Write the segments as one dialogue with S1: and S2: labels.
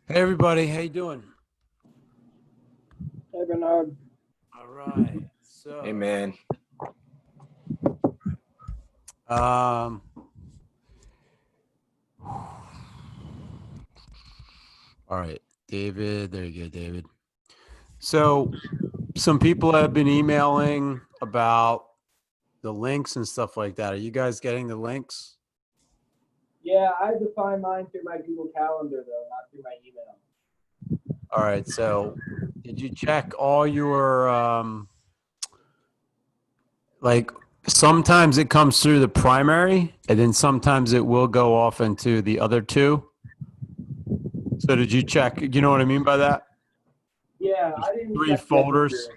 S1: Hey everybody, how you doing?
S2: Hey Bernard.
S1: All right.
S3: Hey man,
S1: Um all right, David, there you go, David. So some people have been emailing about the links and stuff like that. Are you guys getting the links?
S2: Yeah, I had to find mine through my Google Calendar though, not through my email.
S1: All right, so did you check all your like sometimes it comes through the primary and then sometimes it will go off into the other two? So did you check, you know what I mean by that?
S2: Yeah, I didn't
S1: Three
S2: check the other
S1: folders,
S2: two.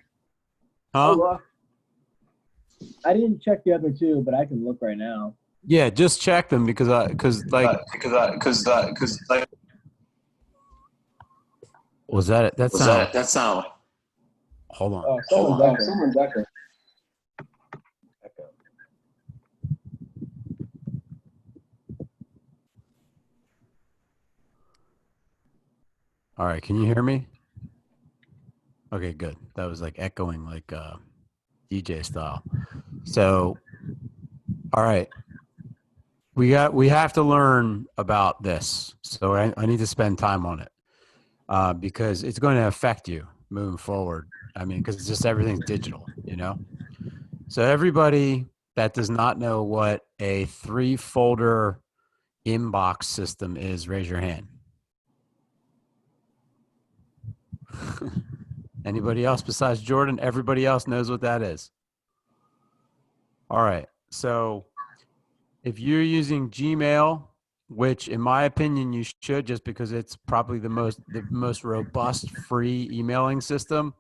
S1: huh?
S2: Oh well, I didn't check the other two, but I can look right now.
S1: Yeah, just check them because like
S3: because
S1: was that it? That
S3: was
S1: sound
S3: that sound?
S1: hold on.
S2: Oh, someone's echoing. Echo.
S1: All right, can you hear me? Okay, good. That was like echoing like DJ style. So all right. We have to learn about this. So I need to spend time on it. Because it's going to affect you moving forward. I mean, because it's just everything's digital, you know? So everybody that does not know what a three folder inbox system is, raise your hand. Anybody else besides Jordan? Everybody else knows what that is. All right. So if you're using Gmail, which in my opinion you should, just because it's probably the most robust free emailing system,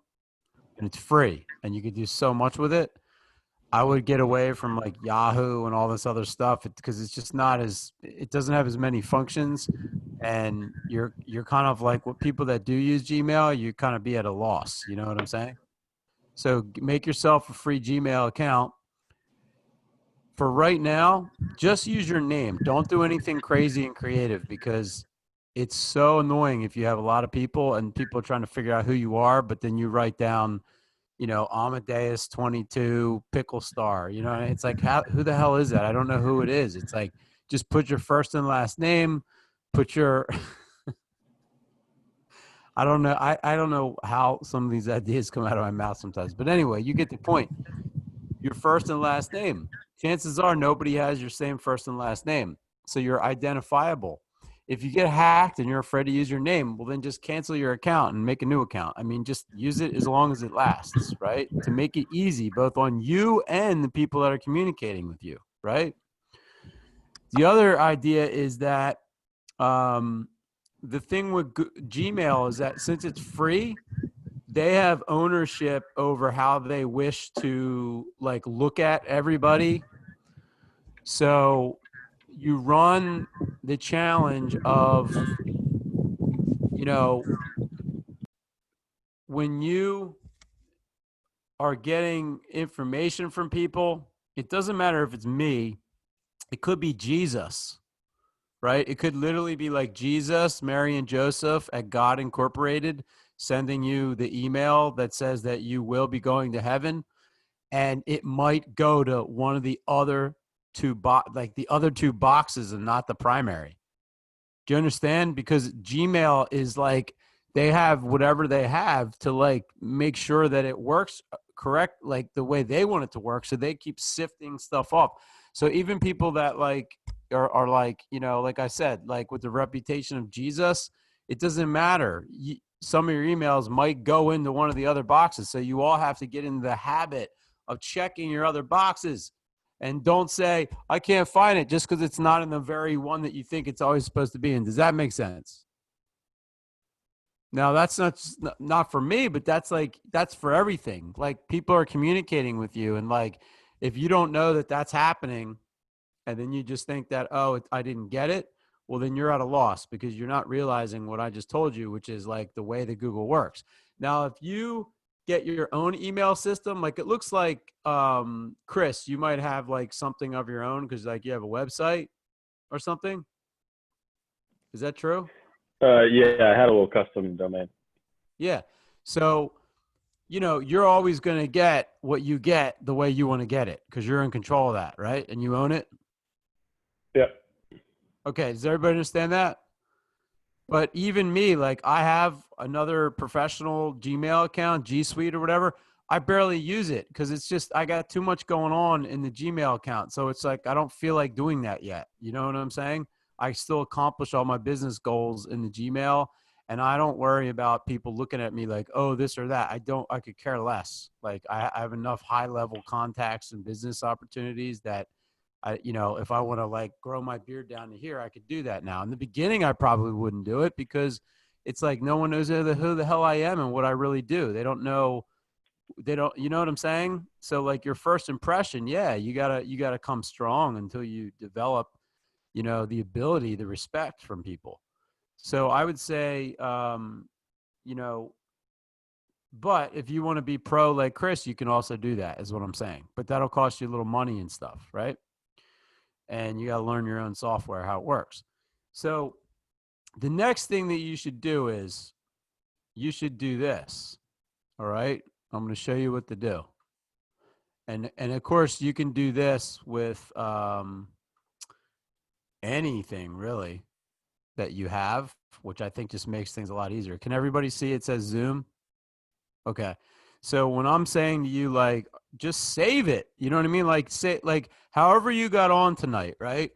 S1: and it's free, and you can do so much with it. I would get away from like Yahoo and all this other stuff because it's just not as it doesn't have as many functions, and you're kind of like what people that do use Gmail, you kind of be at a loss. You know what I'm saying? So make yourself a free Gmail account. For right now, just use your name. Don't do anything crazy and creative because it's so annoying if you have a lot of people and people are trying to figure out who you are, but then you write down, Amadeus 22 Pickle Star. It's like who the hell is that? I don't know who it is. It's like just put your first and last name, put your I don't know. I don't know how some of these ideas come out of my mouth sometimes. But anyway, you get the point. Your first and last name. Chances are nobody has your same first and last name. So you're identifiable. If you get hacked and you're afraid to use your name, well, then just cancel your account and make a new account. I mean, just use it as long as it lasts, right? To make it easy, both on you and the people that are communicating with you, right? The other idea is that the thing with Gmail is that since it's free, they have ownership over how they wish to like look at everybody. So you run the challenge of, you know, when you are getting information from people, it doesn't matter if it's me, it could be Jesus, right? It could literally be like Jesus, Mary, and Joseph at God Incorporated sending you the email that says that you will be going to heaven. And it might go to one of the other like the other two boxes and not the primary. Do you understand? Because Gmail is like they have whatever they have to like make sure that it works correct, like the way they want it to work. So they keep sifting stuff off. So even people that like are like, like I said, like with the reputation of Jesus, it doesn't matter. Some of your emails might go into one of the other boxes. So you all have to get in the habit of checking your other boxes. And don't say, I can't find it just because it's not in the very one that you think it's always supposed to be in. Does that make sense? Now, that's not for me, but that's for everything. Like people are communicating with you. And like, if you don't know that that's happening and then you just think that, oh, I didn't get it, well, then you're at a loss because you're not realizing what I just told you, which is like the way that Google works. Now, if you get your own email system, like it looks like, Chris, you might have like something of your own because like you have a website or something. Is that true?
S4: Yeah, I had a little custom domain.
S1: Yeah. So, you're always going to get what you get the way you want to get it because you're in control of that, right? And you own it.
S4: Yep.
S1: Okay. Does everybody understand that? But even me, like I have another professional Gmail account, G Suite or whatever. I barely use it because it's just, I got too much going on in the Gmail account. So it's like, I don't feel like doing that yet. You know what I'm saying? I still accomplish all my business goals in the Gmail, and I don't worry about people looking at me like, oh, this or that. I could care less. Like I have enough high level contacts and business opportunities that if I want to like grow my beard down to here, I could do that now. In the beginning, I probably wouldn't do it because it's like no one knows who the hell I am and what I really do. They don't know. They don't. You know what I'm saying? So like your first impression, yeah, you gotta come strong until you develop, the ability, the respect from people. So I would say, you know, but if you want to be pro like Chris, you can also do that, is what I'm saying. But that'll cost you a little money and stuff, right? And you got to learn your own software, how it works. So the next thing that you should do is you should do this. All right. I'm going to show you what to do. And of course you can do this with anything really that you have, which I think just makes things a lot easier. Can everybody see it says Zoom? Okay. So when I'm saying to you, like, just save it, you know what I mean? Like say, like however you got on tonight, right?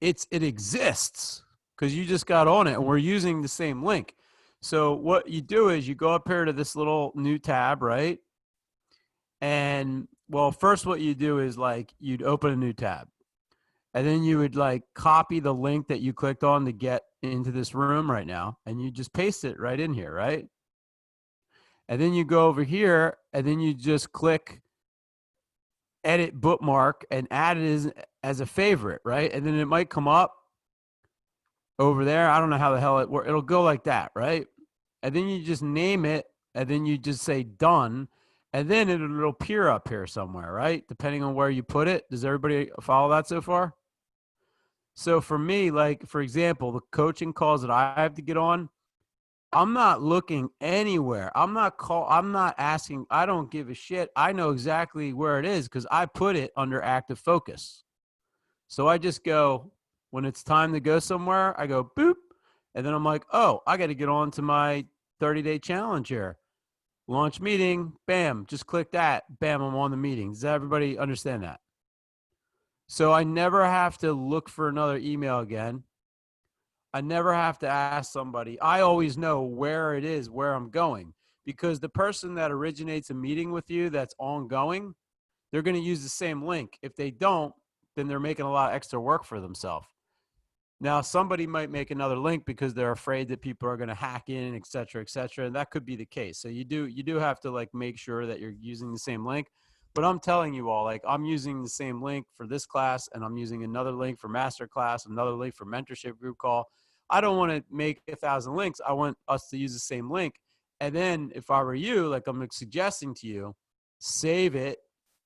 S1: It exists because you just got on it and we're using the same link. So what you do is you go up here to this little new tab, right? And well, first what you do is like you'd open a new tab and then you would like copy the link that you clicked on to get into this room right now. And you just paste it right in here, right? And then you go over here and then you just click edit bookmark and add it as a favorite, right? And then it might come up over there. I don't know how the hell it works. It'll go like that, right? And then you just name it and then you just say done. And then it'll appear up here somewhere, right? Depending on where you put it. Does everybody follow that so far? So for me, like, for example, the coaching calls that I have to get on, I'm not looking anywhere. I'm not asking. I don't give a shit. I know exactly where it is because I put it under active focus. So I just go, when it's time to go somewhere, I go boop. And then I'm like, oh, I got to get on to my 30-day challenge here. Launch meeting, bam, just click that. Bam, I'm on the meeting. Does everybody understand that? So I never have to look for another email again. I never have to ask somebody. I always know where it is, where I'm going, because the person that originates a meeting with you that's ongoing, they're going to use the same link. If they don't, then they're making a lot of extra work for themselves. Now, somebody might make another link because they're afraid that people are going to hack in, et cetera, and that could be the case. So you do have to like make sure that you're using the same link. But I'm telling you all, like I'm using the same link for this class, and I'm using another link for master class, another link for mentorship group call. I don't want to make 1,000 links. I want us to use the same link. And then if I were you, like I'm suggesting to you, save it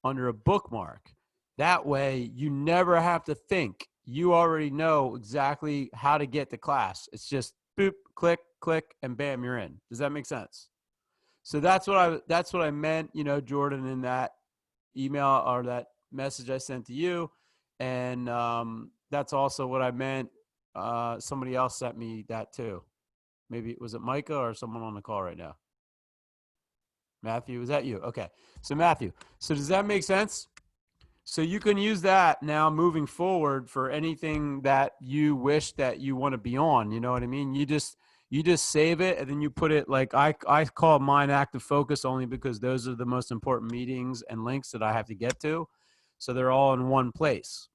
S1: under a bookmark. That way you never have to think. You already know exactly how to get to class. It's just boop, click, click, and bam, you're in. Does that make sense? So that's what I meant, Jordan, in that email or that message I sent to you. And that's also what I meant. Somebody else sent me that too. Maybe was it Micah or someone on the call right now? Matthew, was that you? Okay. So Matthew, so does that make sense? So you can use that now moving forward for anything that you wish that you want to be on. You know what I mean? You just save it and then you put it like I call mine active focus only because those are the most important meetings and links that I have to get to. So they're all in one place.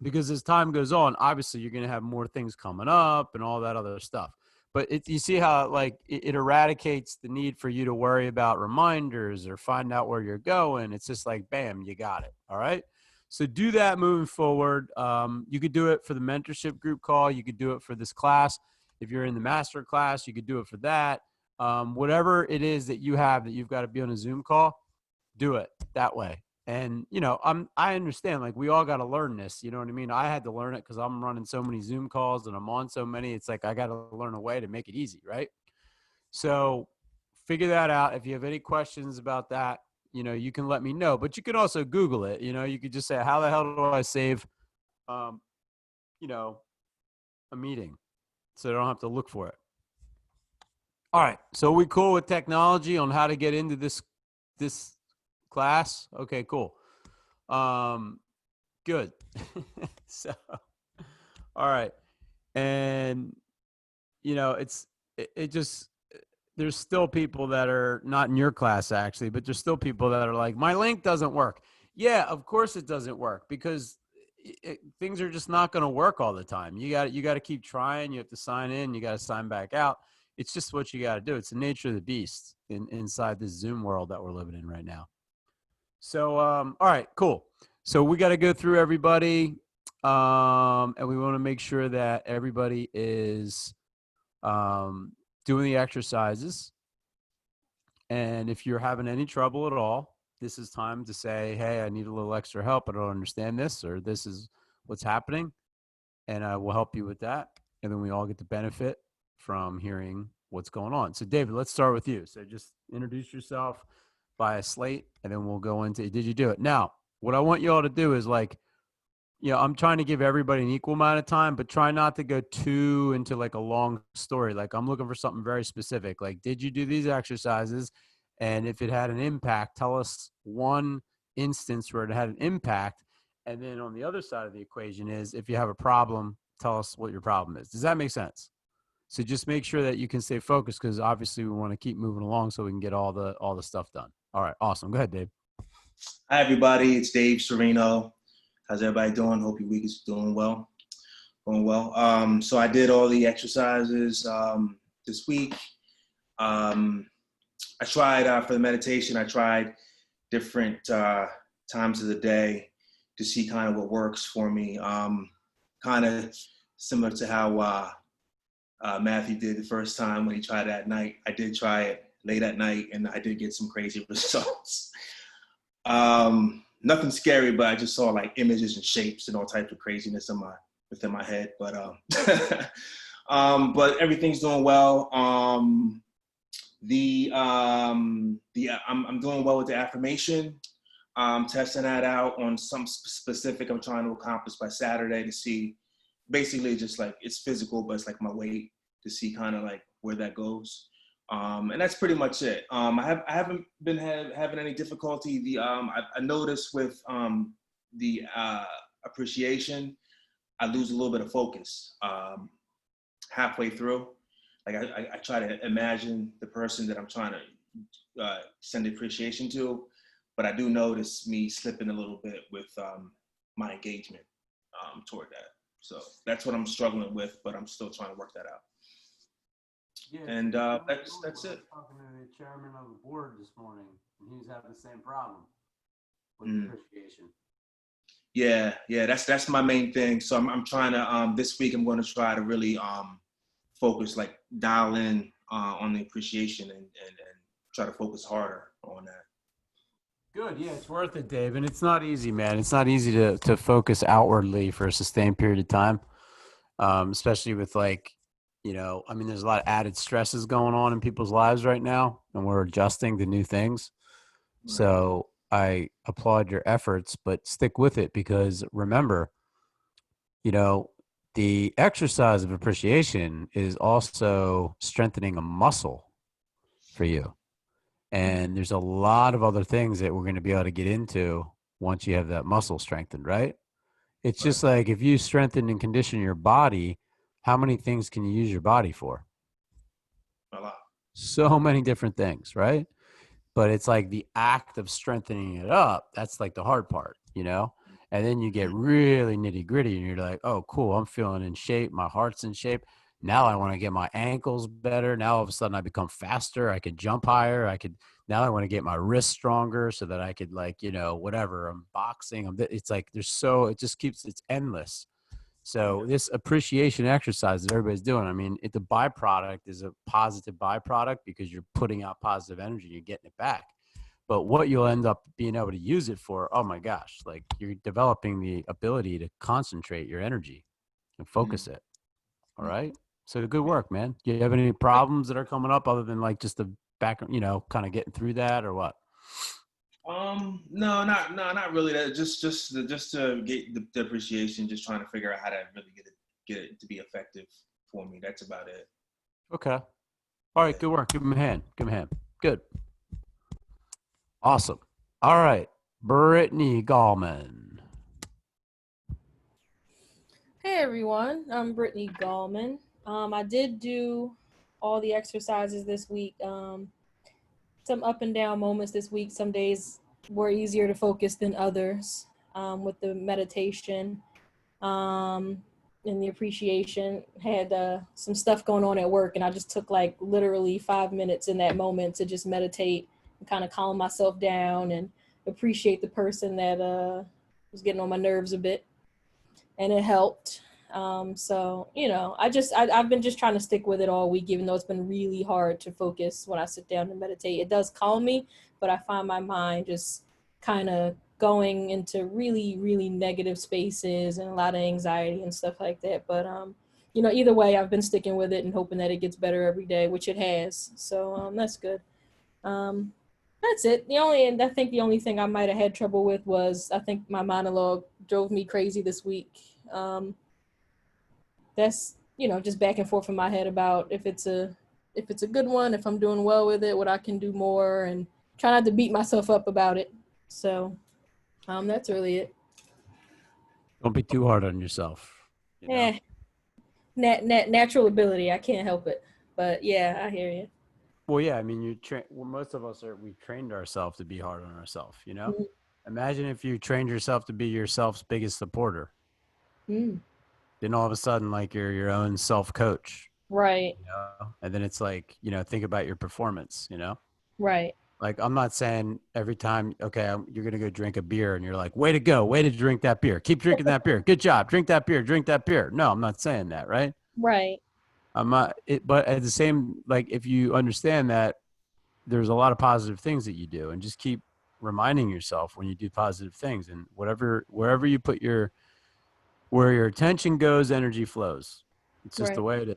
S1: Because as time goes on, obviously you're going to have more things coming up and all that other stuff. But you see how it eradicates the need for you to worry about reminders or find out where you're going. It's just like, bam, you got it. All right. So do that moving forward. You could do it for the mentorship group call. You could do it for this class. If you're in the master class, you could do it for that. Whatever it is that you have that you've got to be on a Zoom call, do it that way. And, you know, I understand, like, we all got to learn this. You know what I mean? I had to learn it because I'm running so many Zoom calls and I'm on so many. It's like I got to learn a way to make it easy, right? So figure that out. If you have any questions about that, you know, you can let me know. But you can also Google it. You know, you could just say, how the hell do I save, you know, a meeting? So I don't have to look for it. All right. So we cool with technology on how to get into this class? Okay, cool. Good. So, all right. And, you know, it just, there's still people that are not in your class actually, but there's still people that are like, my link doesn't work. Yeah, of course it doesn't work because things are just not going to work all the time. You got to keep trying. You have to sign in. You got to sign back out. It's just what you got to do. It's the nature of the beast inside this Zoom world that we're living in right now. So, all right, cool. So we got to go through everybody, and we want to make sure that everybody is doing the exercises. And if you're having any trouble at all, this is time to say, hey, I need a little extra help. I don't understand this, or this is what's happening. And I will help you with that. And then we all get the benefit from hearing what's going on. So David, let's start with you. So just introduce yourself by a slate, and then we'll go into, did you do it? Now, what I want you all to do is like, you know, I'm trying to give everybody an equal amount of time, but try not to go too into like a long story. Like I'm looking for something very specific. Like, did you do these exercises? And if it had an impact, tell us one instance where it had an impact. And then on the other side of the equation is if you have a problem, tell us what your problem is. Does that make sense? So just make sure that you can stay focused because obviously we want to keep moving along so we can get all the stuff done. All right, awesome. Go ahead, Dave.
S5: Hi, everybody. It's Dave Sereno. How's everybody doing? Hope your week is doing well. Going well. So I did all the exercises this week. I tried for the meditation. I tried different times of the day to see kind of what works for me. Kind of similar to how Matthew did the first time when he tried it at night. I did try it late at night, and I did get some crazy results. Nothing scary, but I just saw like images and shapes and all types of craziness within my head. But but everything's doing well. I'm doing well with the affirmation. Testing that out on some specific I'm trying to accomplish by Saturday to see, basically just like it's physical, but it's like my weight to see kind of like where that goes. And that's pretty much it. I haven't been having any difficulty. I noticed with the appreciation, I lose a little bit of focus halfway through. Like I try to imagine the person that I'm trying to send appreciation to, but I do notice me slipping a little bit with my engagement toward that. So that's what I'm struggling with, but I'm still trying to work that out.
S1: Yeah,
S5: and that's it.
S1: I was talking to the chairman of the board this morning, and he was having the same problem with appreciation.
S5: Yeah, that's my main thing. So I'm trying to this week I'm going to try to really focus, like dial in on the appreciation and try to focus harder on that.
S1: Good, yeah, it's worth it, Dave. And it's not easy, man. It's not easy to focus outwardly for a sustained period of time, especially with like, you know, I mean, there's a lot of added stresses going on in people's lives right now, and we're adjusting to new things. Right. So I applaud your efforts, but stick with it because remember, you know, the exercise of appreciation is also strengthening a muscle for you. And there's a lot of other things that we're going to be able to get into once you have that muscle strengthened, right? It's just like if you strengthen and condition your body, how many things can you use your body for?
S5: A lot.
S1: So many different things, right? But it's like the act of strengthening it up, that's like the hard part, you know? And then you get really nitty gritty and you're like, oh, cool, I'm feeling in shape. My heart's in shape. Now I want to get my ankles better. Now all of a sudden I become faster. I could jump higher. Now I want to get my wrists stronger so that I could like, you know, whatever, I'm boxing. It's like, it's endless. So this appreciation exercise that everybody's doing, I mean, the byproduct is a positive byproduct because you're putting out positive energy, you're getting it back. But what you'll end up being able to use it for, oh my gosh, like you're developing the ability to concentrate your energy and focus it. All right. So good work, man. Do you have any problems that are coming up other than like just the back, kind of getting through that or what?
S5: No, not really. That just to get the appreciation. Just trying to figure out how to really get it to be effective for me. That's about it.
S1: Okay. All right. Good work. Give him a hand. Give him a hand. Good. Awesome. All right. Brittany Gallman.
S6: Hey everyone, I'm Brittany Gallman. I did do all the exercises this week. Some up and down moments this week. Some days were easier to focus than others with the meditation and the appreciation. Had some stuff going on at work, and I just took like literally 5 minutes in that moment to just meditate and kind of calm myself down and appreciate the person that was getting on my nerves a bit. And it helped. So, I've been just trying to stick with it all week, even though it's been really hard to focus when I sit down and meditate. It does calm me, but I find my mind just kind of going into really, really negative spaces and a lot of anxiety and stuff like that. But, either way, I've been sticking with it and hoping that it gets better every day, which it has. So that's good. That's it. I think the only thing I might have had trouble with was, I think my monologue drove me crazy this week. That's, just back and forth in my head about if it's a good one, if I'm doing well with it, what I can do more, and try not to beat myself up about it. So, that's really it.
S1: Don't be too hard on yourself.
S6: Natural ability. I can't help it. But yeah, I hear you.
S1: Well, yeah, I mean, most of us we've trained ourselves to be hard on ourselves,
S6: Mm-hmm.
S1: Imagine if you trained yourself to be yourself's biggest supporter.
S6: Mm.
S1: Then all of a sudden, like you're your own self-coach.
S6: Right.
S1: And then it's like, think about your performance,
S6: Right.
S1: Like, I'm not saying every time, okay, you're going to go drink a beer and you're like, way to go, way to drink that beer. Keep drinking that beer. Good job. Drink that beer. Drink that beer. No, I'm not saying that, right?
S6: Right.
S1: I'm not, but at the same, like, if you understand that there's a lot of positive things that you do, and just keep reminding yourself when you do positive things, and wherever you put where your attention goes, energy flows. It's just the way it is.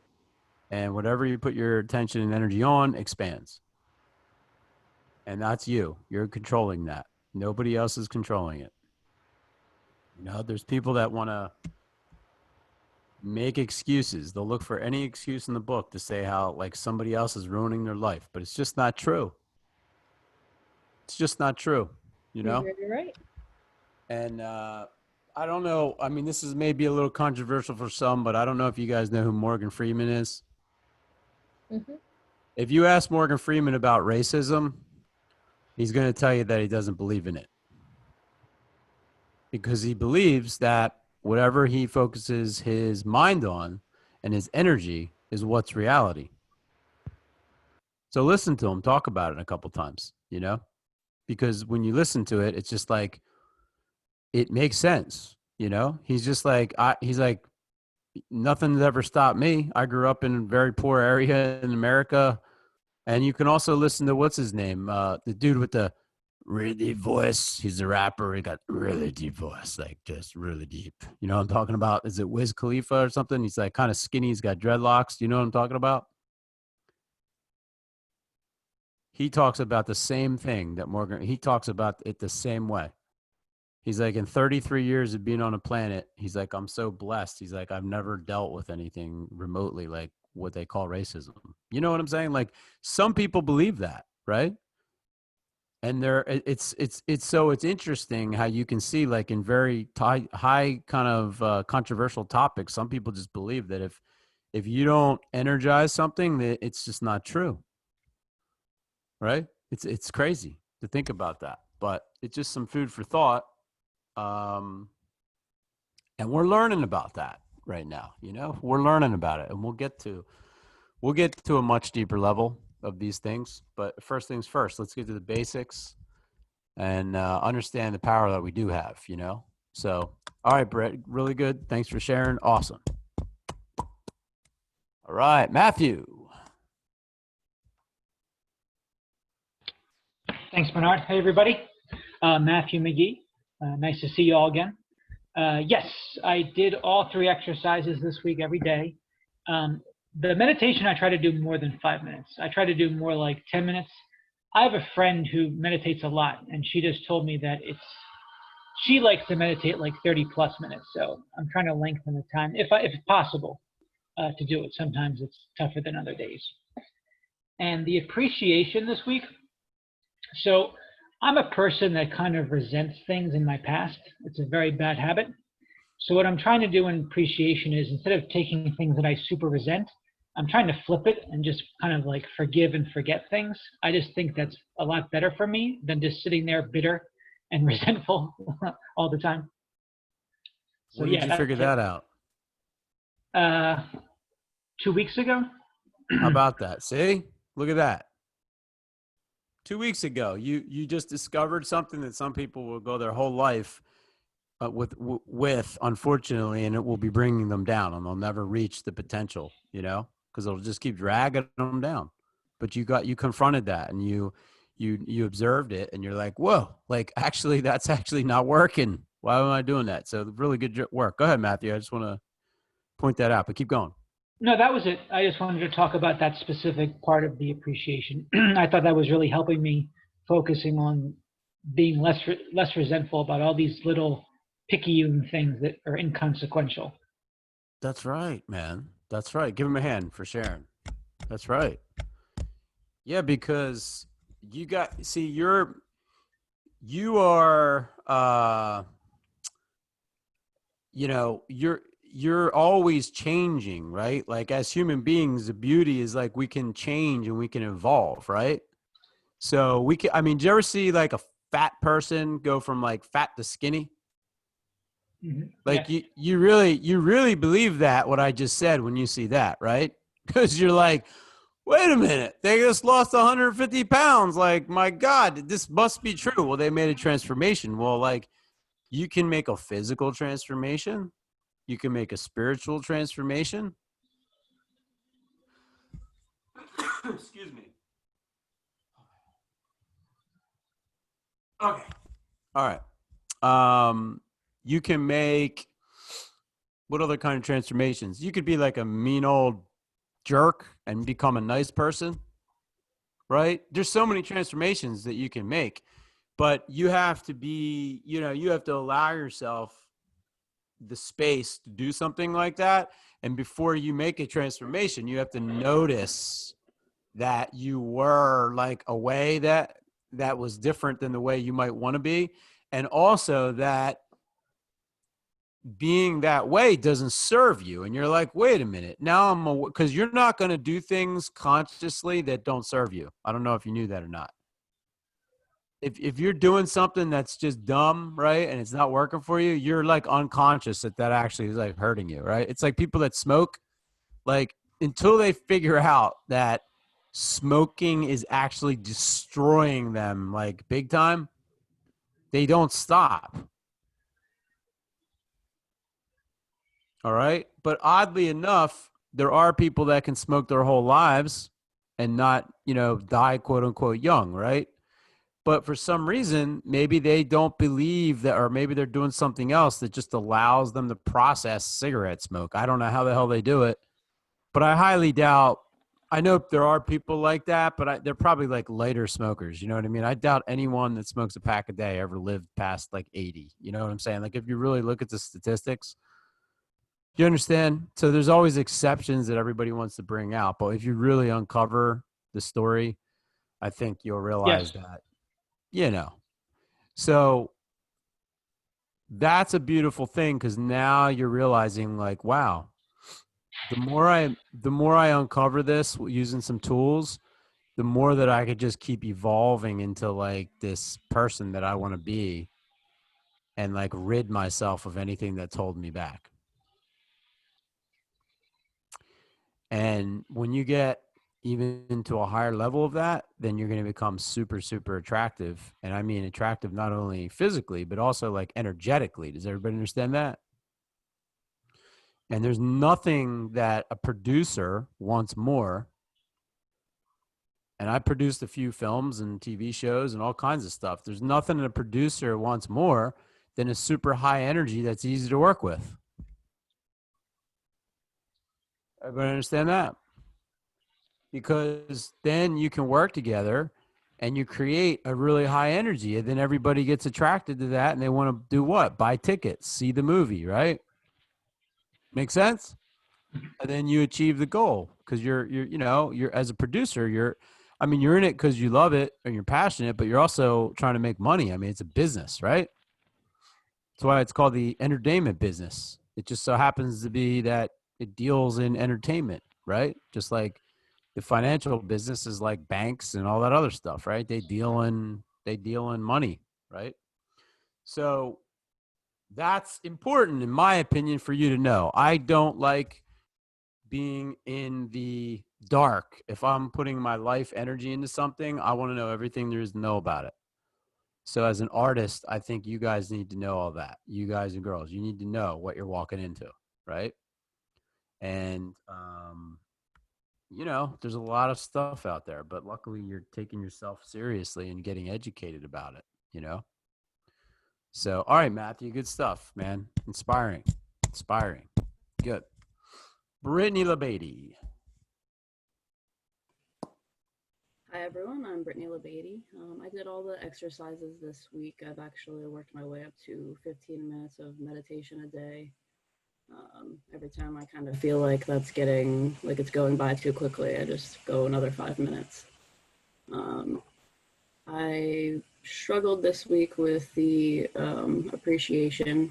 S1: And whatever you put your attention and energy on expands. And that's you. You're controlling that. Nobody else is controlling it. There's people that want to make excuses. They'll look for any excuse in the book to say how like somebody else is ruining their life, but it's just not true. It's just not true,
S6: You're right.
S1: And I don't know. I mean, this is maybe a little controversial for some, but I don't know if you guys know who Morgan Freeman is.
S6: Mm-hmm.
S1: If you ask Morgan Freeman about racism, he's going to tell you that he doesn't believe in it, because he believes that whatever he focuses his mind on and his energy is what's reality. So listen to him talk about it a couple times, because when you listen to it, it's just like, it makes sense. He's just like, he's like, nothing's ever stopped me. I grew up in a very poor area in America. And you can also listen to, what's his name? The dude with the really deep voice. He's a rapper. He got really deep voice, like just really deep. You know what I'm talking about? Is it Wiz Khalifa or something? He's like kind of skinny. He's got dreadlocks. You know what I'm talking about? He talks about the same thing that Morgan, he talks about it the same way. He's like, in 33 years of being on a planet, he's like, I'm so blessed. He's like, I've never dealt with anything remotely like what they call racism. You know what I'm saying? Like, some people believe that, right? And it's interesting how you can see, like, in very high kind of controversial topics, some people just believe that if you don't energize something, that it's just not true, right? It's crazy to think about that, but it's just some food for thought. And we're learning about that right now. We're learning about it, and we'll get to a much deeper level of these things. But first things first, let's get to the basics and understand the power that we do have, So, all right, Brett, really good. Thanks for sharing. Awesome. All right, Matthew.
S7: Thanks, Bernard. Hey, everybody. Matthew McGee. Nice to see you all again. Yes, I did all 3 exercises this week every day. The meditation, I try to do more than 5 minutes. I try to do more like 10 minutes. I have a friend who meditates a lot, and she just told me that she likes to meditate like 30 plus minutes. So I'm trying to lengthen the time, if possible, to do it. Sometimes it's tougher than other days. And the appreciation this week. So I'm a person that kind of resents things in my past. It's a very bad habit. So what I'm trying to do in appreciation is, instead of taking things that I super resent, I'm trying to flip it and just kind of like forgive and forget things. I just think that's a lot better for me than just sitting there bitter and resentful all the time. So,
S1: When did you figure that out?
S7: 2 weeks ago.
S1: How about that? See? Look at that. 2 weeks ago, you just discovered something that some people will go their whole life with, unfortunately, and it will be bringing them down, and they'll never reach the potential, because it'll just keep dragging them down. But you confronted that, and you observed it, and you're like, whoa, like actually that's actually not working. Why am I doing that? So really good work. Go ahead, Matthew. I just want to point that out, but keep going.
S7: No, that was it. I just wanted to talk about that specific part of the appreciation. I thought that was really helping me, focusing on being less resentful about all these little picayune things that are inconsequential.
S1: That's right, man. That's right. Give him a hand for sharing. That's right. Yeah, because you are you're always changing, right? Like as human beings, the beauty is like we can change and we can evolve, right? So did you ever see like a fat person go from like fat to skinny?
S7: Mm-hmm.
S1: Like
S7: Yeah.
S1: you really believe that, what I just said, when you see that, right? Because you're like, wait a minute, they just lost 150 pounds. Like, my God, this must be true. Well, they made a transformation. Well, like, you can make a physical transformation. You can make a spiritual transformation. Excuse me. Okay. All right. You can make, what other kind of transformations? You could be like a mean old jerk and become a nice person, right? There's so many transformations that you can make, but you have to be, you have to allow yourself the space to do something like that. And before you make a transformation, you have to notice that you were like a way that was different than the way you might want to be. And also that being that way doesn't serve you. And you're like, wait a minute, now because you're not going to do things consciously that don't serve you. I don't know if you knew that or not. If you're doing something that's just dumb, right, and it's not working for you, you're like unconscious that actually is like hurting you, right? It's like people that smoke, like until they figure out that smoking is actually destroying them like big time, they don't stop. All right. But oddly enough, there are people that can smoke their whole lives and not, die, quote unquote, young, right? But for some reason, maybe they don't believe that, or maybe they're doing something else that just allows them to process cigarette smoke. I don't know how the hell they do it, but I highly doubt. I know there are people like that, but they're probably like lighter smokers. You know what I mean? I doubt anyone that smokes a pack a day ever lived past like 80. You know what I'm saying? Like if you really look at the statistics, you understand? So there's always exceptions that everybody wants to bring out. But if you really uncover the story, I think you'll realize that. So that's a beautiful thing, because now you're realizing like, wow, the more I uncover this using some tools, the more that I could just keep evolving into like this person that I want to be, and like rid myself of anything that's holding me back. And when you get even to a higher level of that, then you're going to become super, super attractive. And I mean attractive not only physically, but also like energetically. Does everybody understand that? And there's nothing that a producer wants more and I produced a few films and TV shows and all kinds of stuff. There's nothing a producer wants more than a super high energy that's easy to work with. Everybody understand that? Because then you can work together and you create a really high energy, and then everybody gets attracted to that, and they want to do what? Buy tickets, see the movie, right? Make sense? And then you achieve the goal because you're as a producer, you're in it because you love it and you're passionate, but you're also trying to make money. I mean, it's a business, right? That's why it's called the entertainment business. It just so happens to be that it deals in entertainment, right? Just like the financial business is like banks and all that other stuff, right? They deal in money, right? So that's important, in my opinion, for you to know. I don't like being in the dark. If I'm putting my life energy into something, I want to know everything there is to know about it. So as an artist, I think you guys need to know all that. You guys and girls, you need to know what you're walking into, right? And, there's a lot of stuff out there, but luckily you're taking yourself seriously and getting educated about it, So, all right, Matthew, good stuff, man. Inspiring. Good. Brittany LeBady.
S8: Hi everyone, I'm Brittany LeBady. I did all the exercises this week. I've actually worked my way up to 15 minutes of meditation a day. Every time I kind of feel like that's getting, like it's going by too quickly, I just go another 5 minutes. I struggled this week with the appreciation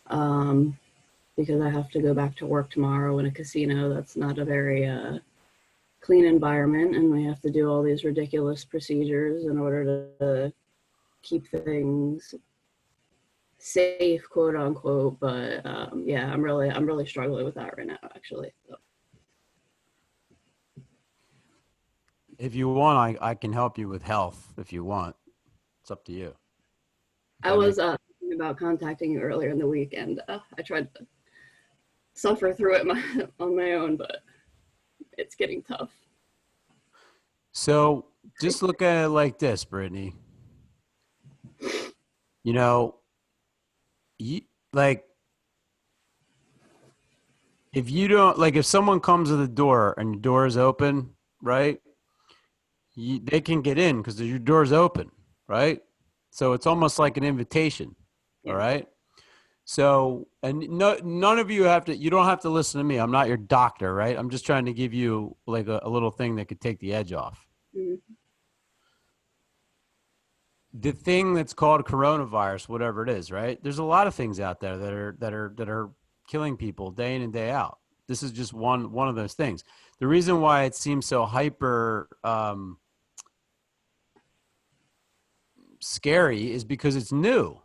S8: because I have to go back to work tomorrow in a casino. That's not a very clean environment, and we have to do all these ridiculous procedures in order to keep things safe, quote unquote. But yeah, I'm really struggling with that right now, actually. So.
S1: If you want, I can help you with health if you want. It's up to you.
S8: I was thinking about contacting you earlier in the week, and I tried to suffer through it on my own, but it's getting tough.
S1: So just look at it like this, Brittany. If you don't, if someone comes to the door and your door is open, right? They can get in because your door's open, right? So it's almost like an invitation, all right? So, and none of you you don't have to listen to me. I'm not your doctor, right? I'm just trying to give you like a little thing that could take the edge off.
S8: Mm-hmm.
S1: The thing that's called coronavirus, whatever it is, right? There's a lot of things out there that are killing people day in and day out. This is just one of those things. The reason why it seems so hyper scary is because it's new.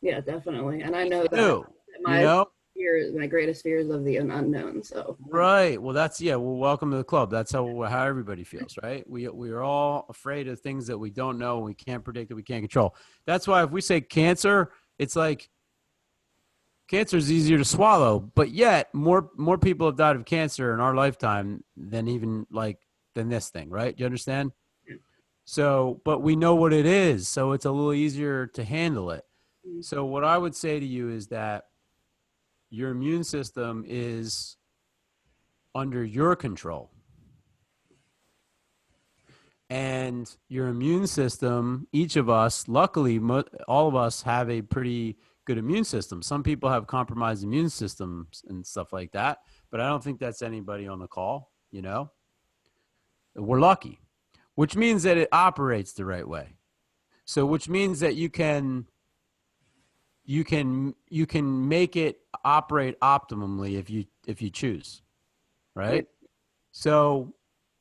S8: Yeah, definitely. And I know that
S1: new.
S8: My greatest fear is of the unknown. So
S1: right. Well, welcome to the club. That's how everybody feels, right? We are all afraid of things that we don't know, we can't predict, that we can't control. That's why if we say cancer, it's like cancer is easier to swallow, but yet more people have died of cancer in our lifetime than this thing, right? Do you understand?
S8: Yeah.
S1: So, but we know what it is, so it's a little easier to handle it. Mm-hmm. So what I would say to you is that your immune system is under your control. And your immune system, each of us, luckily, all of us have a pretty good immune system. Some people have compromised immune systems and stuff like that, but I don't think that's anybody on the call, We're lucky, which means that it operates the right way. So which means that you can make it operate optimally if you choose, right? So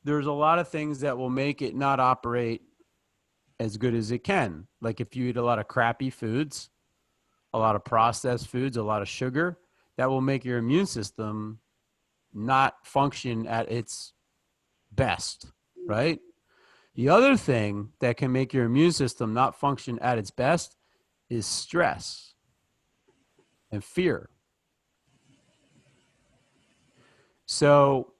S1: there's a lot of things that will make it not operate as good as it can. Like if you eat a lot of crappy foods, a lot of processed foods, a lot of sugar, that will make your immune system not function at its best, right? The other thing that can make your immune system not function at its best is stress and fear. So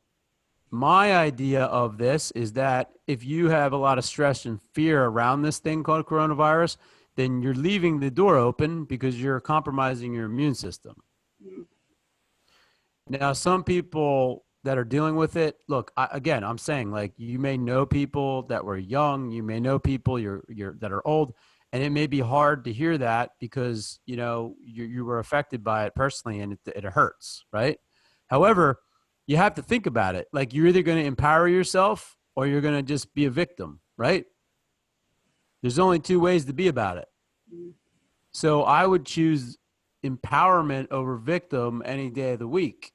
S1: my idea of this is that if you have a lot of stress and fear around this thing called coronavirus, then you're leaving the door open because you're compromising your immune system. Now, some people that are dealing with it, look, again, I'm saying, like, you may know people that were young, you may know people that are old, and it may be hard to hear that because, you know, you were affected by it personally and it hurts, right? However, you have to think about it. Like, you're either going to empower yourself or you're going to just be a victim, right? There's only two ways to be about it. So I would choose empowerment over victim any day of the week.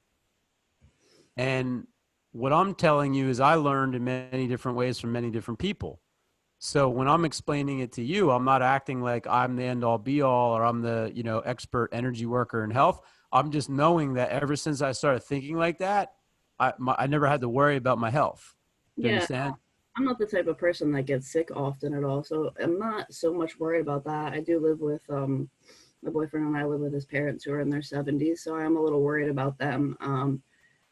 S1: And what I'm telling you is I learned in many different ways from many different people. So when I'm explaining it to you, I'm not acting like I'm the end all be all or I'm the, you know, expert energy worker in health. I'm just knowing that ever since I started thinking like that, I never had to worry about my health. Do you understand?
S8: I'm not the type of person that gets sick often at all, so I'm not so much worried about that. I do live with my boyfriend and I live with his parents who are in their 70s, so I'm a little worried about them.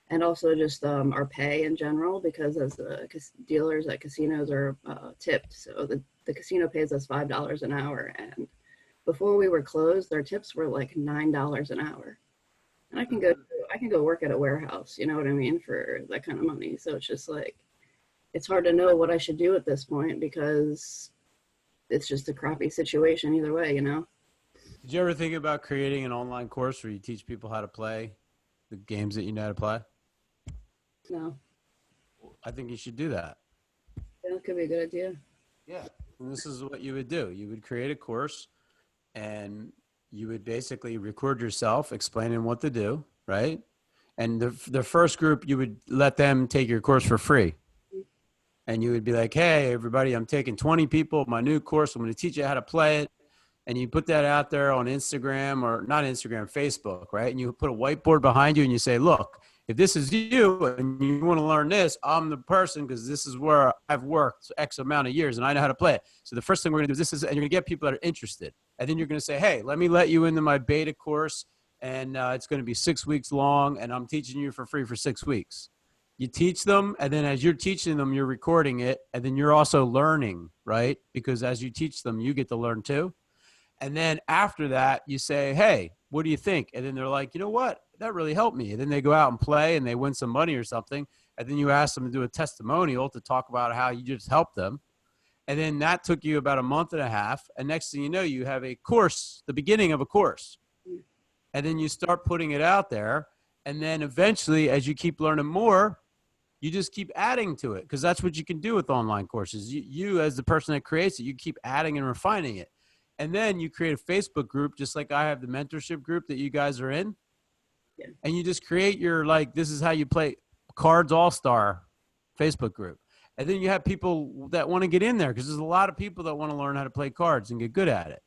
S8: And also just our pay in general, because as dealers at casinos are tipped, so the casino pays us $5 an hour, and before we were closed, their tips were like $9 an hour. And I can go work at a warehouse, you know what I mean, for that kind of money. So it's just like, it's hard to know what I should do at this point because it's just a crappy situation either way, you know?
S1: Did you ever think about creating an online course where you teach people how to play the games that you know how to play?
S8: No.
S1: I think you should do that.
S8: Yeah, that could be a good idea.
S1: Yeah. And this is what you would do. You would create a course and you would basically record yourself explaining what to do, right? And the first group, you would let them take your course for free. And you would be like, hey, everybody, I'm taking 20 people, my new course. I'm going to teach you how to play it. And you put that out there on Instagram or not Instagram, Facebook, right? And you put a whiteboard behind you and you say, look, if this is you and you want to learn this, I'm the person because this is where I've worked X amount of years and I know how to play it. So the first thing we're going to do is and you're going to get people that are interested. And then you're going to say, hey, let me let you into my beta course. And it's going to be 6 weeks long. And I'm teaching you for free for 6 weeks. You teach them. And then as you're teaching them, you're recording it. And then you're also learning, right? Because as you teach them, you get to learn too. And then after that, you say, hey, what do you think? And then they're like, you know what? That really helped me. And then they go out and play and they win some money or something. And then you ask them to do a testimonial to talk about how you just helped them. And then that took you about a month and a half. And next thing you know, you have a course, the beginning of a course. And then you start putting it out there. And then eventually, as you keep learning more, you just keep adding to it because that's what you can do with online courses. You as the person that creates it, you keep adding and refining it. And then you create a Facebook group, just like I have the mentorship group that you guys are in. Yeah. And you just create your, like, this is how you play Cards All-Star Facebook group. And then you have people that want to get in there because there's a lot of people that want to learn how to play cards and get good at it.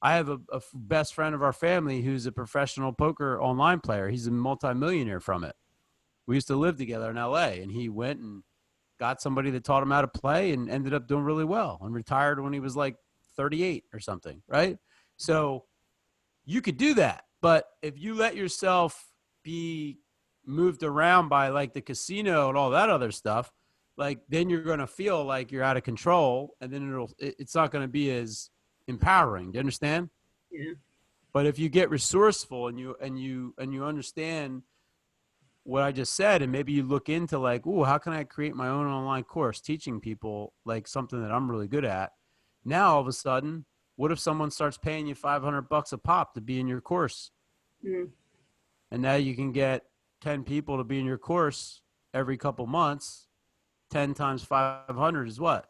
S1: I have a best friend of our family who's a professional poker online player. He's a multimillionaire from it. We used to live together in LA, and he went and got somebody that taught him how to play and ended up doing really well and retired when he was like 38 or something, right? So you could do that. But if you let yourself be moved around by like the casino and all that other stuff, like then you're going to feel like you're out of control and then it's not going to be as empowering. Do you understand?
S8: Yeah.
S1: But if you get resourceful and you understand what I just said, and maybe you look into like, ooh, how can I create my own online course teaching people like something that I'm really good at? Now, all of a sudden, what if someone starts paying you $500 a pop to be in your course?
S8: Mm.
S1: And now you can get 10 people to be in your course every couple months. 10 times 500 is what?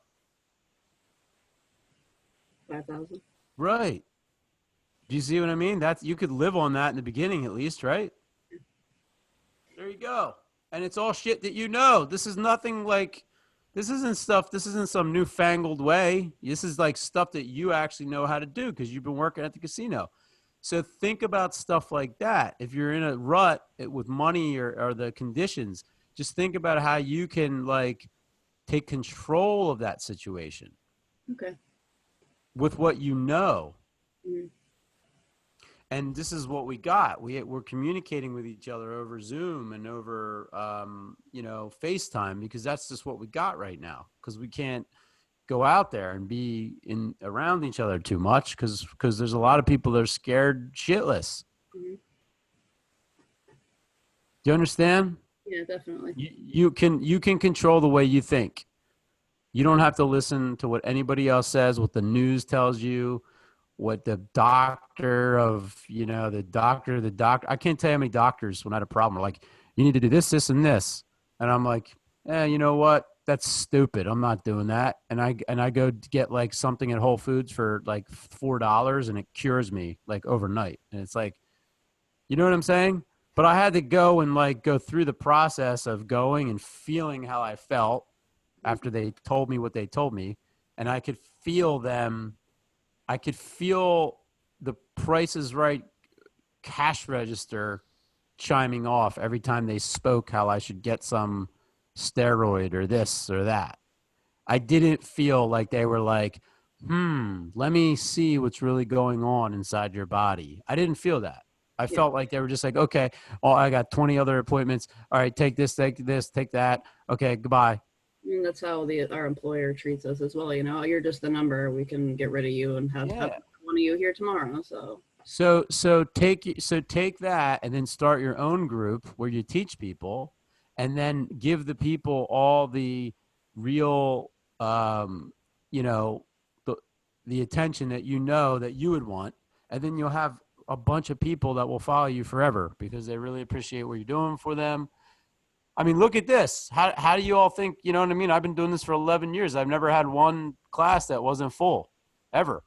S8: 5,000.
S1: Right. Do you see what I mean? You could live on that in the beginning at least, right? There you go. And it's all shit that you know. This is nothing like, this isn't some newfangled way. This is like stuff that you actually know how to do because you've been working at the casino. So think about stuff like that. If you're in a rut with money or the conditions, just think about how you can like take control of that situation.
S8: Okay.
S1: With what you know.
S8: Mm.
S1: And this is what we got. We're communicating with each other over Zoom and over, FaceTime, because that's just what we got right now. Because we can't go out there and be around each other too much, because there's a lot of people that are scared shitless.
S8: Mhm.
S1: Do you understand?
S8: Yeah, definitely.
S1: You can control the way you think. You don't have to listen to what anybody else says, what the news tells you, what the doctor I can't tell you how many doctors, when I had a problem, are like, you need to do this, this, and this. And I'm like, you know what? That's stupid. I'm not doing that. And I go get like something at Whole Foods for like $4 and it cures me like overnight. And it's like, you know what I'm saying? But I had to go and like go through the process of going and feeling how I felt after they told me what they told me. And I could feel them. I could feel the Price is Right cash register chiming off every time they spoke how I should get some steroid or this or that. I didn't feel like they were like, let me see what's really going on inside your body. I didn't feel that. I felt like they were just like, okay, I got 20 other appointments. All right, take this, take that. Okay, goodbye.
S8: And that's how our employer treats us as well. You know, you're just a number. We can get rid of you and have one of you here tomorrow.
S1: So take that and then start your own group where you teach people, and then give the people all the real, the attention that that you would want, and then you'll have a bunch of people that will follow you forever because they really appreciate what you're doing for them. I mean, look at this. How do you all think, you know what I mean? I've been doing this for 11 years. I've never had one class that wasn't full, ever.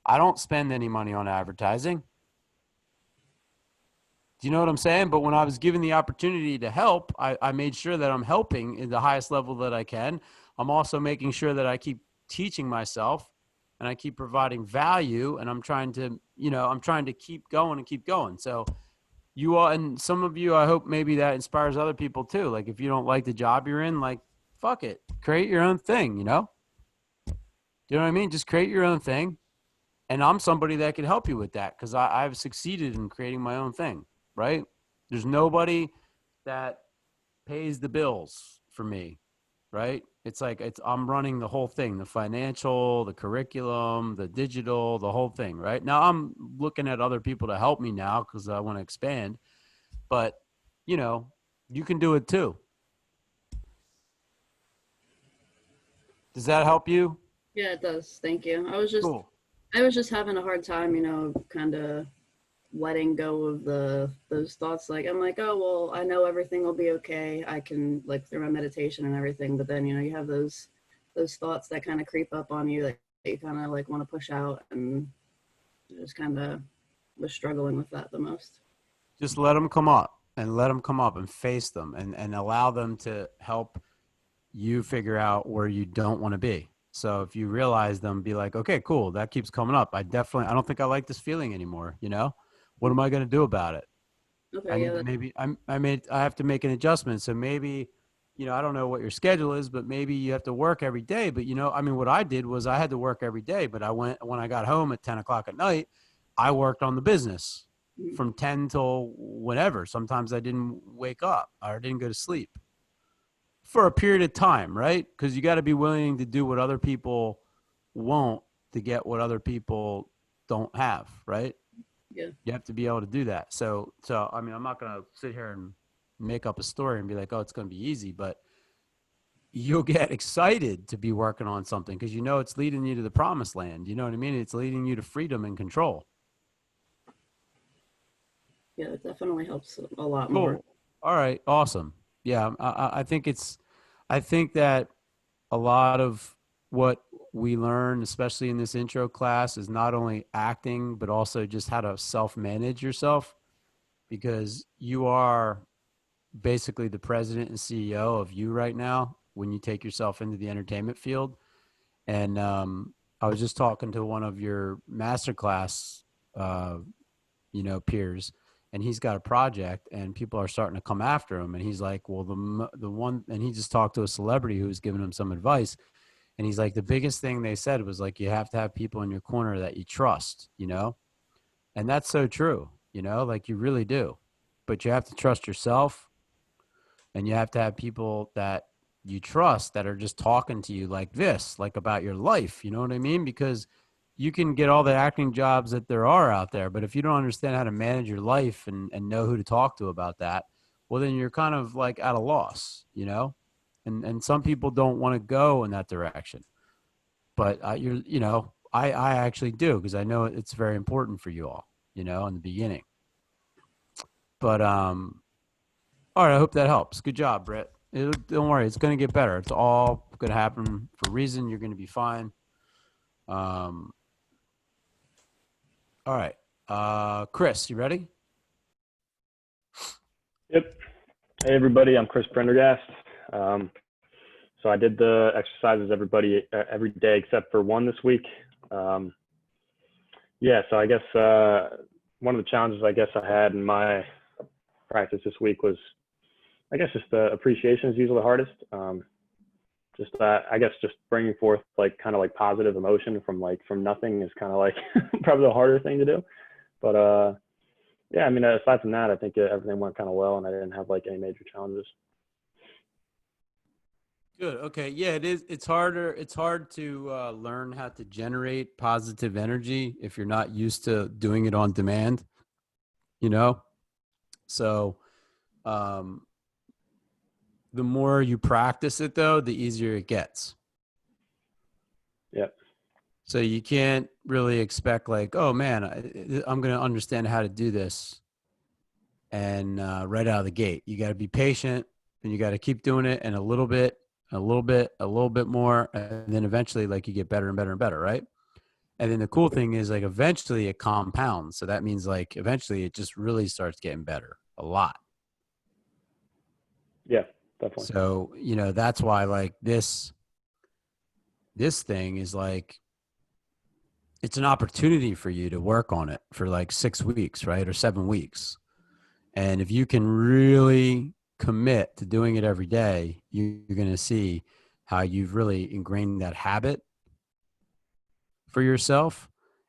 S1: I don't spend any money on advertising. Do you know what I'm saying? But when I was given the opportunity to help, I made sure that I'm helping in the highest level that I can. I'm also making sure that I keep teaching myself and I keep providing value, and I'm trying to keep going and keep going. So you all, and some of you, I hope maybe that inspires other people too. Like if you don't like the job you're in, like, fuck it, create your own thing, you know? Do you know what I mean? Just create your own thing. And I'm somebody that can help you with that because I've succeeded in creating my own thing, right? There's nobody that pays the bills for me, right? It's like I'm running the whole thing, the financial, the curriculum, the digital, the whole thing, right? Now I'm looking at other people to help me now because I want to expand. But, you can do it too. Does that help you?
S8: Yeah, it does. Thank you. I was just having a hard time, kind of letting go of those thoughts. Like, I'm like, oh, well, I know everything will be okay. I can, like, through my meditation and everything. But then, you have those thoughts that kind of creep up on you that you kind of like want to push out, and just kind of was struggling with that the most.
S1: Just let them come up and face them and allow them to help you figure out where you don't want to be. So if you realize them, be like, okay, cool. That keeps coming up. I don't think I like this feeling anymore. What am I going to do about it?
S8: Okay.
S1: Maybe I have to make an adjustment. So maybe, I don't know what your schedule is, but maybe you have to work every day. But, what I did was I had to work every day, but when I got home at 10 o'clock at night, I worked on the business from 10 till whenever. Sometimes I didn't wake up or didn't go to sleep for a period of time, right? Because you got to be willing to do what other people won't to get what other people don't have, right?
S8: Yeah.
S1: You have to be able to do that. So I'm not going to sit here and make up a story and be like, oh, it's going to be easy, but you'll get excited to be working on something because it's leading you to the promised land. You know what I mean? It's leading you to freedom and control.
S8: Yeah, it definitely helps a lot more.
S1: All right. Awesome. Yeah. I think that a lot of what we learn, especially in this intro class, is not only acting, but also just how to self-manage yourself, because you are basically the president and CEO of you right now when you take yourself into the entertainment field. And I was just talking to one of your masterclass, peers, and he's got a project and people are starting to come after him. And he's like, well, the one, and he just talked to a celebrity who was giving him some advice. And he's like, the biggest thing they said was like, you have to have people in your corner that you trust, And that's so true, like you really do. But you have to trust yourself, and you have to have people that you trust that are just talking to you like this, like about your life. You know what I mean? Because you can get all the acting jobs that there are out there, but if you don't understand how to manage your life and know who to talk to about that, well, then you're kind of like at a loss, and some people don't want to go in that direction. But I actually do, because I know it's very important for you all, in the beginning. But all right, I hope that helps. Good job, Brett. Don't worry, it's going to get better. It's all going to happen for a reason. You're going to be fine. All right, Chris, you ready?
S4: Yep. Hey, everybody. I'm Chris Prendergast. So I did the exercises every day except for one this week. Yeah, so I guess one of the challenges I had in my practice this week was, just the appreciation is usually the hardest. Just bringing forth kind of positive emotion from nothing is kind of probably the harder thing to do. But yeah, I mean, aside from that, I think everything went kind of well, and I didn't have any major challenges.
S1: Good. Okay. Yeah, it is. It's harder. It's hard to learn how to generate positive energy if you're not used to doing it on demand, So the more you practice it, though, the easier it gets.
S4: Yep.
S1: So you can't really expect oh, man, I'm going to understand how to do this. And right out of the gate, you got to be patient, and you got to keep doing it, and a little bit more. And then eventually you get better and better and better. Right. And then the cool thing is eventually it compounds. So that means eventually it just really starts getting better a lot.
S4: Yeah, definitely.
S1: So, that's why this thing is it's an opportunity for you to work on it for 6 weeks, right? Or 7 weeks. And if you can really commit to doing it every day, you're going to see how you've really ingrained that habit for yourself,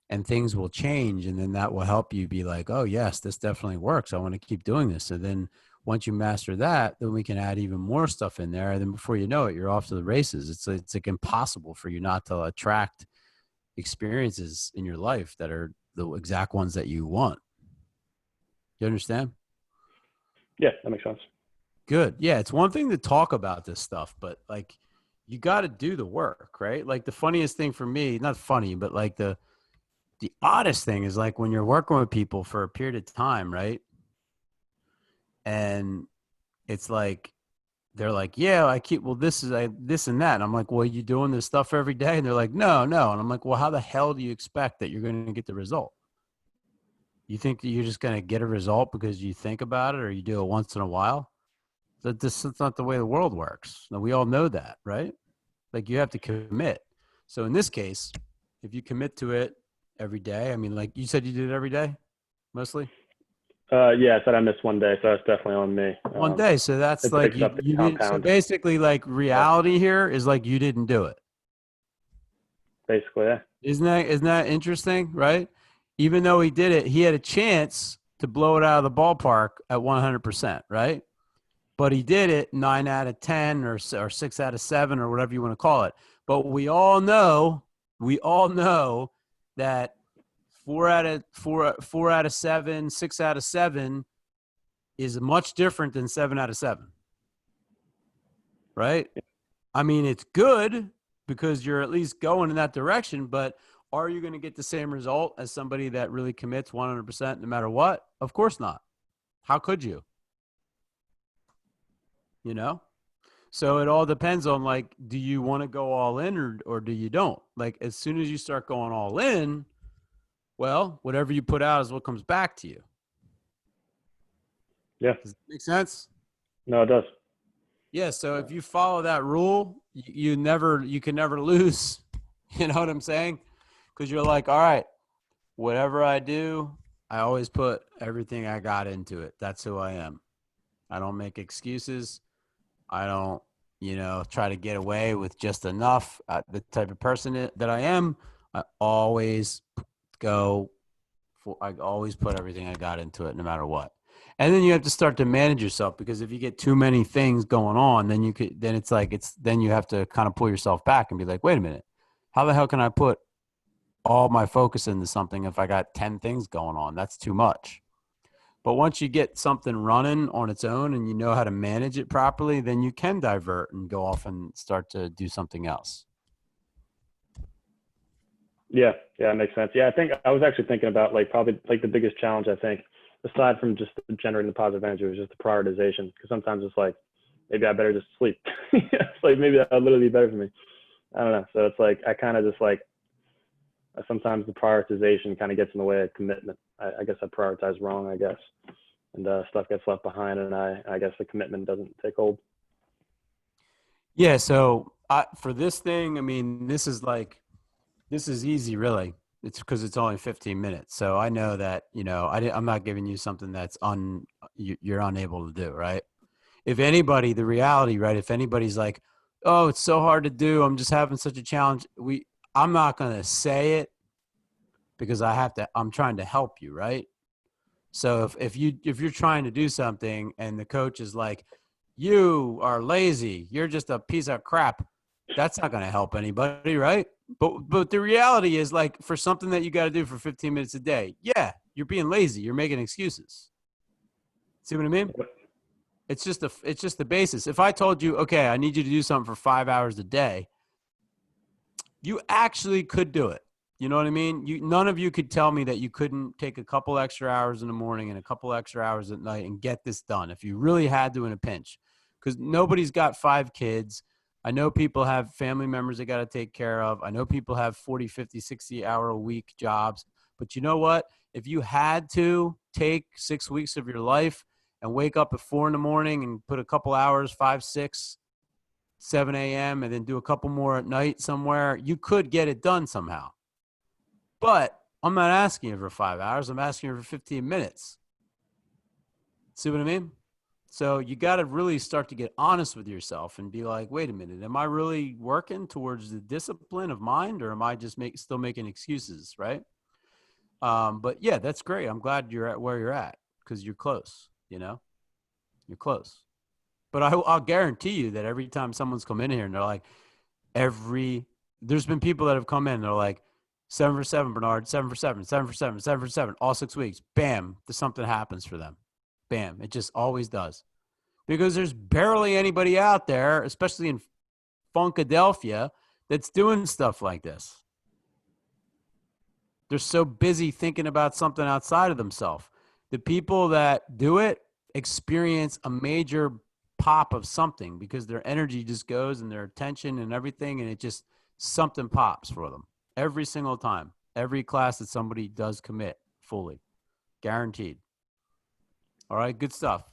S1: and things will change. And then that will help you be oh, yes, this definitely works. I want to keep doing this. And then once you master that, then we can add even more stuff in there. And then before you know it, you're off to the races. It's impossible for you not to attract experiences in your life that are the exact ones that you want. You understand?
S4: Yeah, that makes sense.
S1: Good. Yeah, it's one thing to talk about this stuff, but you got to do the work, right? The funniest thing for me, not funny, but the oddest thing is when you're working with people for a period of time, right? And it's they're yeah, I keep, well, this and that. And I'm well, you doing this stuff every day? And they're no. And I'm well, how the hell do you expect that you're going to get the result? You think that you're just going to get a result because you think about it, or you do it once in a while? That's not the way the world works. Now, we all know that, right? You have to commit. So in this case, if you commit to it every day, I mean, you said you did it every day, mostly?
S4: Yeah, I said I missed one day, so that's definitely on me.
S1: One day. So that's
S4: it picks up the
S1: you didn't, so
S4: compound.
S1: basically reality here is you didn't do it.
S4: Basically, yeah.
S1: Isn't that interesting, right? Even though he did it, he had a chance to blow it out of the ballpark at 100%, right? But he did it 9 out of 10 or 6 out of 7 or whatever you want to call it. But we all know that 4 out of 7, 6 out of 7 is much different than 7 out of 7. Right? I mean, it's good because you're at least going in that direction, but are you going to get the same result as somebody that really commits 100% no matter what? Of course not. How could you? So it all depends on do you want to go all in or do you don't? As soon as you start going all in, well, whatever you put out is what comes back to you.
S4: Yeah.
S1: Does that make sense?
S4: No, it does.
S1: Yeah. So if you follow that rule, you can never lose. You know what I'm saying? Because you're all right, whatever I do, I always put everything I got into it. That's who I am. I don't make excuses. I don't, try to get away with just enough. The type of person that I am, I always go I always put everything I got into it, no matter what. And then you have to start to manage yourself, because if you get too many things going on, then then you have to kind of pull yourself back and be like, wait a minute, how the hell can I put all my focus into something if I got 10 things going on? That's too much. But once you get something running on its own and you know how to manage it properly, then you can divert and go off and start to do something else.
S4: Yeah, it makes sense. Yeah, I think I was actually thinking about like probably like the biggest challenge, I think, aside from just generating the positive energy, was just the prioritization. Because sometimes it's like, maybe I better just sleep. It's like, maybe that would literally be better for me. I don't know. So it's like, I kind of just like, sometimes the prioritization kind of gets in the way of commitment. I guess I prioritize wrong, I guess. And stuff gets left behind, and I guess the commitment doesn't take hold.
S1: Yeah. So for this thing, I mean, this is easy, really. It's because it's only 15 minutes. So I know that, I'm not giving you something that's you're unable to do, right? If anybody, the reality, right? If anybody's like, oh, it's so hard to do, I'm just having such a challenge. I'm not going to say it, because I'm trying to help you, right? So if you're trying to do something and the coach is like, you are lazy, you're just a piece of crap, that's not going to help anybody, right? But the reality is, like, for something that you got to do for 15 minutes a day, yeah, you're being lazy, you're making excuses. See what I mean? It's just the basis. If I told you, okay, I need you to do something for 5 hours a day, you actually could do it. You know what I mean? None of you could tell me that you couldn't take a couple extra hours in the morning and a couple extra hours at night and get this done if you really had to in a pinch. Because nobody's got 5 kids. I know people have family members they got to take care of. I know people have 40, 50, 60-hour-a-week jobs. But you know what? If you had to take 6 weeks of your life and wake up at 4 in the morning and put a couple hours, 5, 6, 7 a.m., and then do a couple more at night somewhere, you could get it done somehow. But I'm not asking you for 5 hours. I'm asking you for 15 minutes. See what I mean? So you got to really start to get honest with yourself and be like, wait a minute, am I really working towards the discipline of mind, or am I just still making excuses, right? But yeah, that's great. I'm glad you're at where you're at, because you're close, you're close. But I'll guarantee you that every time someone's come in here and they're like, there's been people that have come in and they're like, 7 for 7, Bernard, 7 for 7, 7 for 7, 7 for 7, all 6 weeks. Bam, something happens for them. Bam, it just always does. Because there's barely anybody out there, especially in Funkadelphia, that's doing stuff like this. They're so busy thinking about something outside of themselves. The people that do it experience a major pop of something, because their energy just goes and their attention and everything, and it just, something pops for them. Every single time, every class that somebody does commit fully, guaranteed. All right, good stuff.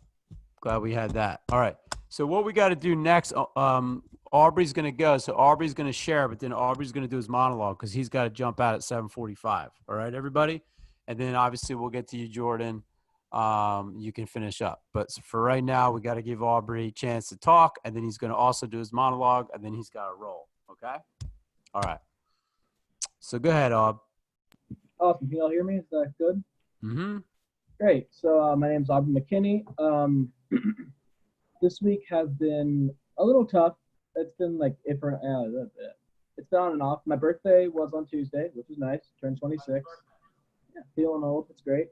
S1: Glad we had that. All right, so what we got to do next, Aubrey's going to go. So Aubrey's going to share, but then Aubrey's going to do his monologue because he's got to jump out at 7:45. All right, everybody? And then obviously we'll get to you, Jordan. You can finish up. But for right now, we got to give Aubrey a chance to talk, and then he's going to also do his monologue, and then he's got to roll. Okay? All right. So go ahead, Aub.
S2: Awesome. Can y'all hear me? Is that good?
S1: Mm-hmm.
S2: Great. So my name's Aubrey McKinney. This week has been a little tough. It's been like it's been on and off. My birthday was on Tuesday, which is nice. Turned 26. Yeah, feeling old. It's great.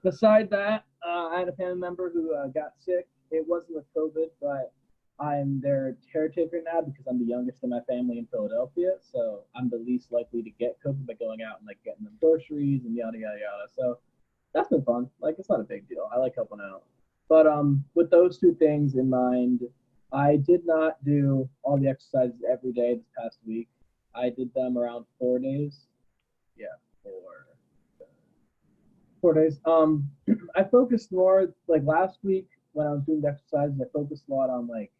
S2: Beside that, I had a family member who got sick. It wasn't with COVID, but I'm their caretaker now because I'm the youngest in my family in Philadelphia. So I'm the least likely to get COVID by going out and like getting them groceries and yada, yada, yada. So that's been fun. Like, it's not a big deal. I like helping out. But with those two things in mind, I did not do all the exercises every day this past week. I did them around 4 days. Yeah, 4 days. I focused more, like last week when I was doing the exercises, I focused a lot on like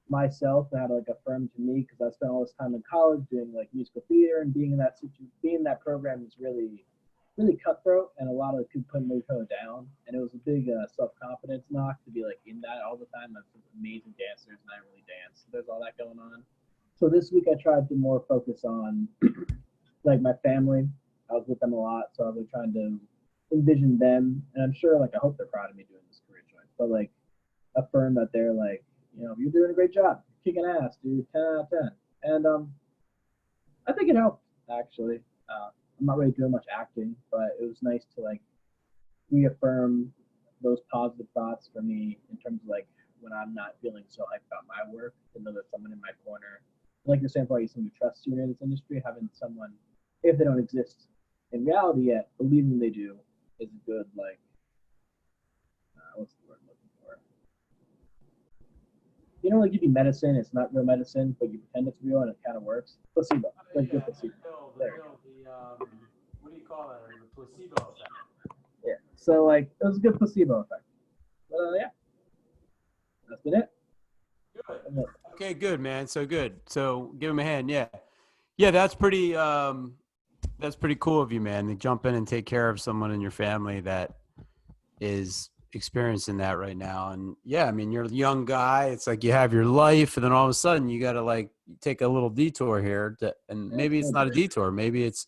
S2: myself and how to like affirm to me, because I spent all this time in college doing like musical theater, and being in that program is really cutthroat, and a lot of people put my toe down, and it was a big self-confidence knock to be like in that all the time. I'm amazing dancers and I don't really dance. So there's all that going on. So this week I tried to more focus on like my family. I was with them a lot, so I was like trying to envision them, and I'm sure like I hope they're proud of me doing this career choice, but like affirm that they're like, you know, you're doing a great job, kicking ass, dude, 10 out of 10. And I think it helped actually. I'm not really doing much acting, but it was nice to like reaffirm those positive thoughts for me in terms of like when I'm not feeling so hyped about my work, to know there's someone in my corner. Like you're saying, probably someone who trusts you in this industry, having someone, if they don't exist in reality yet, believing they do is a good like what's the word I'm looking for? You know, like give you medicine, it's not real medicine, but you pretend it's real and it kind of works. Placebo, like good placebo. There you go.
S1: What do you call that? The placebo effect.
S2: Yeah. So like it was a good placebo effect. But yeah, that's been it.
S1: Good. Okay, good, man. So good. So give him a hand. Yeah. Yeah, that's pretty cool of you, man, to jump in and take care of someone in your family that is experiencing that right now. And yeah, I mean, you're a young guy. It's like you have your life, and then all of a sudden you got to like take a little detour here and maybe it's not a detour. Maybe it's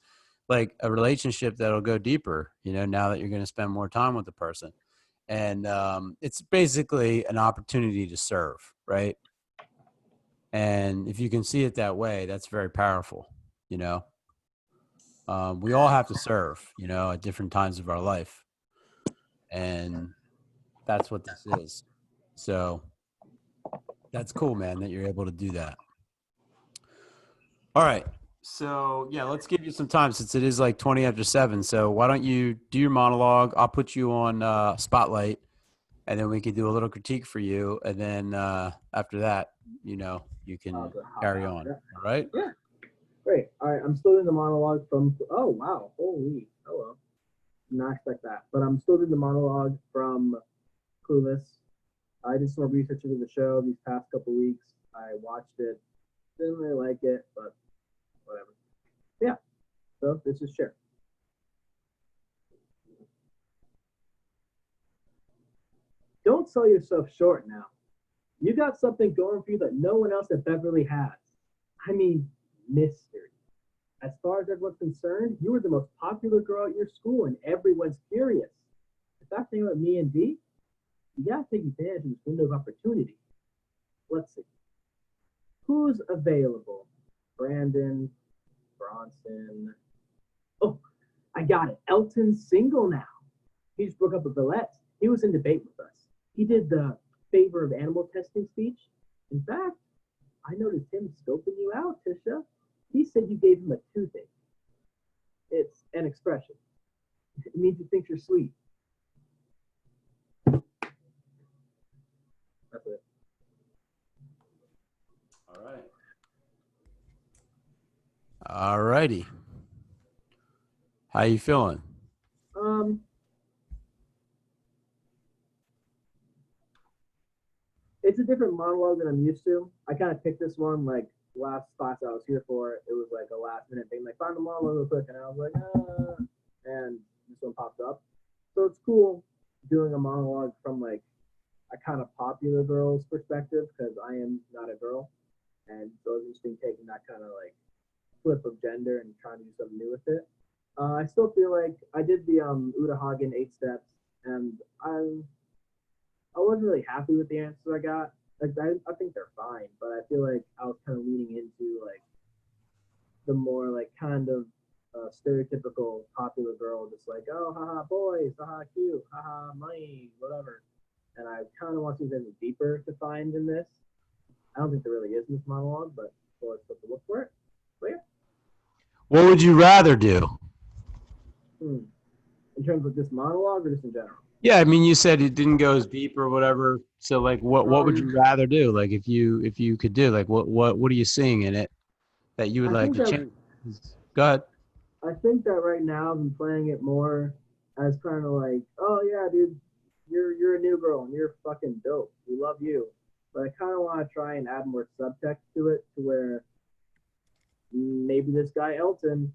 S1: like a relationship that'll go deeper, you know, now that you're going to spend more time with the person. And it's basically an opportunity to serve, right? And if you can see it that way, that's very powerful, you know. We all have to serve, you know, at different times of our life. And that's what this is. So that's cool, man, that you're able to do that. All right. So, yeah, let's give you some time since it is like 20 after 7. So why don't you do your monologue? I'll put you on Spotlight, and then we can do a little critique for you. And then after that, you know, you can carry on. All right?
S2: Yeah. Great. All right. I'm still doing the monologue from, oh, wow. Holy. Hello. Did not expect that. But I'm still doing the monologue from Clueless. I did some more research into the show these past couple weeks. I watched it. Didn't really like it, but whatever. Yeah. So this is Cher. Don't sell yourself short now. You got something going for you that no one else at Beverly has. I mean, mystery. As far as everyone's concerned, you were the most popular girl at your school and everyone's curious. The fact thing with me and D, you gotta take advantage of this window of opportunity. Let's see. Who's available? Brandon, Bronson. Oh, I got it. Elton's single now. He just broke up with Villette. He was in debate with us. He did the favor of animal testing speech. In fact, I noticed him scoping you out, Tisha. He said you gave him a toothache. It's an expression. It means he thinks you're sweet. That's it.
S1: All right. All righty. How you feeling?
S2: It's a different monologue than I'm used to. I kind of picked this one like last class I was here for. It was like a last minute thing, like find the monologue real quick, and I was like, and this one popped up. So it's cool doing a monologue from like a kind of popular girl's perspective because I am not a girl, and so it's interesting taking that kind of like flip of gender and trying to do something new with it. I still feel like I did the Uta Hagen 8 steps, and I wasn't really happy with the answers I got. Like I think they're fine, but I feel like I was kind of leaning into like the more like kind of stereotypical popular girl, just like, oh haha boys, haha cute, haha money, whatever. And I kind of want to see something deeper to find in this. I don't think there really is in this monologue, but we'll have to look for it. But yeah.
S1: What would you rather do?
S2: In terms of this monologue or just in general?
S1: Yeah, I mean, you said it didn't go as deep or whatever. So, like, what would you rather do? Like, if you could do, like, what are you seeing in it that you would like to change? Go ahead.
S2: I think that right now I'm playing it more as kind of like, oh yeah, dude, you're a new girl and you're fucking dope. We love you. But I kind of want to try and add more subtext to it, to where maybe this guy Elton,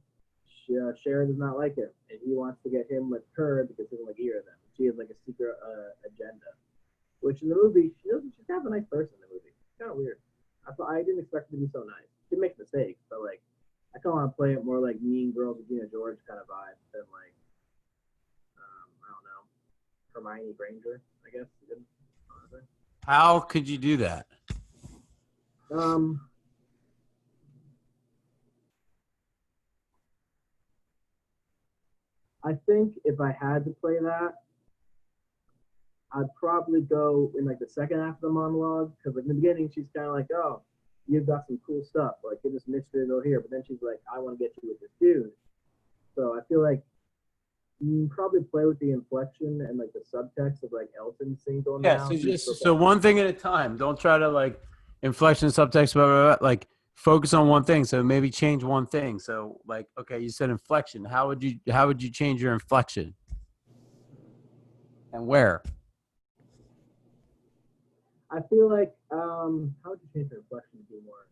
S2: Sharon does not like him, and he wants to get him with her because he doesn't like either of them. She has like a secret agenda, which in the movie she's kind of a nice person in the movie. It's kind of weird. I didn't expect her to be so nice. She makes mistakes, but like I kind of want to play it more like Mean Girls with Gina George. George kind of vibe than like I don't know, Hermione Granger, I guess. Honestly.
S1: How could you do that?
S2: I think if I had to play that, I'd probably go in like the second half of the monologue because like in the beginning she's kind of like, oh, you've got some cool stuff, like get this mystery to go here, but then she's like, I want to get you with this dude. So I feel like you probably play with the inflection and like the subtext of like Elton single
S1: Yeah,
S2: now.
S1: so so one thing at a time. Don't try to like inflection, subtext, blah, blah, blah. Like focus on one thing. So maybe change one thing. So like, okay, you said inflection. How would you change your inflection? And where?
S2: I feel like how would you change the inflection to be more?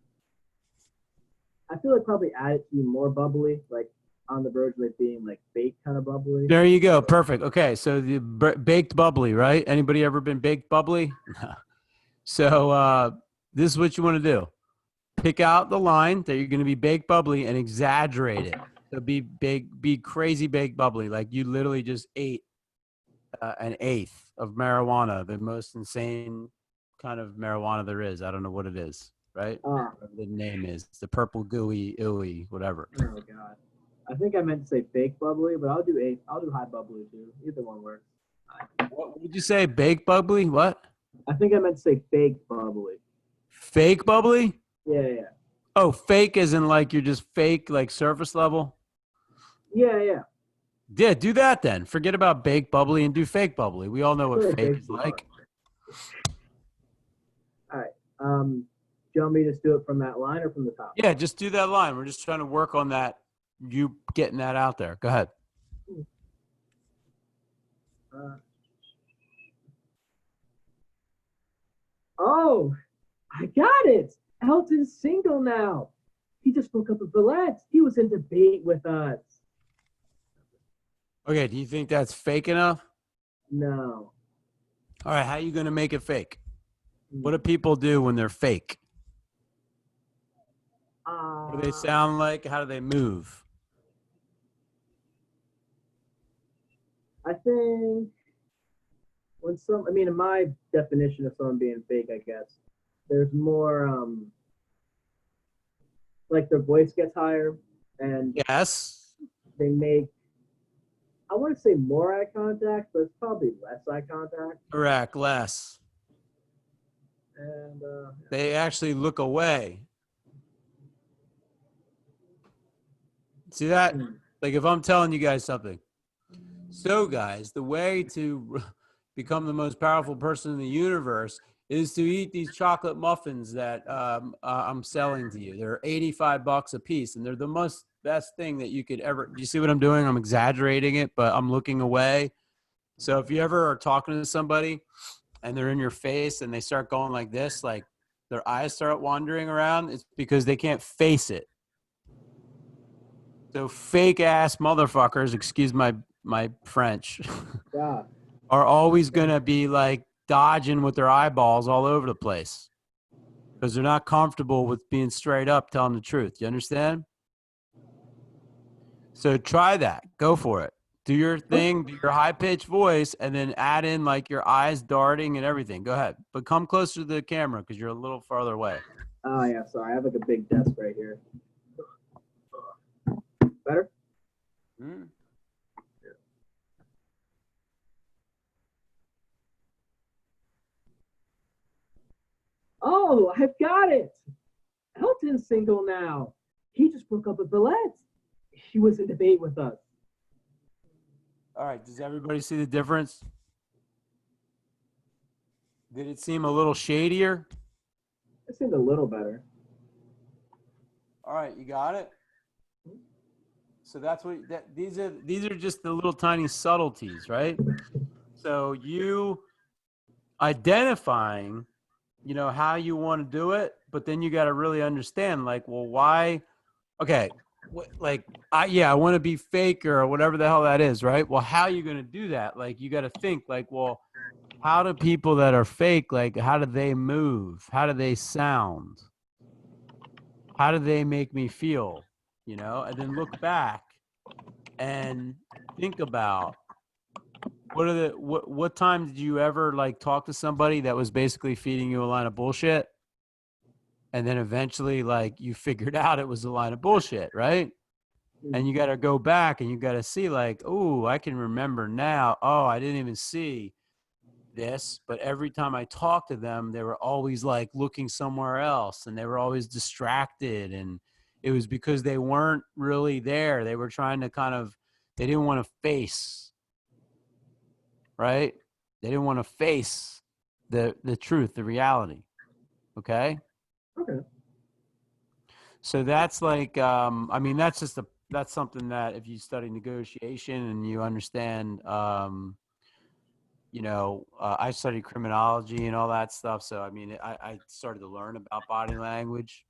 S2: I feel like probably add it to be more bubbly, like on the verge of it being like baked kind of bubbly.
S1: There you go. Perfect. Okay, so the baked bubbly, right? Anybody ever been baked bubbly? So this is what you want to do. Pick out the line that you're going to be baked bubbly and exaggerate it. So be crazy baked bubbly. Like you literally just ate an eighth of marijuana, the most insane kind of marijuana there is. I don't know what it is, right? Whatever the name is. The purple gooey, ooey, whatever.
S2: Oh god. I think I meant to say baked bubbly, but I'll do high bubbly too. Either one works.
S1: What would you say? Baked bubbly? What?
S2: I think I meant to say baked bubbly.
S1: Fake bubbly?
S2: Yeah.
S1: Oh, fake as in like you're just fake, like surface level?
S2: Yeah.
S1: Yeah, do that then. Forget about baked bubbly and do fake bubbly. We all know what
S2: Sure,
S1: fake
S2: fake
S1: is like.
S2: All right. Do you want me to just do it from that line or from the top?
S1: Yeah, just do that line. We're just trying to work on that. You getting that out there. Go ahead.
S2: Oh, I got it. Elton's single now. He just broke up with Villette. He was in debate with us.
S1: Okay, do you think that's fake enough?
S2: No.
S1: All right, how are you going to make it fake? What do people do when they're fake? What do they sound like? How do they move?
S2: I think in my definition of someone being fake, I guess, there's more, like their voice gets higher and
S1: Yes.
S2: they make, I want to say more eye contact, but it's probably less eye contact.
S1: Correct, less.
S2: And
S1: They actually look away. See that? Like if I'm telling you guys something. So guys, the way to become the most powerful person in the universe is to eat these chocolate muffins that I'm selling to you. They're $85 a piece, and they're the most best thing that you could ever. Do you see what I'm doing? I'm exaggerating it, but I'm looking away. So if you ever are talking to somebody and they're in your face and they start going like this, like their eyes start wandering around, it's because they can't face it. So fake ass motherfuckers, excuse my French,
S2: yeah.
S1: are always going to be like dodging with their eyeballs all over the place because they're not comfortable with being straight up, telling the truth. You understand? So try that. Go for it. Do your thing, do your high-pitched voice, and then add in like your eyes darting and everything. Go ahead. But come closer to the camera because you're a little farther away.
S2: Oh, yeah, sorry. I have like a big desk right here. Better?
S1: Mm.
S2: Oh, I've got it. Elton's single now. He just broke up with Villette. He was in debate with us.
S1: All right. Does everybody see the difference? Did it seem a little shadier?
S2: It seemed a little better.
S1: All right, you got it. So that's what these are just the little tiny subtleties, right? So you identifying, how you want to do it, but then you got to really understand, like, well, why? Okay, I want to be fake or whatever the hell that is, right? Well, how are you going to do that? Like, you got to think, like, well, how do people that are fake, like, how do they move? How do they sound? How do they make me feel? And then look back and think about what time did you ever like talk to somebody that was basically feeding you a line of bullshit, and then eventually like you figured out it was a line of bullshit, right? And you got to go back and you got to see like, oh, I can remember now. Oh, I didn't even see this, but every time I talked to them, they were always like looking somewhere else and they were always distracted. And it was because they weren't really there. They were trying to they didn't want to face, right? They didn't want to face the truth, the reality. Okay.
S2: Okay.
S1: So that's like, I mean, that's something that if you study negotiation and you understand, I studied criminology and all that stuff. So, I mean, I started to learn about body language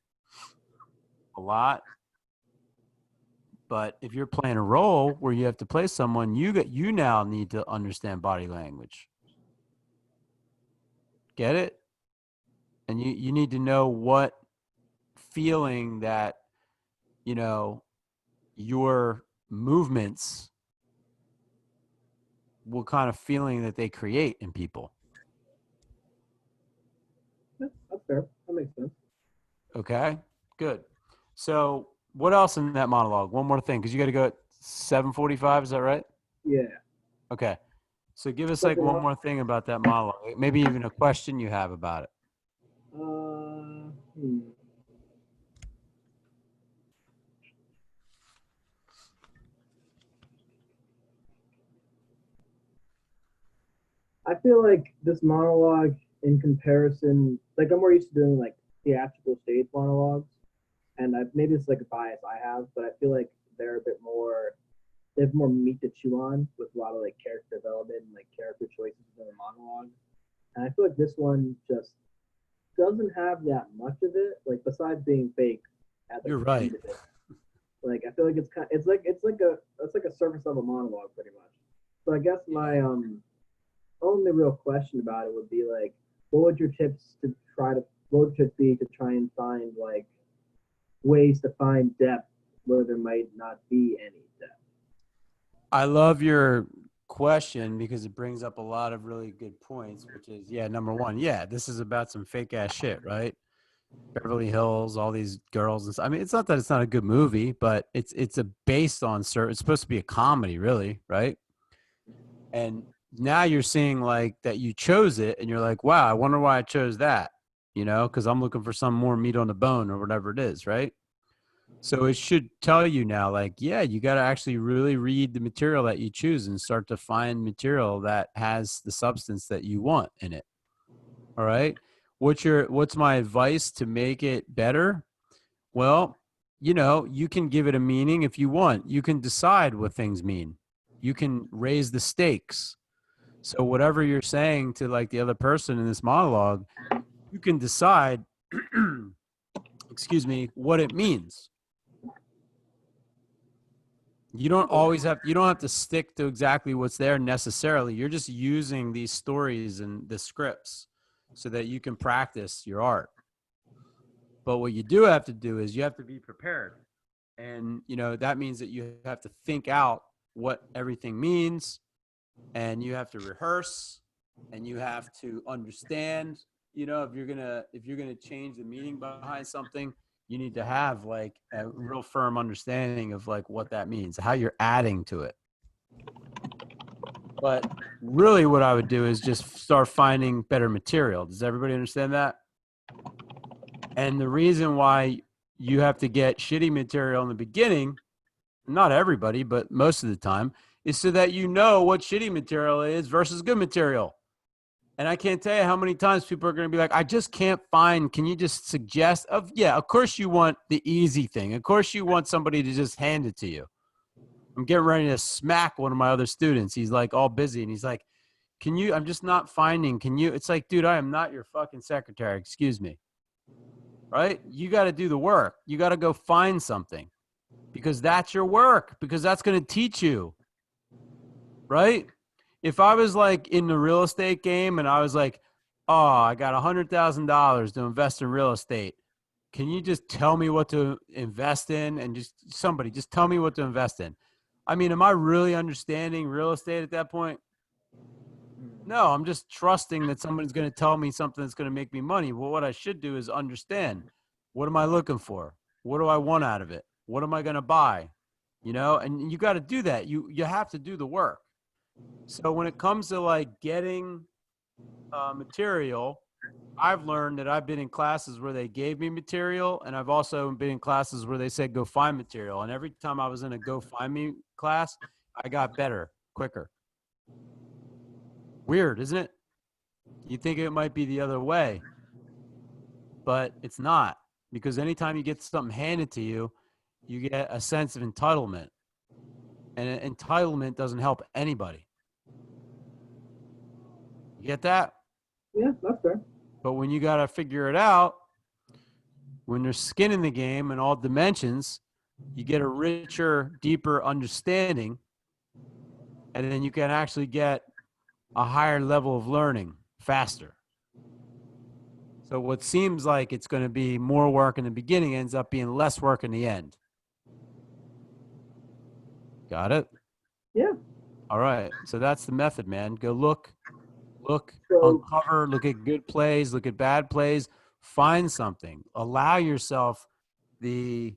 S1: a lot. But if you're playing a role where you have to play someone, you now need to understand body language. Get it? And you need to know what feeling that, your movements, what kind of feeling that they create in people.
S2: Yeah, that's fair. That makes sense.
S1: Okay, good. So what else in that monologue? One more thing, because you got to go at 7:45. Is that right?
S2: Yeah.
S1: Okay. So give us like one more thing about that monologue. Maybe even a question you have about it.
S2: I feel like this monologue, in comparison, like I'm more used to doing like theatrical stage monologues, and maybe it's like a bias I have, but I feel like they're a bit more, they have more meat to chew on with a lot of like character development and like character choices in the monologue. And I feel like this one just doesn't have that much of it, like besides being fake.
S1: You're right.
S2: End of it. Like I feel like it's like a surface level monologue pretty much. So I guess my only real question about it would be like, what would your tips be to try and find like ways to find depth where there might not be any depth?
S1: I love your question because it brings up a lot of really good points, which is, number one, this is about some fake ass shit, right? Beverly Hills, all these girls. And I mean, it's not that it's not a good movie, but it's based on it's supposed to be a comedy, really, right? And now you're seeing like that you chose it and you're like, wow, I wonder why I chose that, because I'm looking for some more meat on the bone or whatever it is, right? So it should tell you now, like, you got to actually really read the material that you choose and start to find material that has the substance that you want in it. All right. What's my advice to make it better? Well, you can give it a meaning if you want. You can decide what things mean. You can raise the stakes. So whatever you're saying to like the other person in this monologue, you can decide, what it means. You don't have to stick to exactly what's there necessarily. You're just using these stories and the scripts so that you can practice your art. But what you do have to do is you have to be prepared. And, that means that you have to think out what everything means, and you have to rehearse, and you have to understand, if you're going to change the meaning behind something, you need to have like a real firm understanding of like what that means, how you're adding to it. But really what I would do is just start finding better material. Does everybody understand that? And the reason why you have to get shitty material in the beginning, not everybody, but most of the time, is so that you know what shitty material is versus good material. And I can't tell you how many times people are going to be like, I just can't find, can you just suggest? Of course you want the easy thing. Of course you want somebody to just hand it to you. I'm getting ready to smack one of my other students. He's like all busy and he's like, I'm just not finding, it's like, dude, I am not your fucking secretary. Excuse me. Right? You got to do the work. You got to go find something because that's your work, because that's going to teach you. Right? If I was like in the real estate game and I was like, oh, I got $100,000 to invest in real estate. Can you just tell me what to invest in? And just tell me what to invest in. I mean, am I really understanding real estate at that point? No, I'm just trusting that somebody's going to tell me something that's going to make me money. Well, what I should do is understand, what am I looking for? What do I want out of it? What am I going to buy? You know, and you got to do that. You have to do the work. So when it comes to like getting material, I've learned that I've been in classes where they gave me material, and I've also been in classes where they said go find material. And every time I was in a go find me class, I got better quicker. Weird, isn't it? You think it might be the other way, but it's not, because anytime you get something handed to you, you get a sense of entitlement, and entitlement doesn't help anybody. You get that?
S2: Yeah, that's fair.
S1: But when you got to figure it out, when there's skin in the game and all dimensions, you get a richer, deeper understanding, and then you can actually get a higher level of learning faster. So what seems like it's going to be more work in the beginning ends up being less work in the end. Got it?
S2: Yeah.
S1: All right. So that's the method, man. Go look,
S2: So-
S1: uncover, look at good plays, look at bad plays, find something. Allow yourself the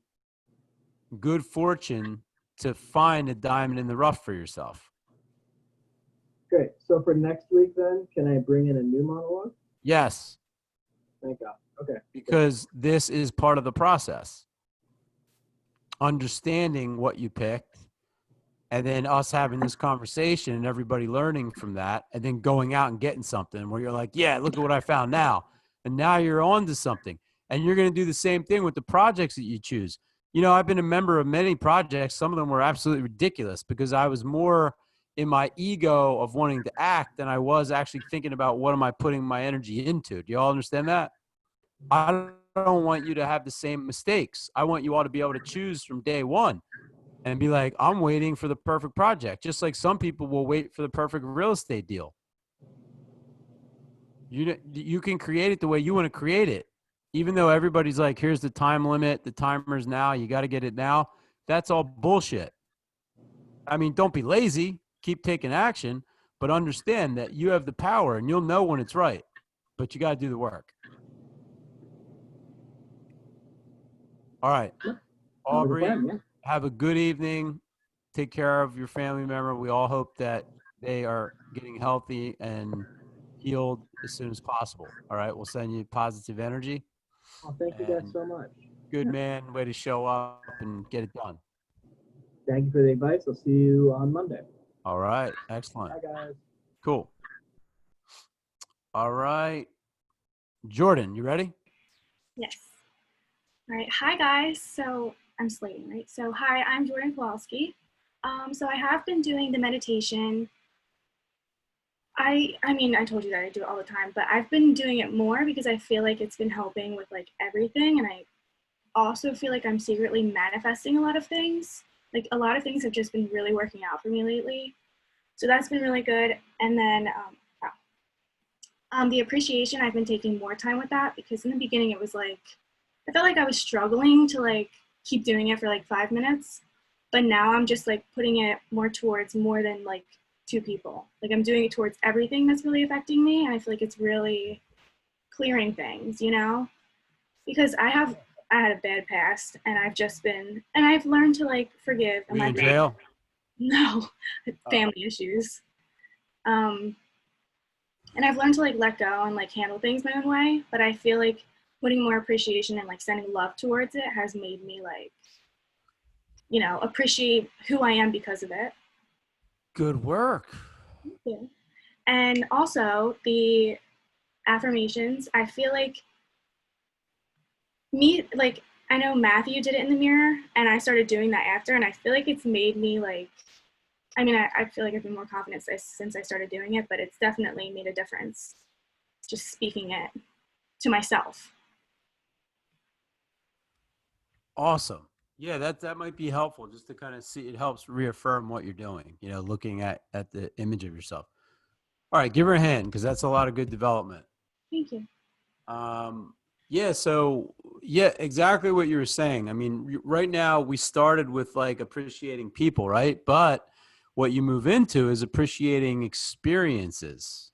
S1: good fortune to find a diamond in the rough for yourself.
S2: Great. So for next week, then, can I bring in a new monologue?
S1: Yes,
S2: Thank God. Okay.
S1: because this is part of the process. Understanding what you picked, and then us having this conversation and everybody learning from that, and then going out and getting something where you're like, yeah, look at what I found now. And now you're on to something. And you're going to do the same thing with the projects that you choose. You know, I've been a member of many projects. Some of them were absolutely ridiculous because I was more in my ego of wanting to act than I was actually thinking about what am I putting my energy into. Do you all understand that? I don't want you to have the same mistakes. I want you all to be able to choose from day one and be like, I'm waiting for the perfect project. Just like some people will wait for the perfect real estate deal. You can create it the way you want to create it. Even though everybody's like, here's the time limit, the timer's now, you got to get it now. That's all bullshit. I mean, don't be lazy. Keep taking action, but understand that you have the power and you'll know when it's right, but you got to do the work. All right. Aubrey,
S2: Yeah.
S1: have a good evening. Take care of your family member. We all hope that they are getting healthy and healed as soon as possible. All right. We'll send you positive energy.
S2: Well, thank you guys so much.
S1: Good man. Way to show up and get it done.
S2: Thank you for the advice. I'll see you on Monday.
S1: All right. Excellent.
S2: Bye, guys.
S1: Cool. All right. Jordan, you ready?
S9: Yes. All right. Hi, guys. So I'm slating, right? So hi, I'm Jordan Kowalski. So I have been doing the meditation. I mean, I told you that I do it all the time, but I've been doing it more because I feel like it's been helping with like everything. And I also feel like I'm secretly manifesting a lot of things. Like a lot of things have just been really working out for me lately. So that's been really good. And then the appreciation, I've been taking more time with that because in the beginning it was like, I felt like I was struggling to like keep doing it for like 5 minutes. But now I'm just like putting it more towards more than like 2 people. Like I'm doing it towards everything that's really affecting me. And I feel like it's really clearing things, you know, because I had a bad past and I've learned to like forgive.
S1: Were you in jail?
S9: No, family issues. And I've learned to like let go and like handle things my own way. But I feel like putting more appreciation and like sending love towards it has made me like, you know, appreciate who I am because of it.
S1: Good work.
S9: Thank you. And also the affirmations, I feel like I know Matthew did it in the mirror and I started doing that after, and I feel like it's made me like, I mean, I feel like I've been more confident since I started doing it, but it's definitely made a difference just speaking it to myself.
S1: Awesome. Yeah, that might be helpful just to kind of see. It helps reaffirm what you're doing, you know, looking at the image of yourself. All right, give her a hand because that's a lot of good development.
S9: Thank you.
S1: Yeah, so Yeah, exactly what you were saying. I mean, right now we started with like appreciating people, right? But what you move into is appreciating experiences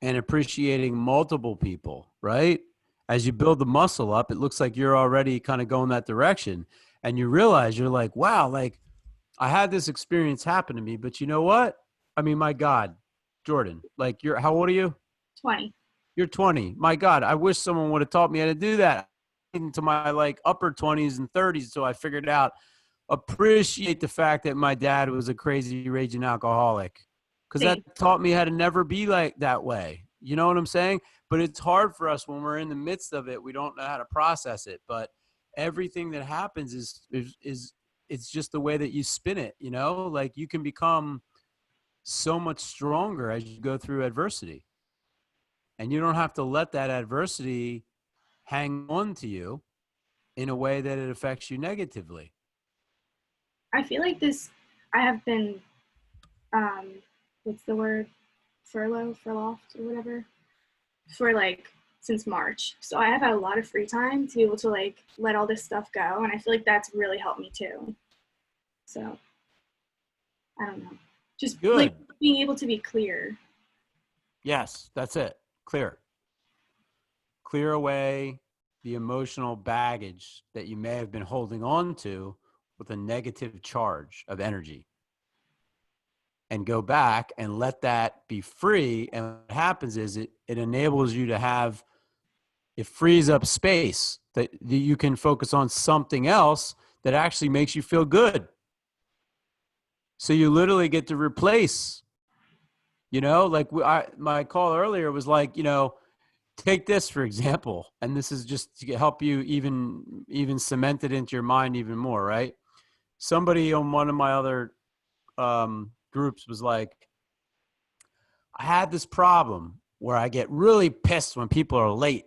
S1: and appreciating multiple people, right? As you build the muscle up, it looks like you're already kind of going that direction. And you realize you're like, wow, like I had this experience happen to me, but you know what? I mean, my God, Jordan, like how old are you?
S9: 20.
S1: You're 20. My God, I wish someone would have taught me how to do that into my like upper 20s and 30s. So I figured out, appreciate the fact that my dad was a crazy raging alcoholic, because that
S9: Same.
S1: taught me how to never be like that way. You know what I'm saying? But it's hard for us when we're in the midst of it. We don't know how to process it. But everything that happens is it's just the way that you spin it. You know, like you can become so much stronger as you go through adversity. And you don't have to let that adversity hang on to you in a way that it affects you negatively.
S9: I feel like I have been, what's the word? Furloughed or whatever, for like since March. So I have had a lot of free time to be able to like let all this stuff go. And I feel like that's really helped me too. So I don't know. Just
S1: Good.
S9: like being able to be clear.
S1: Yes, that's it. Clear away the emotional baggage that you may have been holding on to with a negative charge of energy, and go back and let that be free. And what happens is it enables you to have, it frees up space that you can focus on something else that actually makes you feel good. So you literally get to replace, you know, like my call earlier was like, you know, take this for example, and this is just to help you even cement it into your mind even more, right? Somebody on one of my other groups was like, I had this problem where I get really pissed when people are late.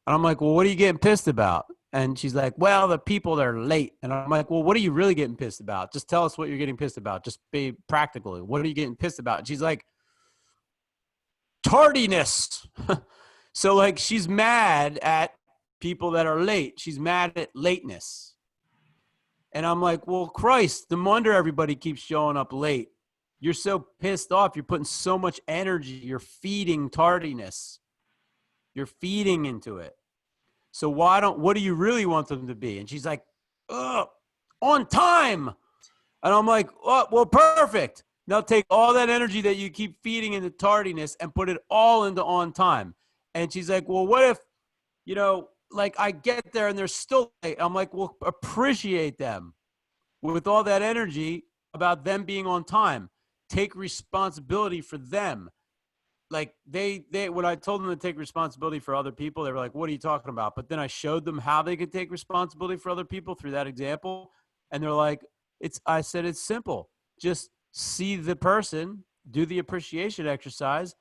S1: And I'm like, well, what are you getting pissed about? And she's like, well, the people that are late. And I'm like, well, what are you really getting pissed about? Just tell us what you're getting pissed about. Just be practical. What are you getting pissed about? And she's like, tardiness. So like she's mad at people that are late. She's mad at lateness. And I'm like, well, Christ, no wonder everybody keeps showing up late. You're so pissed off. You're putting so much energy. You're feeding tardiness. You're feeding into it. So what do you really want them to be? And she's like, on time. And I'm like, oh, well, perfect. Now take all that energy that you keep feeding into tardiness and put it all into on time. And she's like, well, what if, you know, like I get there and they're still late. I'm like, well, appreciate them with all that energy about them being on time. Take responsibility for them. Like they when I told them to take responsibility for other people, they were like, what are you talking about? But then I showed them how they could take responsibility for other people through that example. And they're like, I said, it's simple. Just see the person, do the appreciation exercise,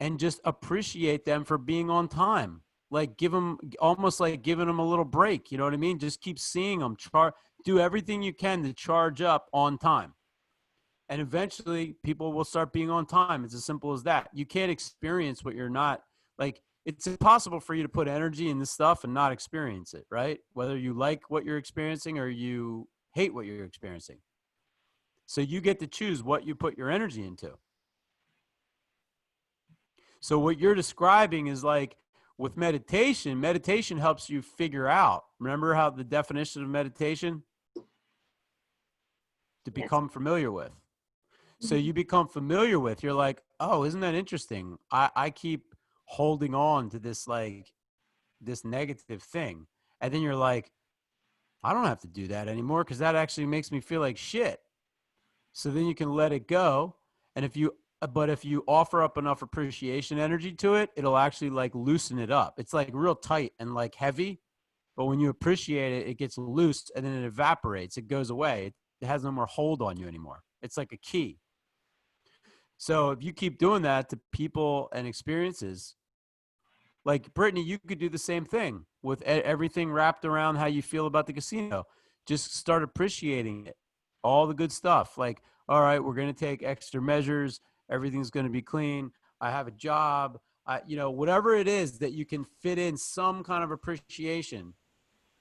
S1: and just appreciate them for being on time. Like give them, almost like giving them a little break. You know what I mean? Just keep seeing them. Do everything you can to charge up on time. And eventually people will start being on time. It's as simple as that. You can't experience what you're not, like, it's impossible for you to put energy in this stuff and not experience it, right? Whether you like what you're experiencing or you hate what you're experiencing. So you get to choose what you put your energy into. So what you're describing is like with meditation, meditation helps you figure out. Remember how the definition of meditation? To become familiar with. So you become familiar with, you're like, oh, isn't that interesting? I keep holding on to this, like this negative thing. And then you're like, I don't have to do that anymore because that actually makes me feel like shit. So then you can let it go. And if you offer up enough appreciation energy to it, it'll actually like loosen it up. It's like real tight and like heavy, but when you appreciate it, it gets loose and then it evaporates. It goes away. It has no more hold on you anymore. It's like a key. So if you keep doing that to people and experiences, like Brittany, you could do the same thing with everything wrapped around how you feel about the casino. Just start appreciating it, all the good stuff. Like, all right, we're going to take extra measures. Everything's going to be clean. I have a job. whatever it is that you can fit in some kind of appreciation.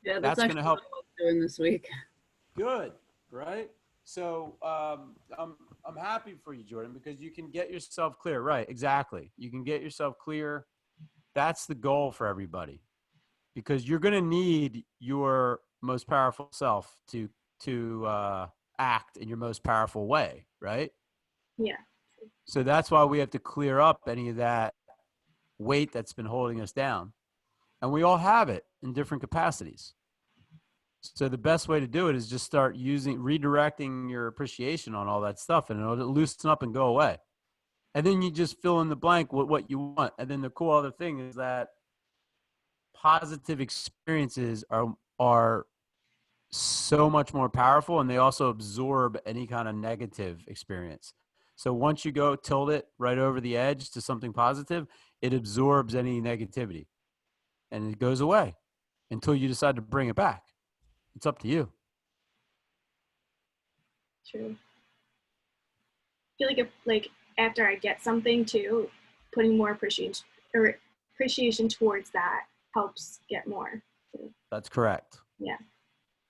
S8: Yeah,
S1: That's going to help.
S8: what I'm doing this week.
S1: Good, right? So I'm happy for you, Jordan, because you can get yourself clear. Right, exactly. You can get yourself clear. That's the goal for everybody, because you're going to need your most powerful self to act in your most powerful way, right?
S9: Yeah.
S1: So that's why we have to clear up any of that weight that's been holding us down. And we all have it in different capacities. So the best way to do it is just start redirecting your appreciation on all that stuff, and it'll loosen up and go away. And then you just fill in the blank with what you want. And then the cool other thing is that positive experiences are so much more powerful, and they also absorb any kind of negative experience. So once you go tilt it right over the edge to something positive, it absorbs any negativity and it goes away until you decide to bring it back. It's up to you.
S9: True. I feel like after I get something too, putting more appreciation towards that helps get more.
S1: That's correct.
S9: Yeah.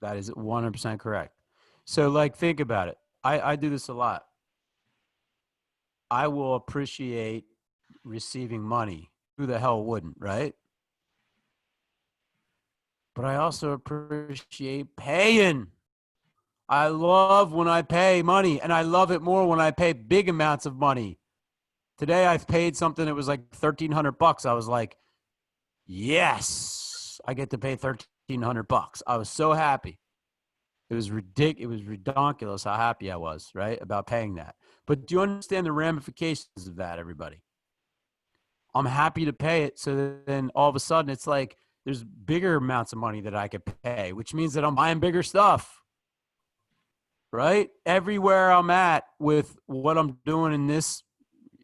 S1: That is 100% correct. So like, think about it. I do this a lot. I will appreciate receiving money. Who the hell wouldn't, right? But I also appreciate paying. I love when I pay money, and I love it more when I pay big amounts of money. Today I paid something that was like $1,300. I was like, yes, I get to pay $1,300. I was so happy. It was ridiculous. It was ridiculous how happy I was, right, about paying that. But do you understand the ramifications of that, everybody? I'm happy to pay it. So then all of a sudden it's like there's bigger amounts of money that I could pay, which means that I'm buying bigger stuff, right? Everywhere I'm at with what I'm doing in this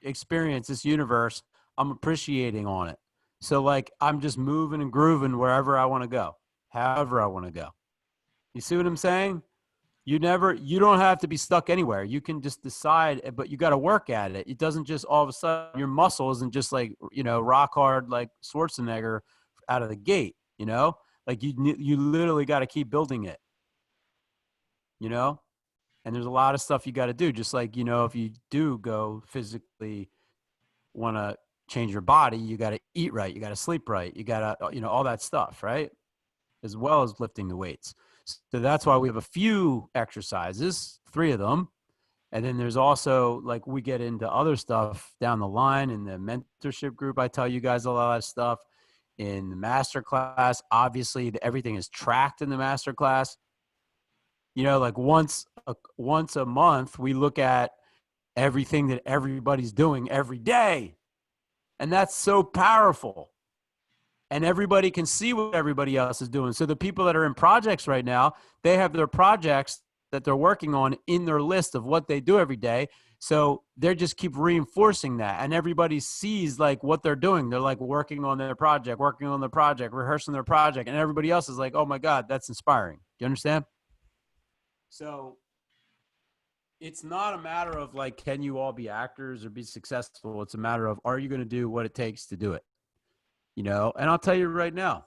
S1: experience, this universe, I'm appreciating on it. So like I'm just moving and grooving wherever I want to go, however I want to go. You see what I'm saying? You don't have to be stuck anywhere. You can just decide, but you got to work at it. It doesn't just all of a sudden, your muscle isn't just like, rock hard like Schwarzenegger out of the gate, like you literally got to keep building it, and there's a lot of stuff you got to do. Just like, if you do go physically want to change your body, you got to eat right. You got to sleep right. You got to, all that stuff, right? As well as lifting the weights. So that's why we have a few exercises, 3 of them. And then there's also like we get into other stuff down the line in the mentorship group. I tell you guys a lot of stuff in the master class. Obviously, everything is tracked in the master class. Like once a month, we look at everything that everybody's doing every day. And that's so powerful. And everybody can see what everybody else is doing. So the people that are in projects right now, they have their projects that they're working on in their list of what they do every day. So they just keep reinforcing that. And everybody sees like what they're doing. They're like working on their project, rehearsing their project. And everybody else is like, oh my God, that's inspiring. Do you understand? So it's not a matter of like, can you all be actors or be successful? It's a matter of, are you going to do what it takes to do it? And I'll tell you right now,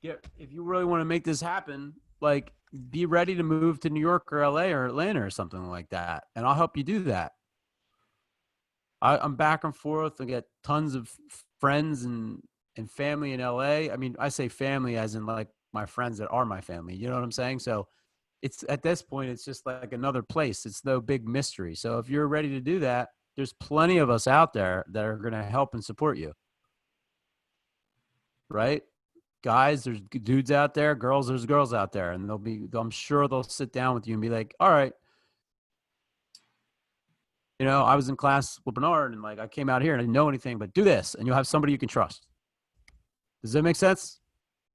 S1: if you really want to make this happen, like be ready to move to New York or LA or Atlanta or something like that. And I'll help you do that. I'm back and forth. I get tons of friends and family in LA. I mean, I say family as in like my friends that are my family. You know what I'm saying? So it's at this point, it's just like another place. It's no big mystery. So if you're ready to do that, there's plenty of us out there that are going to help and support you. Right? Guys, there's dudes out there, girls, there's girls out there, and I'm sure they'll sit down with you and be like, all right, I was in class with Bernard and like, I came out here and I didn't know anything, but do this, and you'll have somebody you can trust. Does that make sense?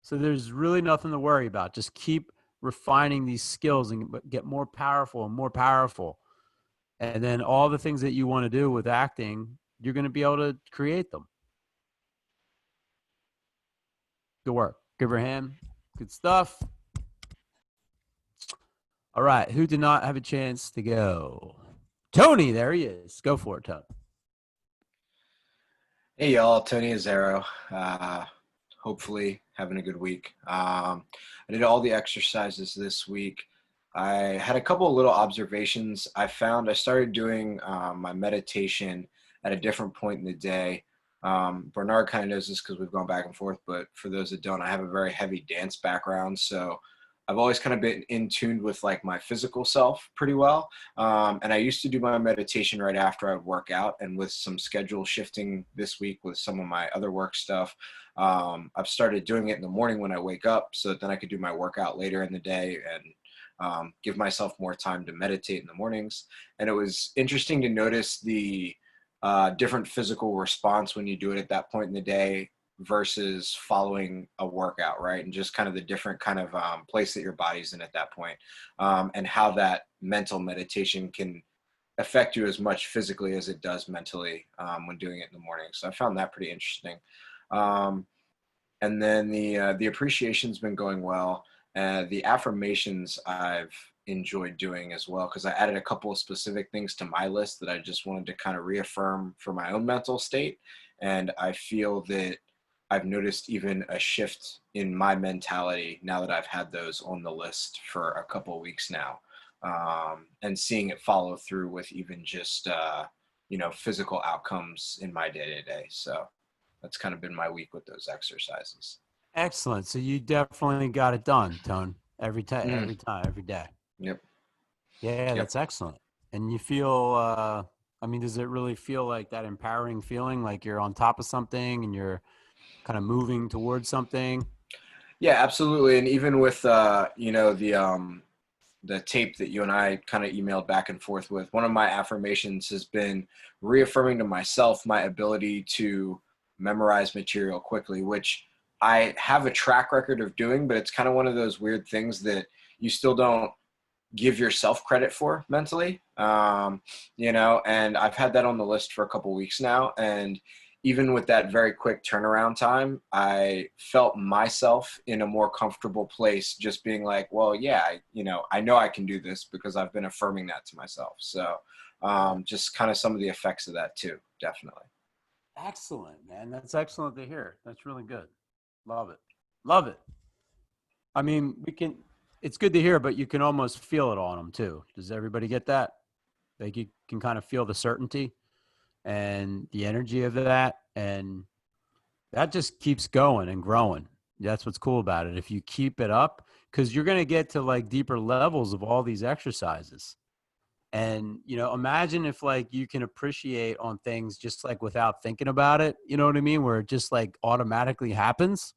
S1: So there's really nothing to worry about. Just keep refining these skills and get more powerful and more powerful. And then all the things that you want to do with acting, you're going to be able to create them. Good work. Give her a hand. Good stuff. All right. Who did not have a chance to go? Tony, there he is. Go for it, Tony.
S3: Hey y'all, Tony Azaro. Hopefully having a good week. I did all the exercises this week. I had a couple of little observations. I started doing my meditation at a different point in the day. Bernard kind of knows this because we've gone back and forth, but for those that don't, I have a very heavy dance background. So I've always kind of been in tune with like my physical self pretty well. And I used to do my meditation right after I would work out, and with some schedule shifting this week with some of my other work stuff, I've started doing it in the morning when I wake up so that then I could do my workout later in the day and give myself more time to meditate in the mornings. And it was interesting to notice the different physical response when you do it at that point in the day versus following a workout, right? And just kind of the different kind of place that your body's in at that point, and how that mental meditation can affect you as much physically as it does mentally when doing it in the morning. So I found that pretty interesting. And then the appreciation's been going well. The affirmations I've enjoyed doing as well, because I added a couple of specific things to my list that I just wanted to kind of reaffirm for my own mental state. And I feel that I've noticed even a shift in my mentality now that I've had those on the list for a couple of weeks now, and seeing it follow through with even just, physical outcomes in my day to day. So that's kind of been my week with those exercises.
S1: Excellent. So you definitely got it done, Tone. Every time, every day.
S3: Yep.
S1: Yeah, that's excellent. And you feel, does it really feel like that empowering feeling, like you're on top of something and you're kind of moving towards something?
S3: Yeah, absolutely. And even with, the tape that you and I kind of emailed back and forth with, one of my affirmations has been reaffirming to myself my ability to memorize material quickly, which I have a track record of doing, but it's kind of one of those weird things that you still don't give yourself credit for mentally, and I've had that on the list for a couple weeks now. And even with that very quick turnaround time, I felt myself in a more comfortable place, just being like, well, yeah, I know I can do this because I've been affirming that to myself. So just kind of some of the effects of that too, definitely.
S1: Excellent, man. That's excellent to hear. That's really good. Love it. Love it. I mean, it's good to hear, but you can almost feel it on them too. Does everybody get that? Like you can kind of feel the certainty and the energy of that. And that just keeps going and growing. That's what's cool about it. If you keep it up, because you're going to get to like deeper levels of all these exercises. And, imagine if like you can appreciate on things just like without thinking about it, you know what I mean? Where it just like automatically happens.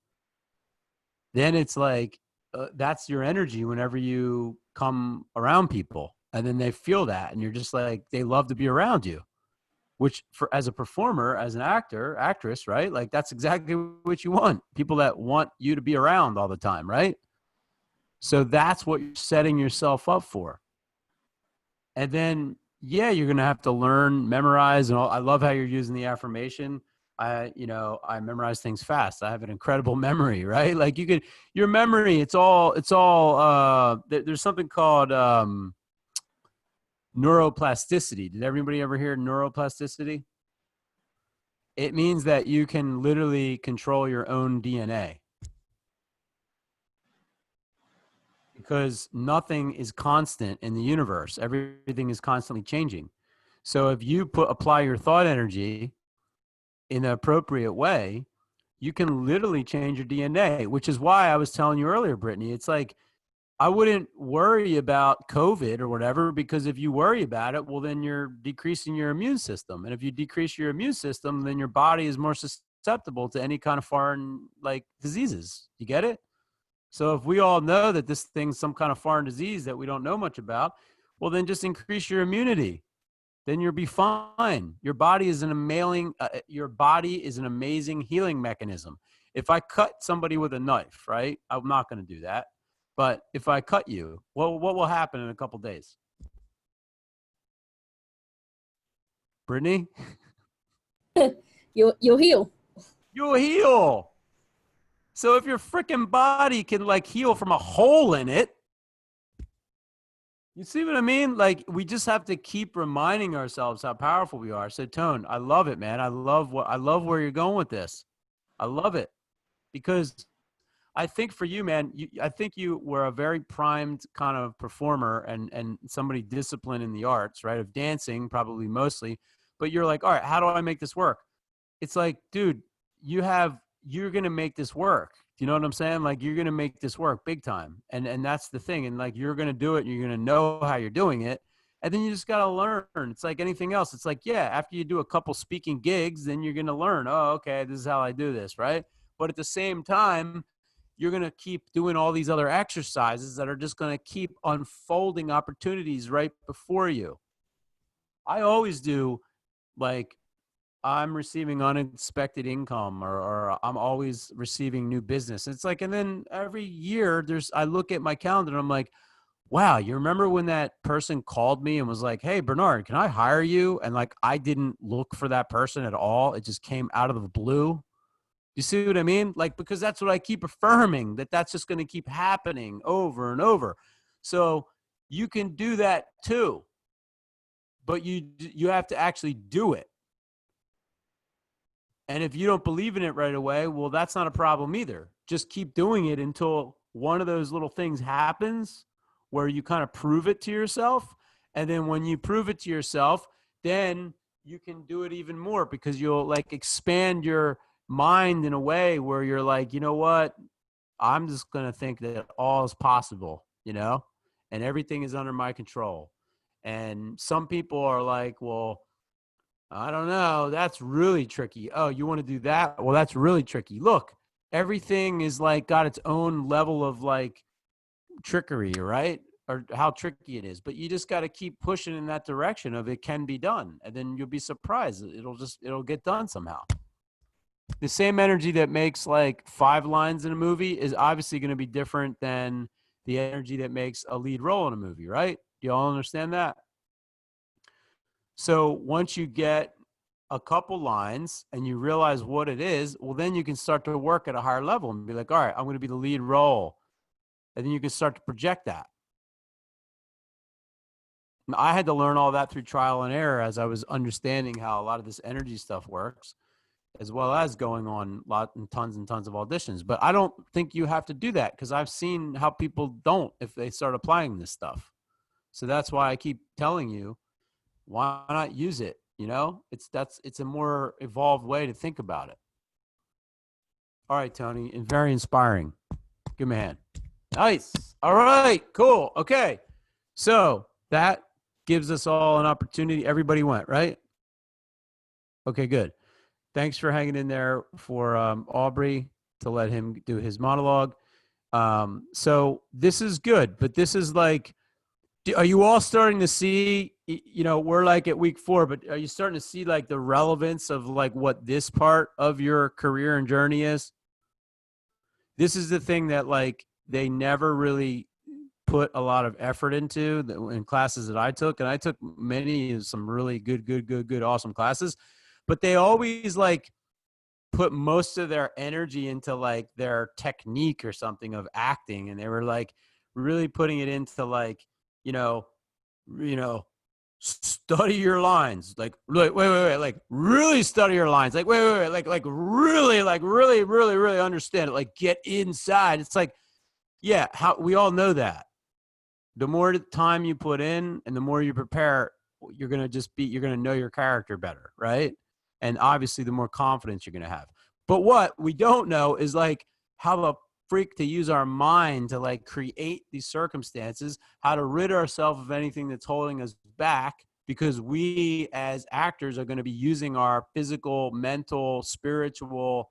S1: Then it's like, that's your energy whenever you come around people, and then they feel that, and you're just like, they love to be around you, which as a performer, as an actor, actress, right? Like that's exactly what you want. People that want you to be around all the time. Right. So that's what you're setting yourself up for. And then, yeah, you're going to have to learn, memorize. And I love how you're using the affirmation. I memorize things fast. I have an incredible memory, right? Like your memory, it's all, there's something called neuroplasticity. Did everybody ever hear neuroplasticity? It means that you can literally control your own DNA. Because nothing is constant in the universe. Everything is constantly changing. So if you apply your thought energy in the appropriate way, you can literally change your DNA, which is why I was telling you earlier, Brittany, it's like, I wouldn't worry about COVID or whatever, because if you worry about it, well, then you're decreasing your immune system. And if you decrease your immune system, then your body is more susceptible to any kind of foreign like diseases. You get it? So if we all know that this thing's some kind of foreign disease that we don't know much about, well, then just increase your immunity. Then you'll be fine. Your body is an amazing healing mechanism. If I cut somebody with a knife, right? I'm not going to do that. But if I cut you, what will happen in a couple days? Brittany?
S6: You'll heal.
S1: You'll heal. So if your freaking body can like heal from a hole in it, You see what I mean? Like we just have to keep reminding ourselves how powerful we are. So Tone, I love it, man. I love where you're going with this. I love it because I think for you, man, I think you were a very primed kind of performer and somebody disciplined in the arts, right? Of dancing, probably mostly. But you're like, all right, how do I make this work? It's like, dude, you're gonna make this work. You know what I'm saying? Like you're gonna make this work big time. And that's the thing. And like you're gonna do it, and you're gonna know how you're doing it. And then you just gotta learn. It's like anything else. It's like, yeah, after you do a couple speaking gigs, then you're gonna learn, oh, okay, this is how I do this, right? But at the same time, you're going to keep doing all these other exercises that are just going to keep unfolding opportunities right before you. I always do, like, I'm receiving unexpected income or I'm always receiving new business. It's like, and then every year I look at my calendar and I'm like, wow, you remember when that person called me and was like, hey, Bernard, can I hire you? And like, I didn't look for that person at all. It just came out of the blue. You see what I mean? Like, because that's what I keep affirming, that's just going to keep happening over and over. So you can do that too, but you have to actually do it. And if you don't believe in it right away, well, that's not a problem either. Just keep doing it until one of those little things happens where you kind of prove it to yourself. And then when you prove it to yourself, then you can do it even more because you'll like expand your mind in a way where you're like, you know what? I'm just going to think that all is possible, you know, and everything is under my control. And some people are like, well, I don't know. That's really tricky. Oh, you want to do that? Well, that's really tricky. Look, everything is like got its own level of like trickery, right? Or how tricky it is. But you just got to keep pushing in that direction of it can be done. And then you'll be surprised. It'll get done somehow. The same energy that makes like 5 lines in a movie is obviously going to be different than the energy that makes a lead role in a movie, right? Do you all understand that? So once you get a couple lines and you realize what it is, well, then you can start to work at a higher level and be like, all right, I'm going to be the lead role. And then you can start to project that. And I had to learn all that through trial and error as I was understanding how a lot of this energy stuff works, as well as going on tons and tons of auditions. But I don't think you have to do that because I've seen how people don't if they start applying this stuff. So that's why I keep telling you, why not use it? You know, it's a more evolved way to think about it. All right, Tony, and very inspiring. Give me a hand. Nice. All right, cool. Okay. So that gives us all an opportunity. Everybody went, right? Okay, good. Thanks for hanging in there for Aubrey to let him do his monologue. So this is good, but this is like, are you all starting to see, you know, we're like at week 4, but are you starting to see like the relevance of like what this part of your career and journey is? This is the thing that like they never really put a lot of effort into in classes that I took. And I took some really good, awesome classes, but they always like put most of their energy into like their technique or something of acting. And they were like really putting it into like, you know, study your lines. Like, wait, like really study your lines. Like, wait, like really understand it. Like get inside. It's like, yeah, we all know that. The more time you put in and the more you prepare, you're going to know your character better. Right. And obviously the more confidence you're going to have. But what we don't know is like how the freak to use our mind to like create these circumstances, how to rid ourselves of anything that's holding us back, because we as actors are going to be using our physical, mental, spiritual,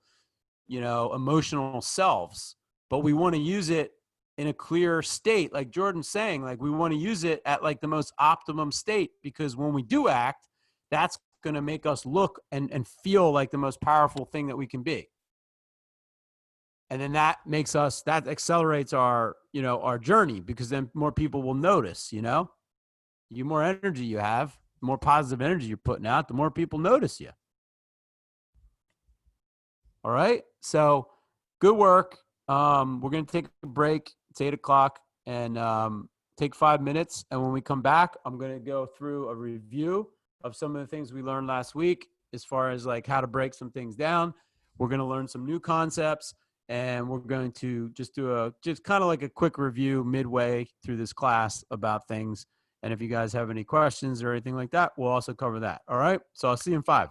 S1: emotional selves, but we want to use it in a clear state. Like Jordan's saying, like we want to use it at like the most optimum state, because when we do act, that's going to make us look and feel like the most powerful thing that we can be. And then that accelerates our journey, because then more people will notice, the more energy you have, the more positive energy you're putting out, the more people notice you. All right. So good work. We're going to take a break. It's 8:00 and take 5 minutes. And when we come back, I'm going to go through a review of some of the things we learned last week as far as like how to break some things down. We're going to learn some new concepts, and we're going to just do just kind of like a quick review midway through this class about things. And if you guys have any questions or anything like that, we'll also cover that. All right. So I'll see you in 5.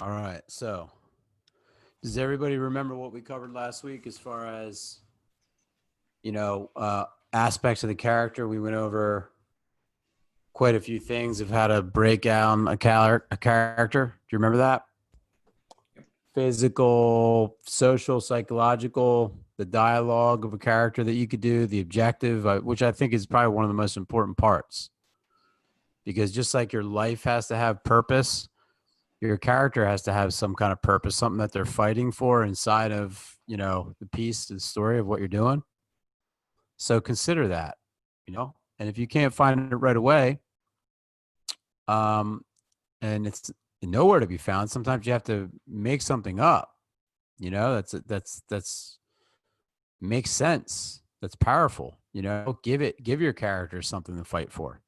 S1: All right. So, does everybody remember what we covered last week as far as, aspects of the character? We went over quite a few things of how to break down a character. Do you remember that? Physical, social, psychological, the dialogue of a character that you could do, the objective, which I think is probably one of the most important parts. Because just like your life has to have purpose, your character has to have some kind of purpose, something that they're fighting for inside of, the piece, the story of what you're doing. So consider that, and if you can't find it right away, and it's nowhere to be found, sometimes you have to make something up, that's makes sense. That's powerful, give your character something to fight for,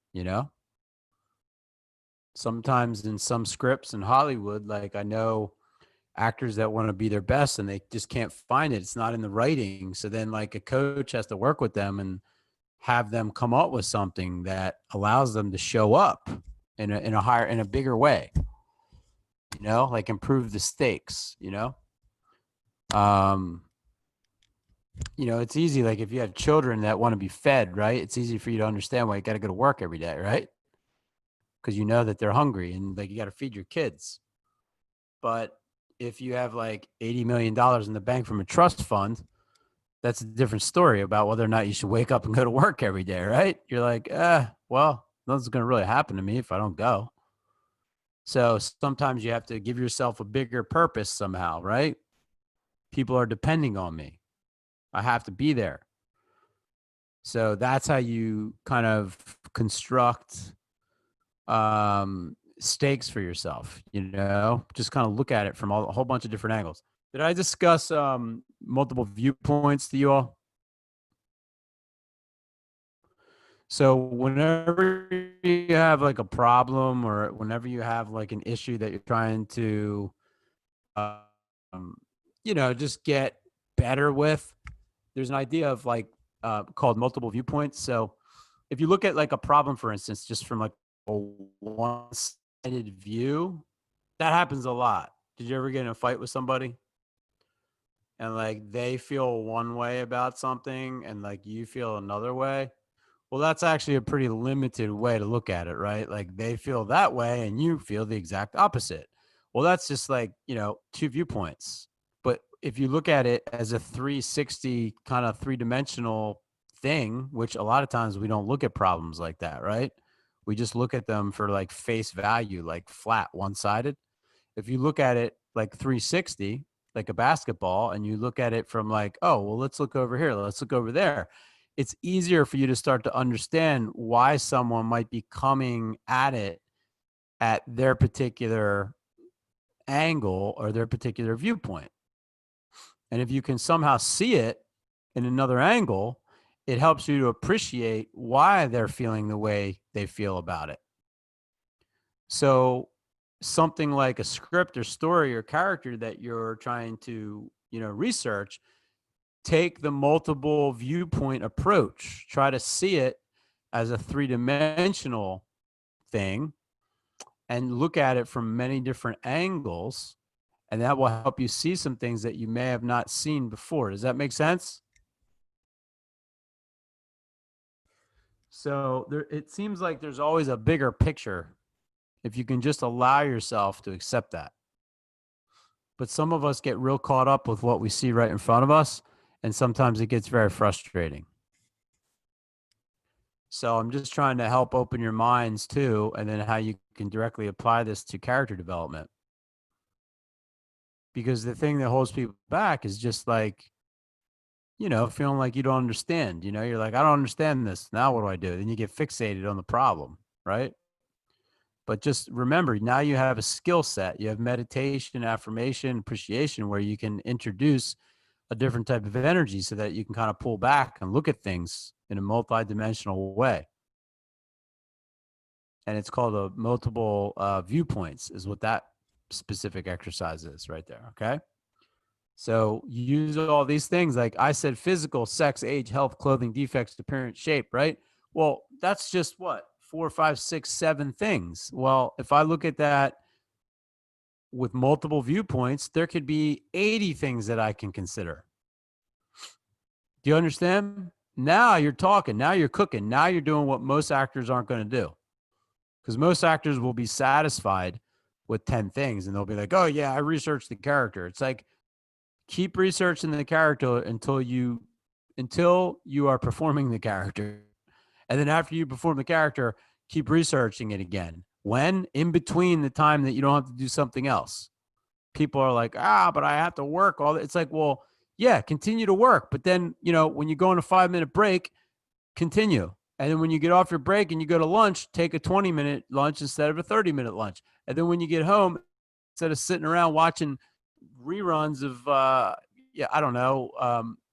S1: Sometimes in some scripts in Hollywood, like I know actors that want to be their best and they just can't find it. It's not in the writing. So then like a coach has to work with them and have them come up with something that allows them to show up in a bigger way, like improve the stakes, it's easy. Like if you have children that want to be fed, right? It's easy for you to understand why you got to go to work every day, right? Because you know that they're hungry and like you got to feed your kids. But if you have like $80 million in the bank from a trust fund, that's a different story about whether or not you should wake up and go to work every day, right? You're like, well, nothing's going to really happen to me if I don't go. So sometimes you have to give yourself a bigger purpose somehow, right? People are depending on me. I have to be there. So that's how you kind of construct stakes for yourself, just kind of look at it from a whole bunch of different angles. Did I discuss multiple viewpoints to you all? So whenever you have like a problem or whenever you have like an issue that you're trying to, just get better with, there's an idea of like called multiple viewpoints. So if you look at like a problem, for instance, just from like a one-sided view, that happens a lot. Did you ever get in a fight with somebody and like they feel one way about something and like you feel another way? Well, that's actually a pretty limited way to look at it, right? Like they feel that way and you feel the exact opposite. Well, that's just like, two viewpoints. But if you look at it as a 360 kind of three-dimensional thing, which a lot of times we don't look at problems like that, right? We just look at them for like face value, like flat, one-sided. If you look at it like 360, like a basketball, and you look at it from like, oh, well, let's look over here, let's look over there. It's easier for you to start to understand why someone might be coming at it at their particular angle or their particular viewpoint. And if you can somehow see it in another angle, it helps you to appreciate why they're feeling the way they feel about it. So something like a script or story or character that you're trying to, research, take the multiple viewpoint approach. Try to see it as a three-dimensional thing and look at it from many different angles. And that will help you see some things that you may have not seen before. Does that make sense? So it seems like there's always a bigger picture if you can just allow yourself to accept that. But some of us get real caught up with what we see right in front of us, and sometimes it gets very frustrating. So I'm just trying to help open your minds too, and then how you can directly apply this to character development. Because the thing that holds people back is just like, feeling like you don't understand. You're like, I don't understand this. Now what do I do? Then you get fixated on the problem, right? But just remember, now you have a skill set. You have meditation, affirmation, appreciation, where you can introduce a different type of energy so that you can kind of pull back and look at things in a multidimensional way. And it's called a multiple viewpoints is what that specific exercise is right there. Okay. So you use all these things. Like I said, physical, sex, age, health, clothing, defects, appearance, shape, right? Well, that's just what, 4, 5, 6, 7 things. Well, if I look at that with multiple viewpoints, there could be 80 things that I can consider. Do you understand? Now you're talking. Now you're cooking. Now you're doing what most actors aren't going to do. Because most actors will be satisfied with 10 things and they'll be like, oh, yeah, I researched the character. It's like, keep researching the character until you are performing the character. And then after you perform the character, keep researching it again. When? In between the time that you don't have to do something else. People are like, but I have to work all that. It's like, well, yeah, continue to work. But then, when you go on a 5-minute break, continue. And then when you get off your break and you go to lunch, take a 20-minute lunch instead of a 30-minute lunch. And then when you get home, instead of sitting around watching reruns of, I don't know,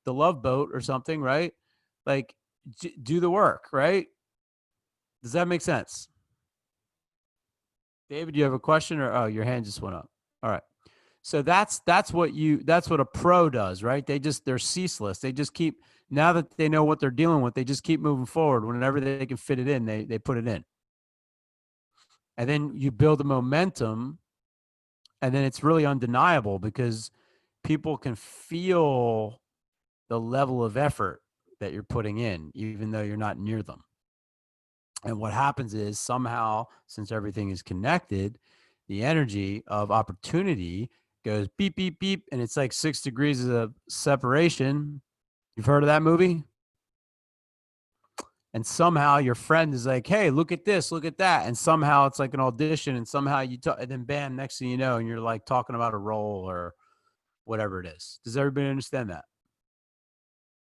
S1: The Love Boat or something, right? Like, do the work, right? Does that make sense? David, you have a question, or your hand just went up? All right. So that's what a pro does, right? They're ceaseless. They just keep, now that they know what they're dealing with, they just keep moving forward. Whenever they can fit it in, they put it in. And then you build a momentum, and then it's really undeniable because people can feel the level of effort that you're putting in, even though you're not near them. And what happens is somehow, since everything is connected, the energy of opportunity goes beep, beep, beep. And it's like 6 degrees of separation. You've heard of that movie? And somehow your friend is like, hey, look at this, look at that. And somehow it's like an audition, and somehow and then bam, next thing you know, and you're like talking about a role or whatever it is. Does everybody understand that?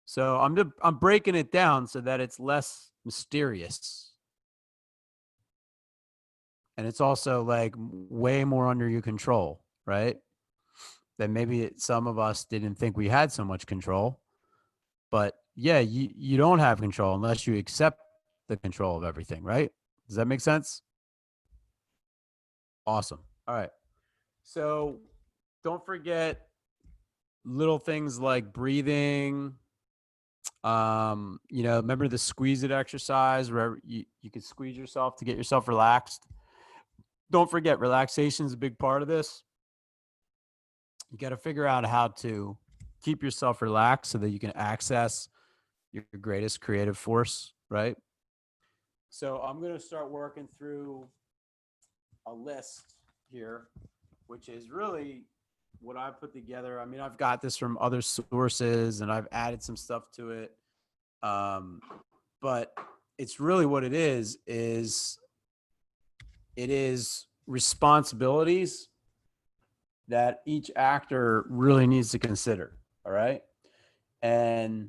S1: So I'm breaking it down so that it's less mysterious. And it's also like way more under your control, right? That maybe some of us didn't think we had so much control. But yeah, you don't have control unless you accept the control of everything, right? Does that make sense? Awesome. All right. So don't forget little things like breathing. Remember the squeeze it exercise where you can squeeze yourself to get yourself relaxed. Don't forget, relaxation is a big part of this. You got to figure out how to keep yourself relaxed so that you can access your greatest creative force, right? So I'm going to start working through a list here, which is really what I put together. I mean, I've got this from other sources and I've added some stuff to it. But it's really what it is it is responsibilities that each actor really needs to consider. All right. And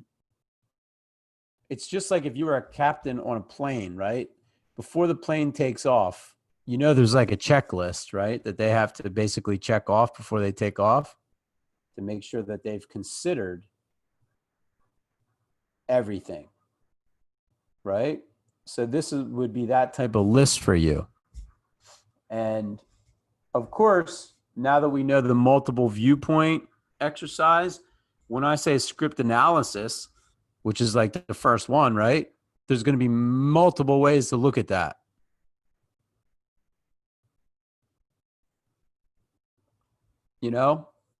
S1: it's just like if you were a captain on a plane, right? Before the plane takes off, there's like a checklist, right? That they have to basically check off before they take off to make sure that they've considered everything, right? So this would be that type of list for you. And of course, now that we know the multiple viewpoint exercise, when I say script analysis, which is like the first one, right? There's going to be multiple ways to look at that.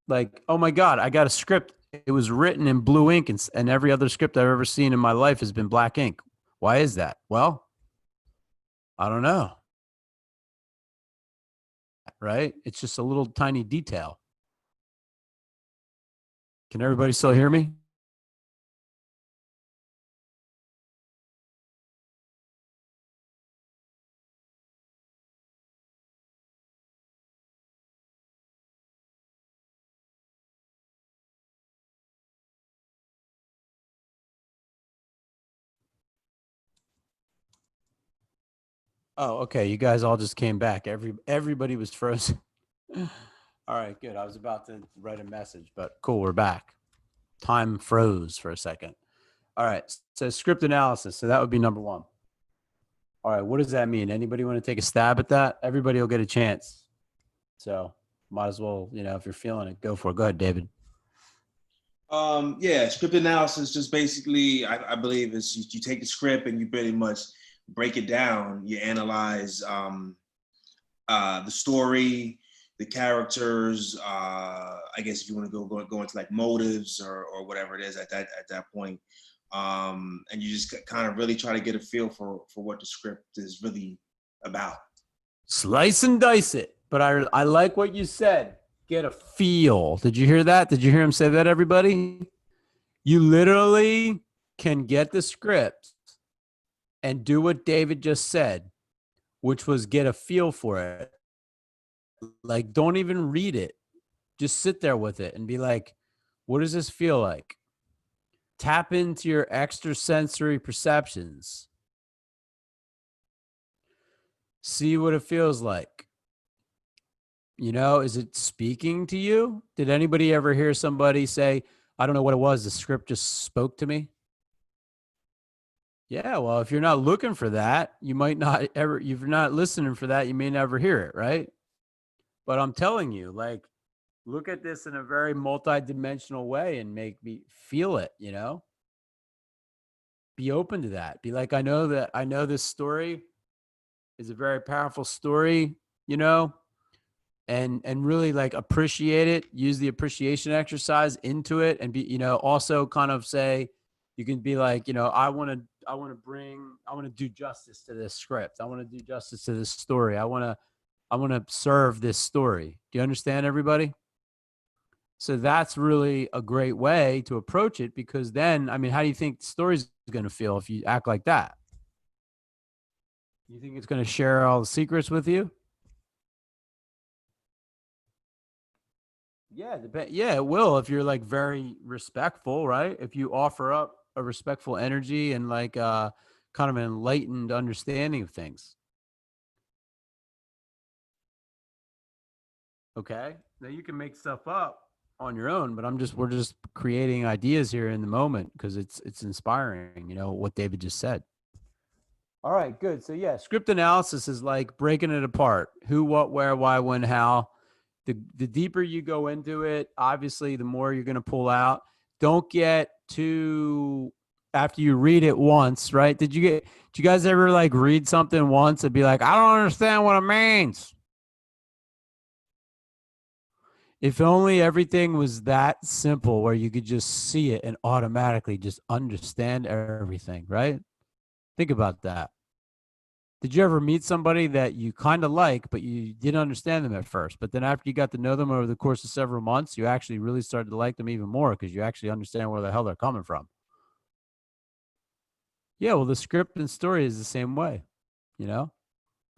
S1: Like, oh my God, I got a script. It was written in blue ink, and every other script I've ever seen in my life has been black ink. Why is that? Well, I don't know. Right? It's just a little tiny detail. Can everybody still hear me? Oh, okay. You guys all just came back. Everybody was frozen. All right, good. I was about to write a message, but cool. We're back. Time froze for a second. All right. So script analysis. So that would be number one. All right. What does that mean? Anybody want to take a stab at that? Everybody will get a chance. So might as well, if you're feeling it, go for it. Go ahead, David.
S5: Yeah, script analysis just basically, I believe, is you take the script and you pretty much break it down. You analyze the story, the characters. I guess if you want to go into like motives or whatever it is at that point, and you just kind of really try to get a feel for what the script is really about.
S1: Slice and dice it. But I like what you said. Get a feel. Did you hear that? Did you hear him say that, everybody? You literally can get the script and do what David just said, which was get a feel for it. Like, don't even read it. Just sit there with it and be like, what does this feel like? Tap into your extrasensory perceptions. See what it feels like. You know, is it speaking to you? Did anybody ever hear somebody say, I don't know what it was, the script just spoke to me? Yeah, well, if you're not looking for that, you might not ever, if you're not listening for that, you may never hear it, right? But I'm telling you, like, look at this in a very multi-dimensional way and make me feel it, you know? Be open to that. Be like, I know this story is a very powerful story, you know? And really like appreciate it, use the appreciation exercise into it, and be, you know, also kind of say, you can be like, you know, I want to do justice to this script. I want to do justice to this story. I want to serve this story. Do you understand, everybody? So that's really a great way to approach it, because then, I mean, how do you think the story's going to feel if you act like that? You think it's going to share all the secrets with you? Yeah, yeah, it will if you're like very respectful, right? If you offer up a respectful energy and like kind of an enlightened understanding of things. Okay. Now you can make stuff up on your own, but we're just creating ideas here in the moment because it's inspiring, you know, what David just said. All right, good. So yeah, script analysis is like breaking it apart. Who, what, where, why, when, how. The deeper you go into it, obviously, the more you're going to pull out. Don't get too, after you read it once, right? Did you guys ever like read something once and be like, I don't understand what it means? If only everything was that simple where you could just see it and automatically just understand everything, right? Think about that. Did you ever meet somebody that you kind of like, but you didn't understand them at first? But then after you got to know them over the course of several months, you actually really started to like them even more because you actually understand where the hell they're coming from. Yeah, well, the script and story is the same way, you know?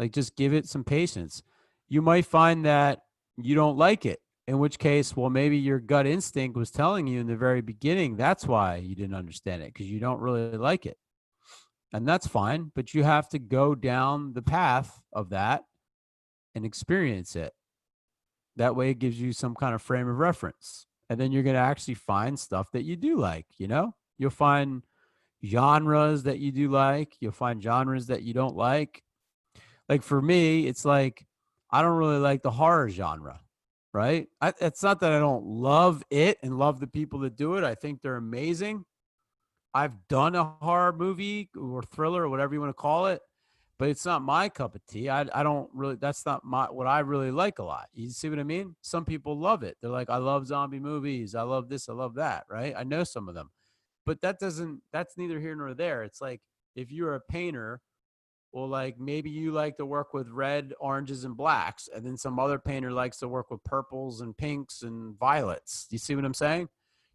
S1: Like, just give it some patience. You might find that you don't like it, in which case, well, maybe your gut instinct was telling you in the very beginning that's why you didn't understand it, because you don't really like it. And that's fine, but you have to go down the path of that and experience it. That way it gives you some kind of frame of reference. And then you're going to actually find stuff that you do like, you know? You'll find genres that you do like. You'll find genres that you don't like. Like for me, it's like, I don't really like the horror genre, right? It's not that I don't love it and love the people that do it. I think they're amazing. I've done a horror movie or thriller or whatever you want to call it, but it's not my cup of tea. I don't really, that's not what I really like a lot. You see what I mean? Some people love it. They're like, I love zombie movies. I love this. I love that. Right. I know some of them, but that's neither here nor there. It's like, if you're a painter, well, like maybe you like to work with red, oranges, and blacks, and then some other painter likes to work with purples and pinks and violets. Do you see what I'm saying?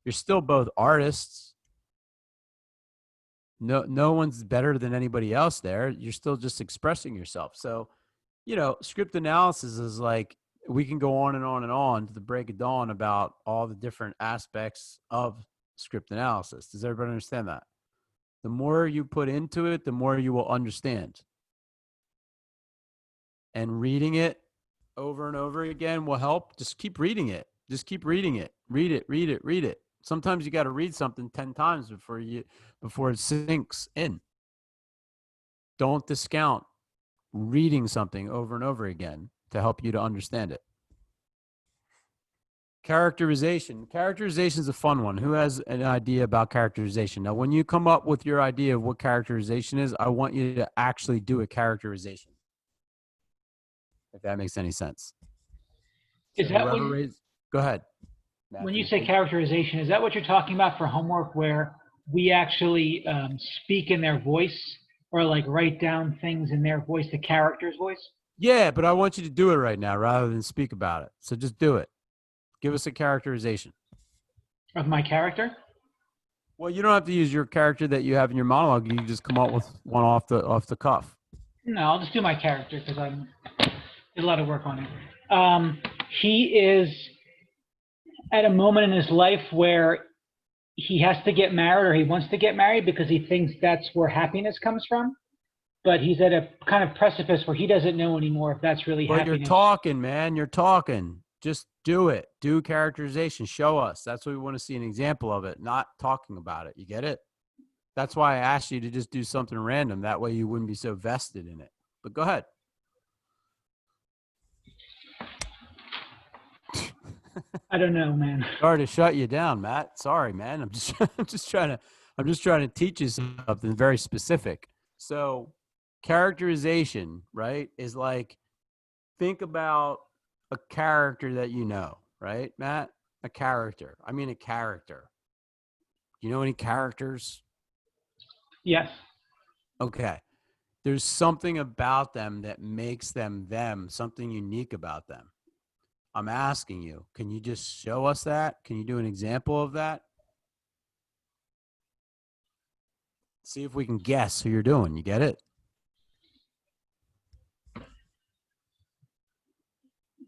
S1: You're still both artists. No one's better than anybody else there. You're still just expressing yourself. So, you know, script analysis is like, we can go on and on and on to the break of dawn about all the different aspects of script analysis. Does everybody understand that? The more you put into it, the more you will understand. And reading it over and over again will help. Just keep reading it. Just keep reading it. Read it, read it, read it. Sometimes you got to read something 10 times before it sinks in. Don't discount reading something over and over again to help you to understand it. Characterization. Characterization is a fun one. Who has an idea about characterization? Now, when you come up with your idea of what characterization is, I want you to actually do a characterization. If that makes any sense.
S7: Is
S1: So
S7: that
S1: whoever
S7: what,
S1: raised- Go ahead.
S7: when you
S1: Matthew.
S7: say characterization, is that what you're talking about for homework where we actually speak in their voice or like write down things in their voice, the character's voice?
S1: Yeah, but I want you to do it right now rather than speak about it. So just do it. Give us a characterization.
S7: Of my character?
S1: Well, you don't have to use your character that you have in your monologue. You can just come up with one off the cuff.
S7: No, I'll just do my character because I did a lot of work on it. He is at a moment in his life where he has to get married or he wants to get married because he thinks that's where happiness comes from. But he's at a kind of precipice where he doesn't know anymore if that's really
S1: Well,
S7: happiness.
S1: you're talking, man. You're talking. Just do it. Do characterization. Show us. That's what we want to see an example of it, not talking about it. You get it? That's why I asked you to just do something random. That way you wouldn't be so vested in it. But go ahead.
S7: I don't know, man.
S1: Sorry to shut you down, Matt. Sorry, man. I'm just trying to teach you something very specific. So characterization, right, is like, think about a character that you know, right, Matt? A character. I mean, a character. You know any characters?
S7: Yes.
S1: Okay. There's something about them that makes them, something unique about them. I'm asking you, can you just show us that? Can you do an example of that? See if we can guess who you're doing. You get it?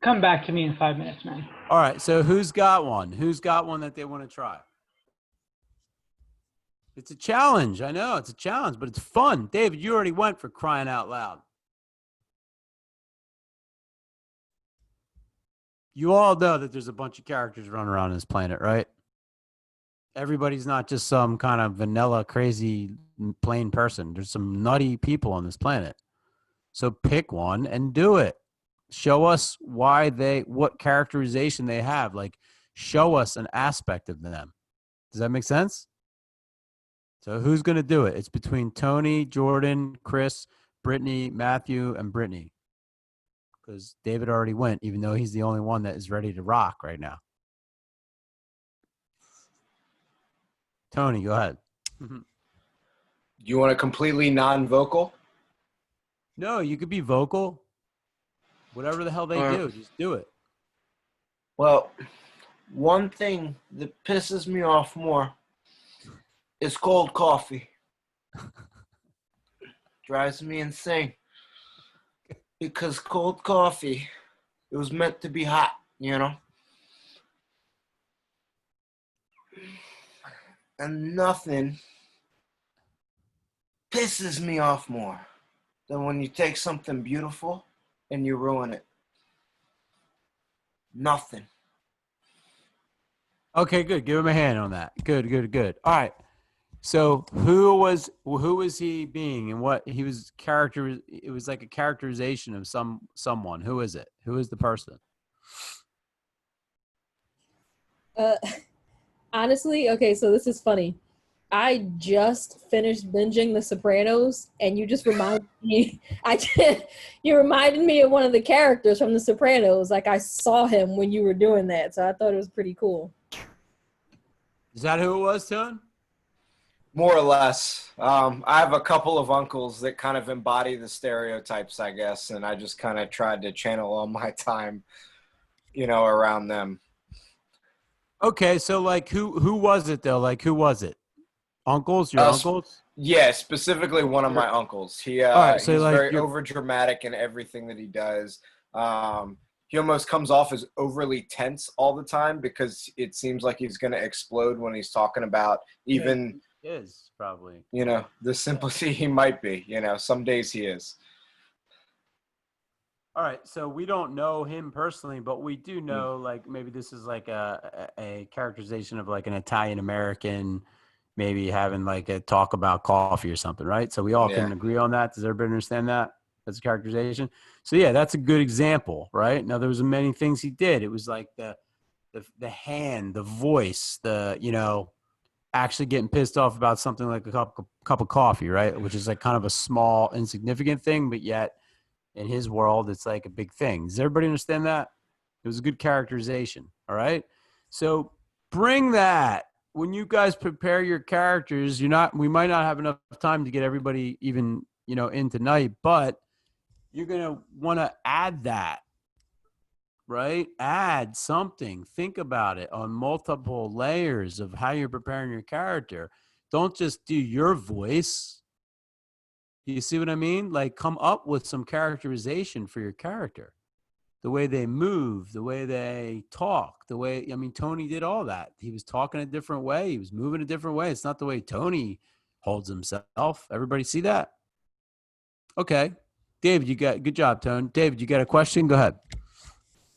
S7: Come back to me in 5 minutes, man.
S1: All right. So who's got one? Who's got one that they want to try? It's a challenge. I know it's a challenge, but it's fun. David, you already went, for crying out loud. You all know that there's a bunch of characters running around this planet, right? Everybody's not just some kind of vanilla, crazy, plain person. There's some nutty people on this planet. So pick one and do it. Show us what characterization they have. Like, show us an aspect of them. Does that make sense? So who's going to do it? It's between Tony, Jordan, Chris, Brittany, Matthew, and Brittany. Because David already went, even though he's the only one that is ready to rock right now. Tony, go ahead.
S3: You want a completely non-vocal?
S1: No, you could be vocal. Whatever the hell they do, just do it.
S10: Well, one thing that pisses me off more is cold coffee. Drives me insane. Because cold coffee, it was meant to be hot, you know? And nothing pisses me off more than when you take something beautiful and you ruin it. Nothing.
S1: Okay, good. Give him a hand on that. Good. All right. So who was he being, and what he was it was like a characterization of someone. Who is it? Who is the person?
S6: Honestly, okay, so this is funny. I just finished binging The Sopranos, and you just reminded me. You reminded me of one of the characters from The Sopranos. Like, I saw him when you were doing that, so I thought it was pretty cool.
S1: Is that who it was, Tone?
S3: More or less. I have a couple of uncles that kind of embody the stereotypes, I guess, and I just kind of tried to channel all my time, around them.
S1: Okay, so like who was it though? Like who was it? Uncles? Your uncles?
S3: Yeah, specifically one of my uncles. He's very over dramatic in everything that he does. He almost comes off as overly tense all the time because it seems like he's going to explode when he's talking about even
S1: is probably
S3: the simplicity he might be. Some days he is.
S1: All right, so we don't know him personally, but we do know like maybe this is like a characterization of like an Italian American, maybe having like a talk about coffee or something, right? So we all can agree on that. Does everybody understand that? That's a characterization. So yeah, that's a good example, right? Now there was many things he did. It was like the the hand, the voice, actually getting pissed off about something like a cup of coffee, right? Which is like kind of a small, insignificant thing, but yet in his world, it's like a big thing. Does everybody understand that? It was a good characterization. All right. So bring that when you guys prepare your characters. We might not have enough time to get everybody even, in tonight, but you're going to want to add that. Right? Add something. Think about it on multiple layers of how you're preparing your character. Don't just do your voice. You see what I mean? Like, come up with some characterization for your character. The way they move, the way they talk, Tony did all that. He was talking a different way. He was moving a different way. It's not the way Tony holds himself. Everybody see that? Okay. David, good job, Tony. David, you got a question? Go ahead.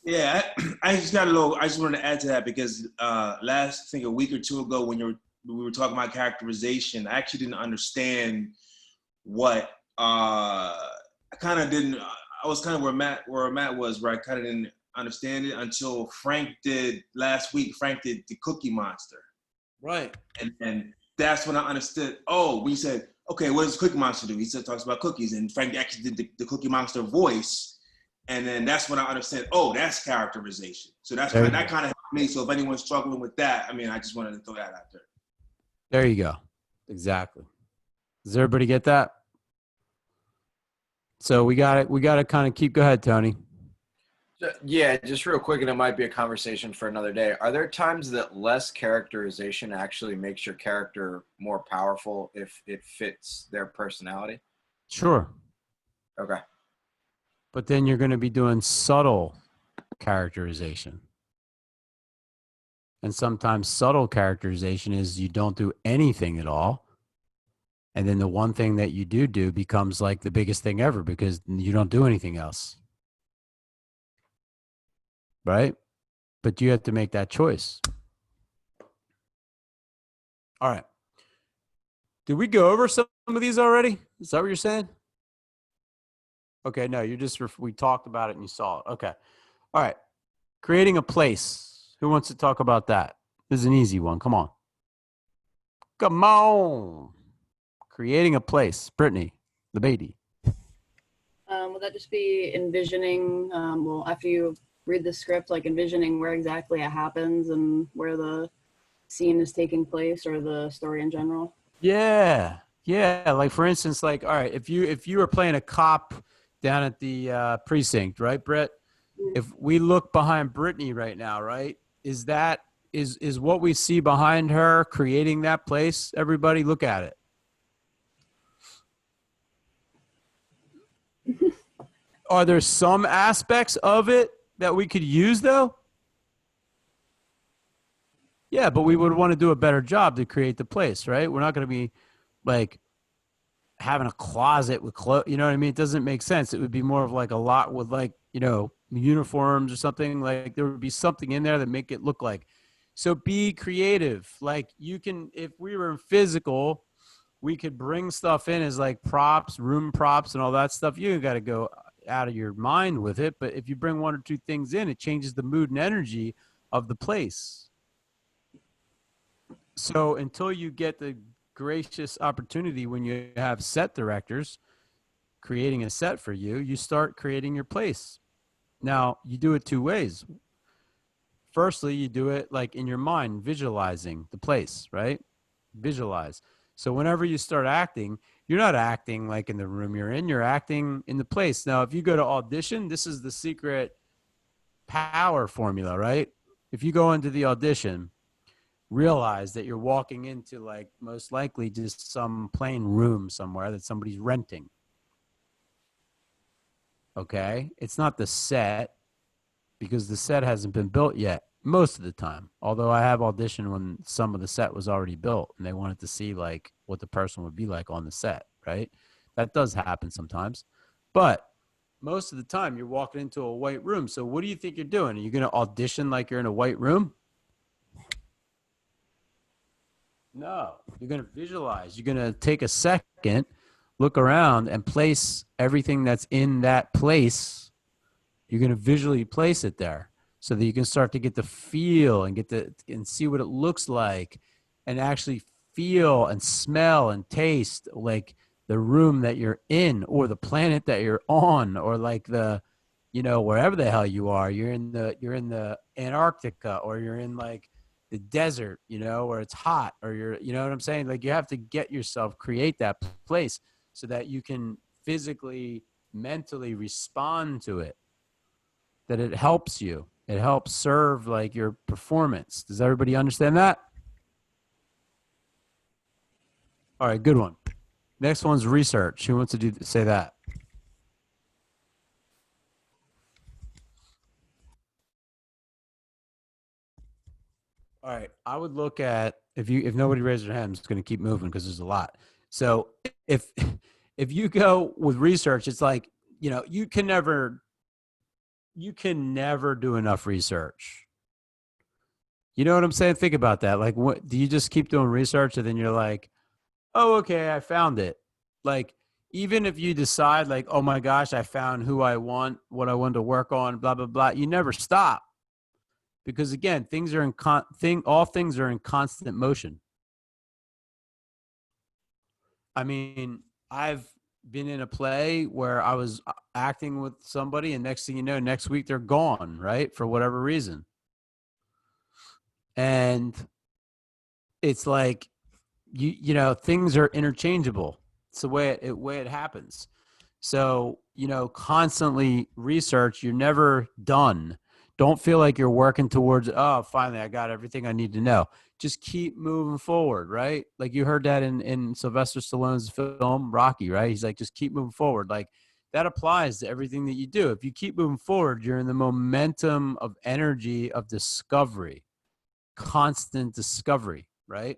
S5: Yeah, I just wanted to add to that because I think a week or two ago when we were talking about characterization, I actually didn't understand what I was kind of where Matt was, where I kind of didn't understand it until last week Frank did the Cookie Monster.
S1: Right.
S5: And that's when I understood, we said, okay, what does Cookie Monster do? He talks about cookies, and Frank actually did the Cookie Monster voice. And then that's when I understand, that's characterization. So that kind of helped me. So if anyone's struggling with that, I just wanted to throw that out there.
S1: There you go. Exactly. Does everybody get that? So we got to kind of go ahead, Tony.
S3: Yeah, just real quick, and it might be a conversation for another day. Are there times that less characterization actually makes your character more powerful if it fits their personality?
S1: Sure.
S3: Okay.
S1: But then you're going to be doing subtle characterization. And sometimes subtle characterization is you don't do anything at all. And then the one thing that you do becomes like the biggest thing ever because you don't do anything else. Right? But you have to make that choice. All right. Did we go over some of these already? Is that what you're saying? Okay, no, we talked about it and you saw it. Okay. All right. Creating a place. Who wants to talk about that? This is an easy one. Come on. Come on. Creating a place. Brittany, the baby.
S8: Would that just be envisioning, after you read the script, like envisioning where exactly it happens and where the scene is taking place or the story in general?
S1: Yeah. Yeah. Like for instance, all right, if you were playing a cop down at the precinct, right, Brett? If we look behind Brittany right now, right, is what we see behind her creating that place? Everybody look at it. Are there some aspects of it that we could use though? Yeah, but we would want to do a better job to create the place, right? We're not going to be like having a closet with clothes, you know what I mean? It doesn't make sense. It would be more of like a lot with like, uniforms or something. Like there would be something in there that make it look like. So be creative. Like you can, if we were in physical, we could bring stuff in as like props, room props and all that stuff. You got to go out of your mind with it. But if you bring one or two things in, it changes the mood and energy of the place. So until you get the gracious opportunity when you have set directors creating a set for you, you start creating your place. Now, you do it two ways. Firstly, you do it like in your mind, visualizing the place, right? Visualize. So whenever you start acting, you're not acting like in the room you're acting in the place. Now, if you go to audition, this is the secret power formula, right? If you go into the audition, realize that you're walking into like most likely just some plain room somewhere that somebody's renting. Okay? It's not the set because the set hasn't been built yet most of the time. Although I have auditioned when some of the set was already built and they wanted to see like what the person would be like on the set, right? That does happen sometimes. But most of the time you're walking into a white room. So what do you think you're doing? Are you going to audition like you're in a white room? No, you're going to visualize. You're going to take a second, look around and place everything that's in that place. You're going to visually place it there. so that you can start to get the feel and and see what it looks like and actually feel and smell and taste like the room that you're in or the planet that you're on or like wherever the hell you are. You're in the Antarctica or you're in like the desert, where it's hot, or you know what I'm saying? Like you have to create that place so that you can physically, mentally respond to it, that it helps you. It helps serve like your performance. Does everybody understand that? All right, good one. Next one's research. Who wants to say that? All right, I would look at if nobody raises their hand, I'm just going to keep moving because there's a lot. So if you go with research, it's like you can never do enough research. You know what I'm saying? Think about that. Like, what do you just keep doing research and then you're like, oh, okay, I found it. Like, even if you decide like, oh my gosh, I found who I want, what I want to work on, blah blah blah, you never stop. Because again, all things are in constant motion. I mean, I've been in a play where I was acting with somebody and next thing you know, next week they're gone, right? For whatever reason. And it's like, things are interchangeable. It's the way it happens. So, constantly research, you're never done. Don't feel like you're working towards, oh, finally, I got everything I need to know. Just keep moving forward, right? Like you heard that in Sylvester Stallone's film, Rocky, right? He's like, just keep moving forward. Like that applies to everything that you do. If you keep moving forward, you're in the momentum of energy of discovery, constant discovery, right?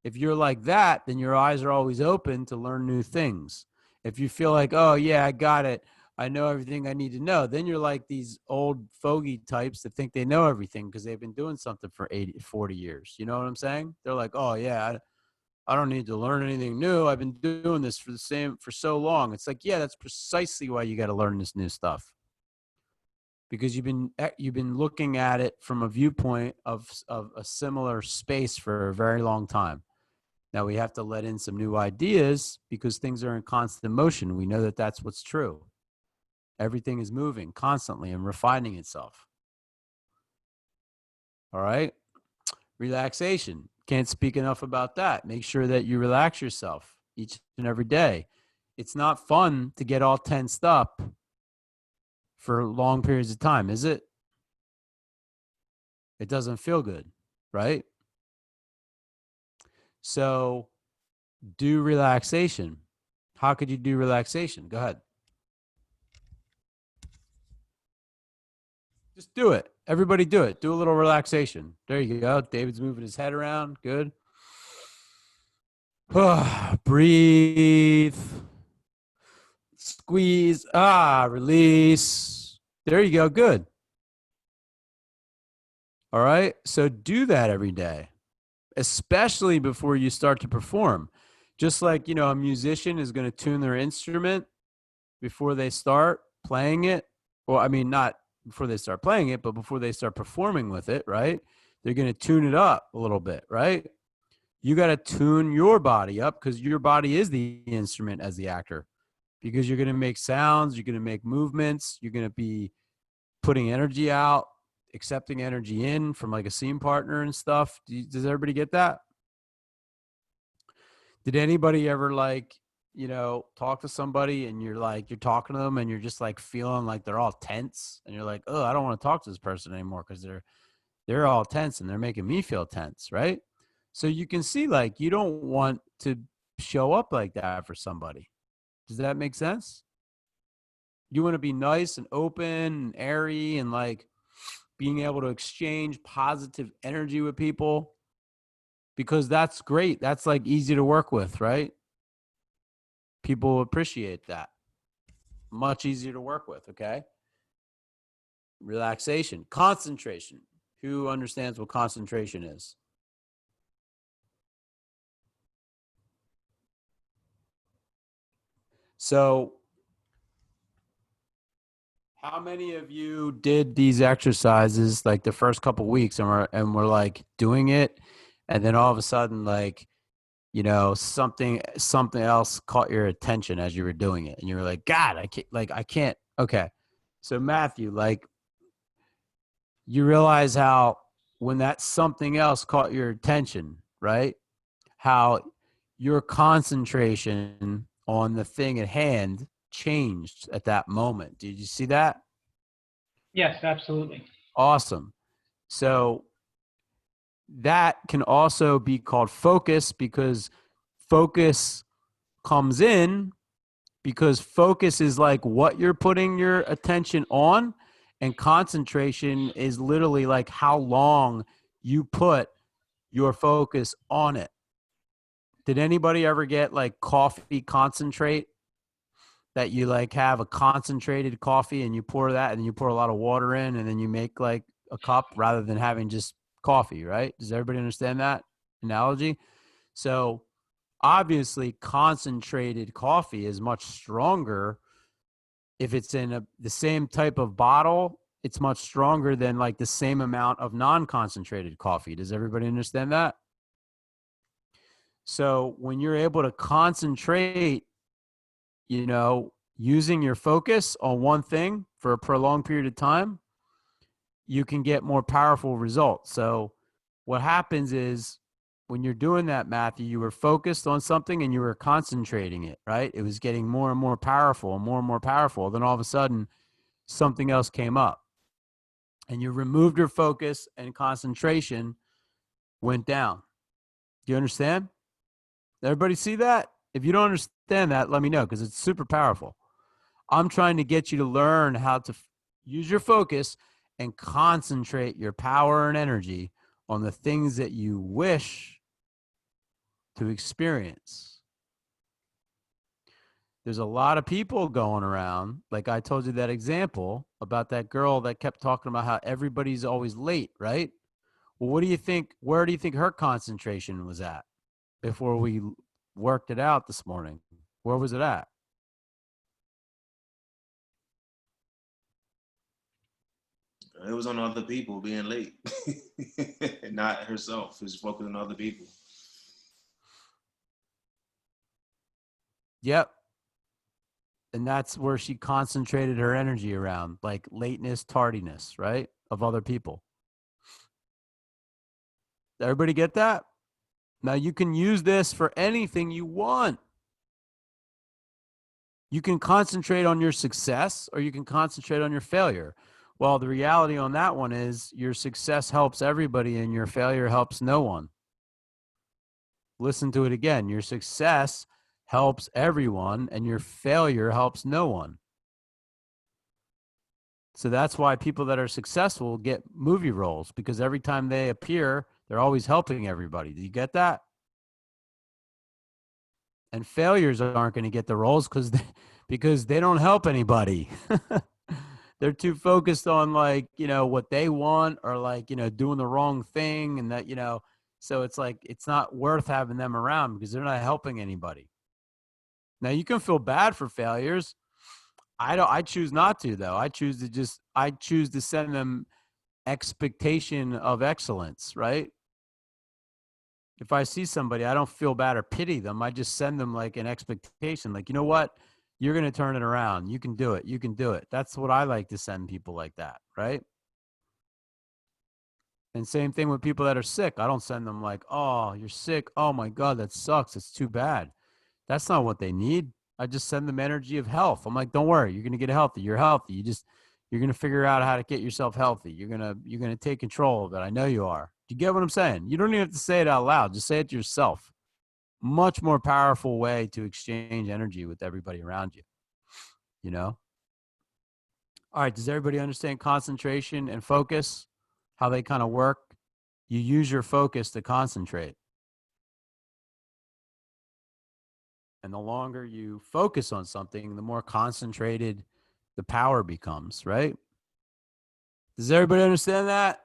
S1: If you're like that, then your eyes are always open to learn new things. If you feel like, oh, yeah, I got it, I know everything I need to know, then you're like these old fogey types that think they know everything because they've been doing something for 40 years. You know what I'm saying? They're like, oh, yeah, I don't need to learn anything new. I've been doing this for so long. It's like, yeah, that's precisely why you got to learn this new stuff. Because you've been looking at it from a viewpoint of a similar space for a very long time. Now we have to let in some new ideas because things are in constant motion. We know that that's what's true. Everything is moving constantly and refining itself. All right. Relaxation. Can't speak enough about that. Make sure that you relax yourself each and every day. It's not fun to get all tensed up for long periods of time, is it? It doesn't feel good, right? So do relaxation. How could you do relaxation? Go ahead. Just do it. Everybody do it. Do a little relaxation. There you go. David's moving his head around. Good. Breathe. Squeeze. Release. There you go. Good. All right. So do that every day, especially before you start to perform. Just like, a musician is going to tune their instrument before they start playing it. Well, I mean, not before they start playing it, but before they start performing with it, right? They're going to tune it up a little bit, right? You got to tune your body up because your body is the instrument as the actor, because you're going to make sounds, you're going to make movements, you're going to be putting energy out, accepting energy in from like a scene partner and stuff. Does everybody get that? Did anybody ever talk to somebody and you're talking to them and you're just like feeling like they're all tense and you're like, oh, I don't want to talk to this person anymore because they're all tense and they're making me feel tense, right? So you can see like you don't want to show up like that for somebody. Does that make sense? You want to be nice and open and airy and like being able to exchange positive energy with people, because that's great. That's like easy to work with, right? People appreciate that. Much easier to work with, okay? Relaxation. Concentration. Who understands what concentration is? So How many of you did these exercises like the first couple weeks and were like doing it, and then all of a sudden like, you know, something else caught your attention as you were doing it, and you were like, God, I can't. Okay, so Matthew, like, you realize how when that something else caught your attention, right? How your concentration on the thing at hand changed at that moment. Did you see that?
S7: Yes, absolutely.
S1: Awesome. So that can also be called focus, because focus comes in because focus is like what you're putting your attention on, and concentration is literally like how long you put your focus on it. Did anybody ever get like coffee concentrate, that you like have a concentrated coffee and you pour that and you pour a lot of water in and then you make like a cup rather than having just coffee, right? Does everybody understand that analogy? So obviously concentrated coffee is much stronger. If it's in the same type of bottle, it's much stronger than like the same amount of non-concentrated coffee. Does everybody understand that? So when you're able to concentrate, you know, using your focus on one thing for a prolonged period of time, you can get more powerful results. So what happens is when you're doing that, Matthew, you were focused on something and you were concentrating it, right? It was getting more and more powerful and more and more powerful. Then all of a sudden, something else came up and you removed your focus and concentration went down. Do you understand? Everybody see that? If you don't understand that, let me know, because it's super powerful. I'm trying to get you to learn how to use your focus and concentrate your power and energy on the things that you wish to experience. There's a lot of people going around, like I told you that example about that girl that kept talking about how everybody's always late, right? Well, what do you think? Where do you think her concentration was at before we worked it out this morning? Where was it at?
S5: It was on other people being late, not herself. It was focused on other people.
S1: Yep. And that's where she concentrated her energy around, like lateness, tardiness, right? Of other people. Everybody get that? Now you can use this for anything you want. You can concentrate on your success or you can concentrate on your failure. Well, the reality on that one is your success helps everybody and your failure helps no one. Listen to it again. Your success helps everyone and your failure helps no one. So that's why people that are successful get movie roles, because every time they appear, they're always helping everybody. Do you get that? And failures aren't going to get the roles because they don't help anybody. They're too focused on like, you know, what they want, or like, you know, doing the wrong thing, and that, you know, so it's like, it's not worth having them around because they're not helping anybody. Now you can feel bad for failures. I choose not to, though. I choose to send them expectation of excellence, right? If I see somebody, I don't feel bad or pity them. I just send them like an expectation, like, you know what? You're going to turn it around. You can do it. You can do it. That's what I like to send people like that, right? And same thing with people that are sick. I don't send them like, oh, you're sick. Oh my God, that sucks. It's too bad. That's not what they need. I just send them energy of health. I'm like, don't worry. You're going to get healthy. You're healthy. You're going to figure out how to get yourself healthy. You're going to take control of it. I know you are. Do you get what I'm saying? You don't even have to say it out loud. Just say it to yourself. Much more powerful way to exchange energy with everybody around you, you know? All right. Does everybody understand concentration and focus, how they kind of work? You use your focus to concentrate. And the longer you focus on something, the more concentrated the power becomes, right? Does everybody understand that?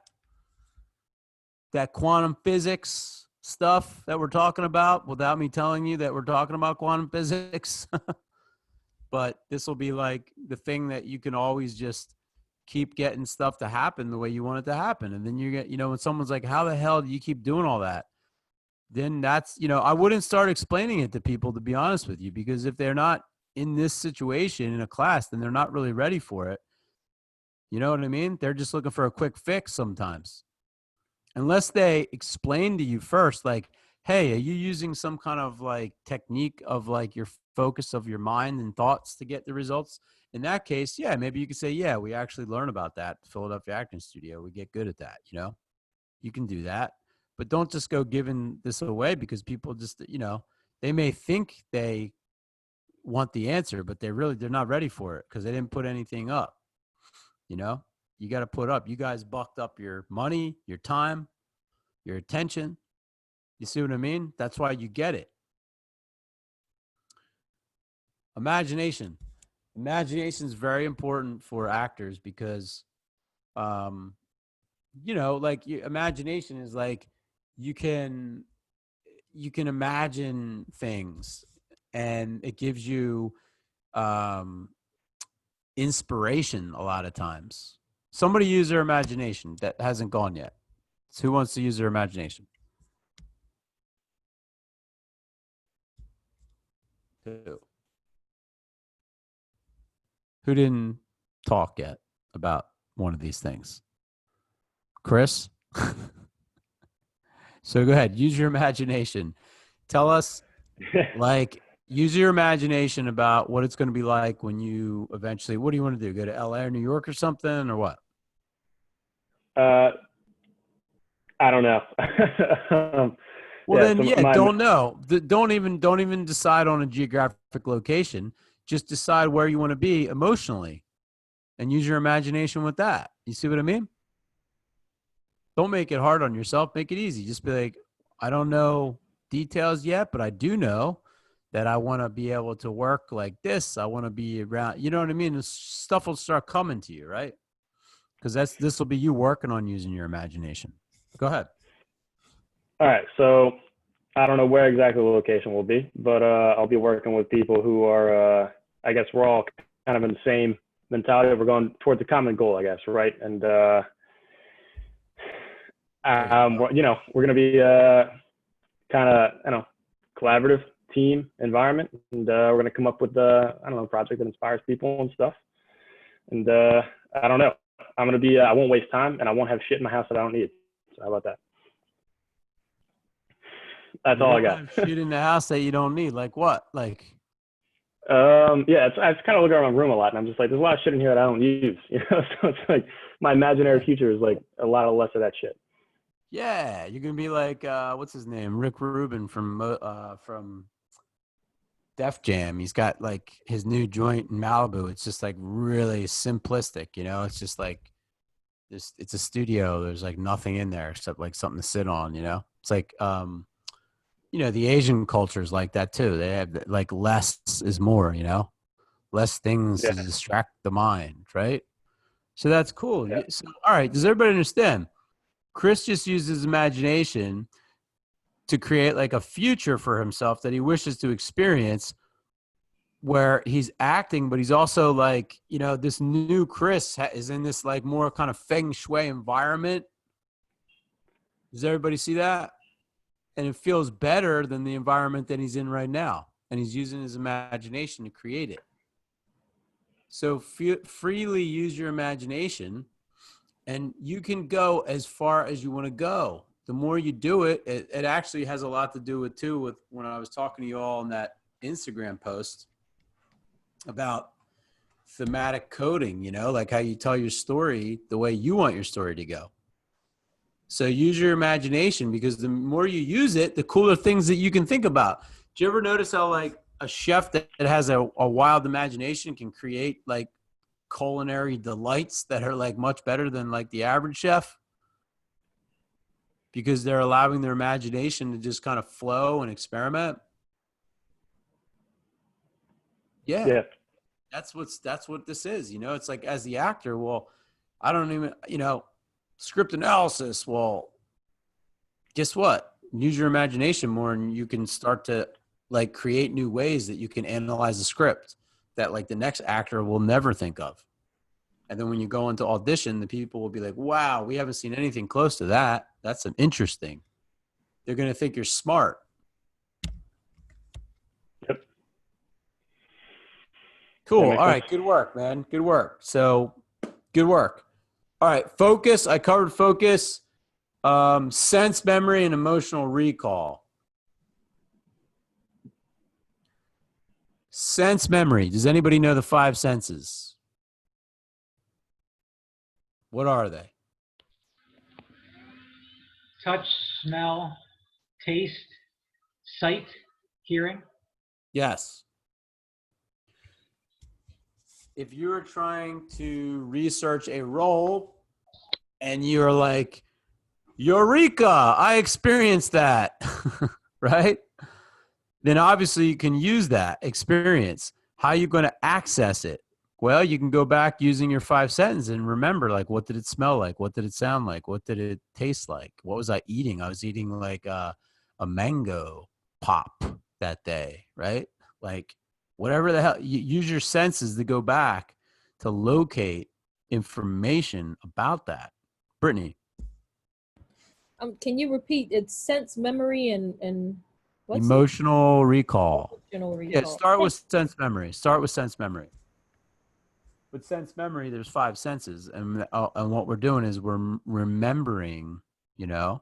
S1: That quantum physics stuff that we're talking about without me telling you that we're talking about quantum physics? but this will be like the thing that you can always just keep getting stuff to happen the way you want it to happen. And then you get, when someone's like, how the hell do you keep doing all that? Then that's, I wouldn't start explaining it to people, to be honest with you, because if they're not in this situation in a class, then they're not really ready for it. You know what I mean? They're just looking for a quick fix sometimes. Unless they explain to you first, like, hey, are you using some kind of like technique of like your focus of your mind and thoughts to get the results? In that case, yeah, maybe you could say, yeah, we actually learn about that at Philadelphia Acting Studio. We get good at that, You can do that. But don't just go giving this away, because people just, they may think they want the answer, but they're not ready for it because they didn't put anything up. You got to put up. You guys bucked up your money, your time, your attention. You see what I mean? That's why you get it. Imagination. Imagination is very important for actors because, like your imagination is like you can imagine things, and it gives you inspiration a lot of times. Somebody use their imagination that hasn't gone yet. So who wants to use their imagination? Who didn't talk yet about one of these things? Chris? So go ahead. Use your imagination. Tell us, use your imagination about what it's going to be like when you eventually, what do you want to do? Go to LA or New York or something, or what?
S4: I don't know.
S1: Don't know. Don't even decide on a geographic location. Just decide where you want to be emotionally and use your imagination with that. You see what I mean? Don't make it hard on yourself. Make it easy. Just be like, I don't know details yet, but I do know that I want to be able to work like this. I want to be around, you know what I mean? This stuff will start coming to you, right? Because this will be you working on using your imagination. Go ahead.
S4: All right. So I don't know where exactly the location will be, but I'll be working with people who are, I guess we're all kind of in the same mentality. We're going towards a common goal, I guess, right? And, we're going to be kind of, collaborative team environment. And we're going to come up with, a project that inspires people and stuff. And I don't know. I'm going to be, I won't waste time, and I won't have shit in my house that I don't need. So how about that? That's all I got.
S1: Shit in the house that you don't need. Like what? Like,
S4: I just kind of look around my room a lot, and I'm just like, there's a lot of shit in here that I don't use, So it's like my imaginary future is like a lot of less of that shit.
S1: Yeah, you're gonna be like, what's his name? Rick Rubin from Def Jam. He's got like his new joint in Malibu. It's just like really simplistic, It's just like this. It's a studio. There's like nothing in there except like something to sit on, It's like, the Asian culture is like that too. They have like less is more, less things to distract the mind, right? So that's cool. Yeah. So, all right, does everybody understand? Chris just used his imagination to create like a future for himself that he wishes to experience, where he's acting, but he's also like, this new Chris is in this like more kind of feng shui environment. Does everybody see that? And it feels better than the environment that he's in right now. And he's using his imagination to create it. So freely use your imagination, and you can go as far as you want to go. The more you do it, it actually has a lot to do with too, with when I was talking to you all in that Instagram post about thematic coding, like how you tell your story the way you want your story to go. So use your imagination, because the more you use it, the cooler things that you can think about. Do you ever notice how like a chef that has a wild imagination can create like culinary delights that are like much better than like the average chef? Because they're allowing their imagination to just kind of flow and experiment. Yeah. That's what this is. It's like, as the actor, well, I don't even, script analysis. Well, guess what? Use your imagination more, and you can start to like create new ways that you can analyze the script. that like the next actor will never think of. And then when you go into audition, the people will be like, wow, we haven't seen anything close to that. That's an interesting. They're going to think you're smart.
S4: Yep.
S1: Cool.
S4: makes
S1: All
S4: sense.
S1: right. Good work, man. Good work. So good work. All right. Focus. I covered focus, sense, memory, and emotional recall. Sense memory. Does anybody know the 5 senses? What are they?
S7: Touch, smell, taste, sight, hearing.
S1: Yes. If you're trying to research a role and you're like, Eureka, I experienced that, right? Then obviously you can use that experience. How are you going to access it? Well, you can go back using your 5 senses and remember, like, what did it smell like? What did it sound like? What did it taste like? What was I eating? I was eating like a mango pop that day, right? Like whatever the hell, you use your senses to go back to locate information about that. Brittany.
S6: Can you repeat? It's sense, memory, and what's it?
S1: Emotional recall.
S6: Emotional
S1: Yeah,
S6: recall.
S1: start with sense memory. Start with sense memory. With sense memory, there's 5 senses, and what we're doing is we're remembering, you know,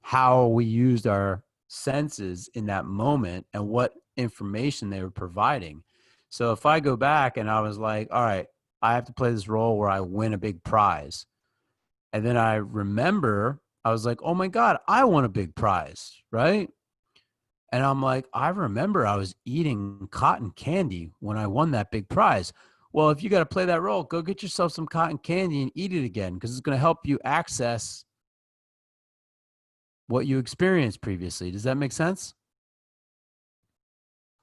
S1: how we used our senses in that moment and what information they were providing. So if I go back and I was like, all right, I have to play this role where I win a big prize, and then I remember, I was like, oh my God, I won a big prize, right? And I'm like, I remember I was eating cotton candy when I won that big prize. Well, if you got to play that role, go get yourself some cotton candy and eat it again, because it's going to help you access what you experienced previously. Does that make sense?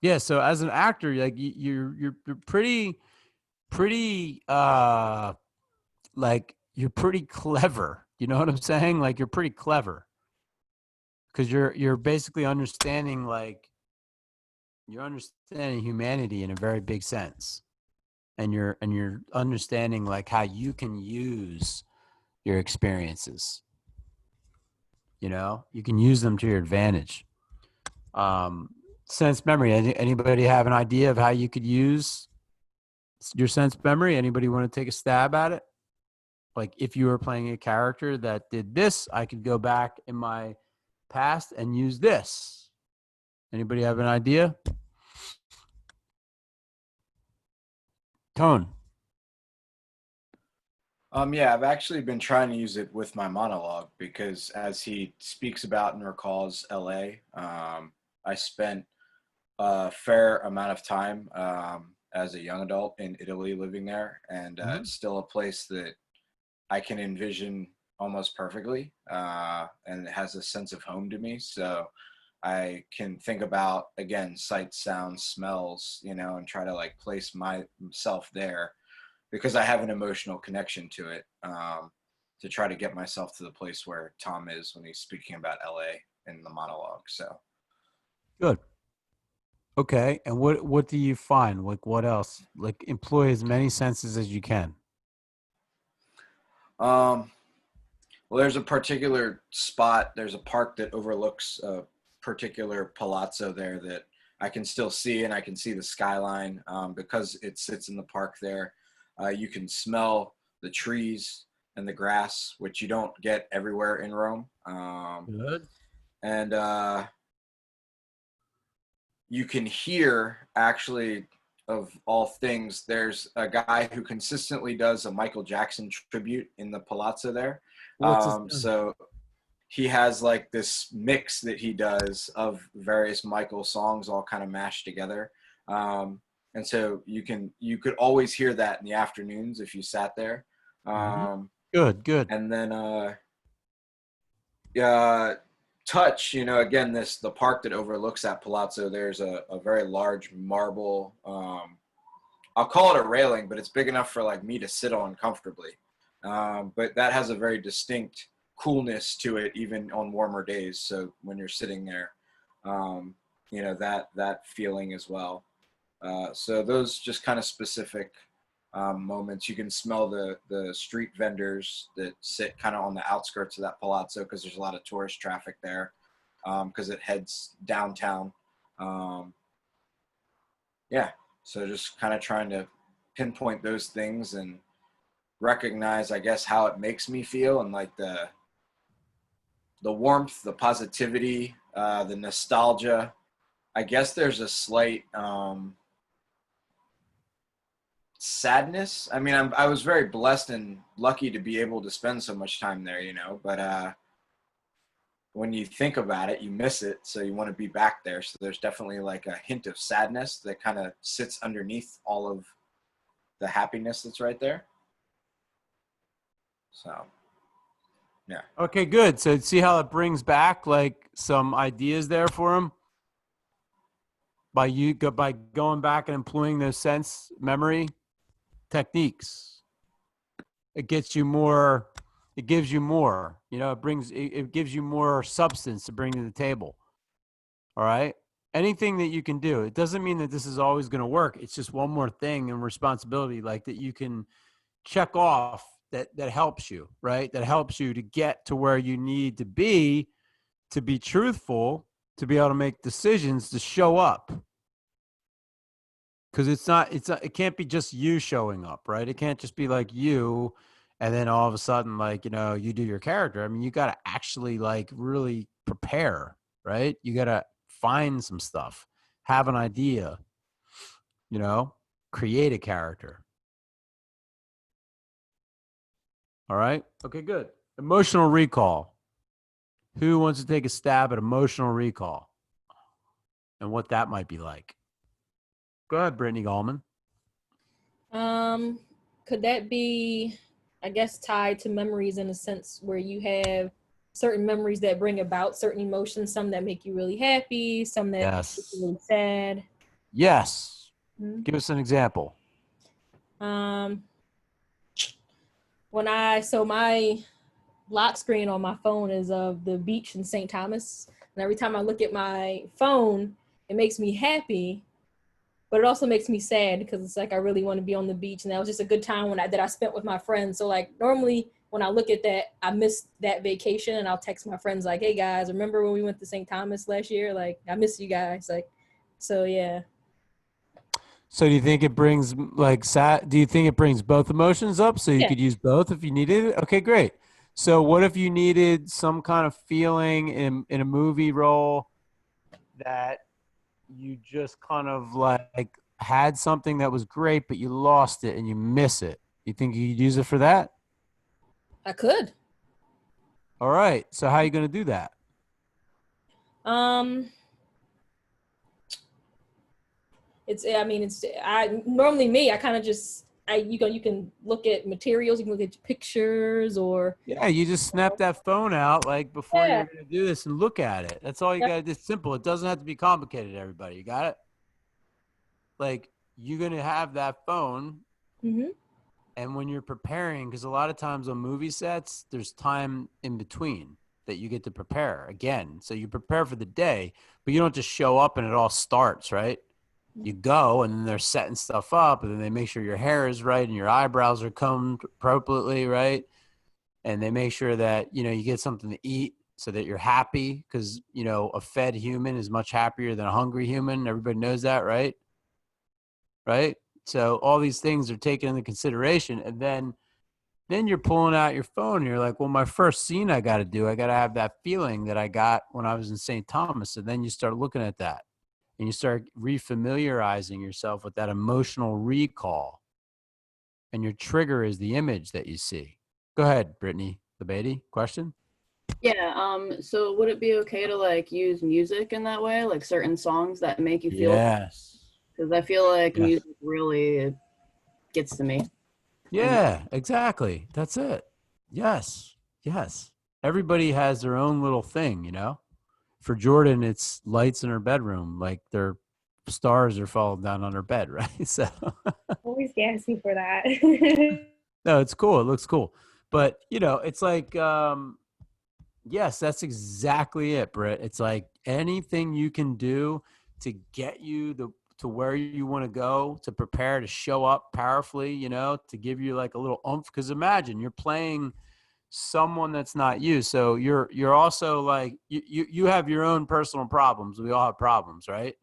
S1: Yeah. So as an actor, like you're pretty like you're pretty clever. You know what I'm saying? Like you're pretty clever, because you're basically understanding, like you're understanding humanity in a very big sense. And you're understanding like how you can use your experiences. You know, you can use them to your advantage. Sense memory. Anybody have an idea of how you could use your sense memory? Anybody want to take a stab at it? Like if you were playing a character that did this, I could go back in my past and use this. Anybody have an idea? Tone.
S3: Yeah, I've actually been trying to use it with my monologue, because as he speaks about and recalls LA, I spent a fair amount of time as a young adult in Italy living there, and it's still a place that I can envision almost perfectly, and it has a sense of home to me. So I can think about, again, sights, sounds, smells, you know, and try to like place myself there, because I have an emotional connection to it, to try to get myself to the place where Tom is when he's speaking about LA in the monologue. So
S1: Good. Okay. And what do you find? Like what else? Like employ as many senses as you can.
S3: well, there's a particular spot, there's a park that overlooks a particular palazzo there that I can still see, and I can see the skyline, because it sits in the park there. You can smell the trees and the grass, which you don't get everywhere in Rome.
S1: Good.
S3: And you can hear, actually, of all things, there's a guy who consistently does a Michael Jackson tribute in the palazzo there.
S1: What's his name?
S3: So he has like this mix that he does of various Michael songs all kind of mashed together. And so you could always hear that in the afternoons if you sat there.
S1: Good.
S3: And then touch, you know, again, the park that overlooks that palazzo, there's a very large marble, I'll call it a railing, but it's big enough for like me to sit on comfortably. But that has a very distinct coolness to it, even on warmer days. So when you're sitting there, you know, that feeling as well. So those just kind of specific moments. You can smell the street vendors that sit kind of on the outskirts of that palazzo because there's a lot of tourist traffic there because it heads downtown. Yeah, so just kind of trying to pinpoint those things and recognize, I guess, how it makes me feel, and like the warmth, the positivity, the nostalgia. I guess there's a slight sadness. I mean, I was very blessed and lucky to be able to spend so much time there, you know, but when you think about it, you miss it, so you want to be back there. So there's definitely like a hint of sadness that kind of sits underneath all of the happiness that's right there. So, yeah.
S1: Okay, good. So see how it brings back like some ideas there for him by going back and employing those sense memory techniques. It gets you more. It gives you more. You know, it gives you more substance to bring to the table. All right. Anything that you can do. It doesn't mean that this is always going to work. It's just one more thing and responsibility, like that you can check off that helps you, right? That helps you to get to where you need to be truthful, to be able to make decisions, to show up. Because it can't be just you showing up, right? It can't just be like you, and then all of a sudden, like, you know, you do your character. I mean, you got to actually like really prepare, right? You got to find some stuff, have an idea, you know, create a character. All right. Okay, good. Emotional recall. Who wants to take a stab at emotional recall and what that might be like? Go ahead, Brittany Gallman.
S6: Could that be, I guess, tied to memories in a sense where you have certain memories that bring about certain emotions, some that make you really happy, some that make you really sad?
S1: Yes.
S6: Mm-hmm.
S1: Give us an example.
S6: My lock screen on my phone is of the beach in St. Thomas. And every time I look at my phone, it makes me happy, but it also makes me sad because it's like I really want to be on the beach. And that was just a good time that I spent with my friends. So like normally when I look at that, I miss that vacation and I'll text my friends like, hey guys, remember when we went to St. Thomas last year? Like, I miss you guys. Like, so yeah.
S1: So do you think it brings like do you think it brings both emotions up so you could use both if you needed it? Okay, great. So what if you needed some kind of feeling in a movie role that you just kind of like had something that was great, but you lost it and you miss it? You think you could use it for that?
S6: I could.
S1: All right. So how are you going to do that?
S6: You can look at materials, you can look at pictures or.
S1: Yeah, you just snap that phone out like before you're going to do this and look at it. That's all you got to do. It's simple. It doesn't have to be complicated, everybody. You got it? Like you're going to have that phone.
S6: Mm-hmm.
S1: And when you're preparing, because a lot of times on movie sets, there's time in between that you get to prepare again. So you prepare for the day, but you don't just show up and it all starts, right? You go and then they're setting stuff up and then they make sure your hair is right and your eyebrows are combed appropriately, right? And they make sure that, you know, you get something to eat so that you're happy because, you know, a fed human is much happier than a hungry human. Everybody knows that, right? Right? So all these things are taken into consideration. And then you're pulling out your phone and you're like, well, my first scene I got to have that feeling that I got when I was in St. Thomas. And then you start looking at that and you start refamiliarizing yourself with that emotional recall. And your trigger is the image that you see. Go ahead, Brittany LeBady. Question?
S8: Yeah. So would it be okay to like use music in that way, like certain songs that make you feel?
S1: Yes.
S8: Because I feel like music really gets to me.
S1: Yeah, exactly. That's it. Yes. Yes. Everybody has their own little thing, you know? For Jordan, it's lights in her bedroom, like their stars are falling down on her bed, right? So
S9: Always gas me for that.
S1: no, it's cool. It looks cool. But, you know, it's like, yes, that's exactly it, Britt. It's like anything you can do to get you to where you want to go, to prepare to show up powerfully, to give you like a little oomph. Because imagine you're playing someone that's not you. So you're also like, you have your own personal problems. We all have problems, right?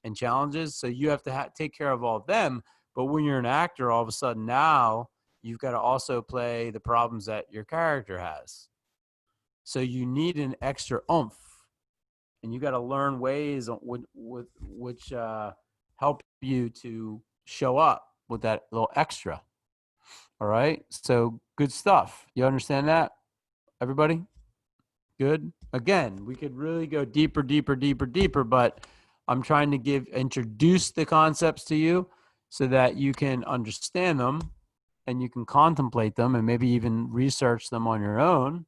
S1: And challenges. So you have to take care of all of them. But when you're an actor, all of a sudden now you've got to also play the problems that your character has. So you need an extra oomph, and you got to learn ways which help you to show up with that little extra. All right. So good stuff. You understand that, everybody? Good. Again, we could really go deeper, but I'm trying to introduce the concepts to you so that you can understand them and you can contemplate them and maybe even research them on your own,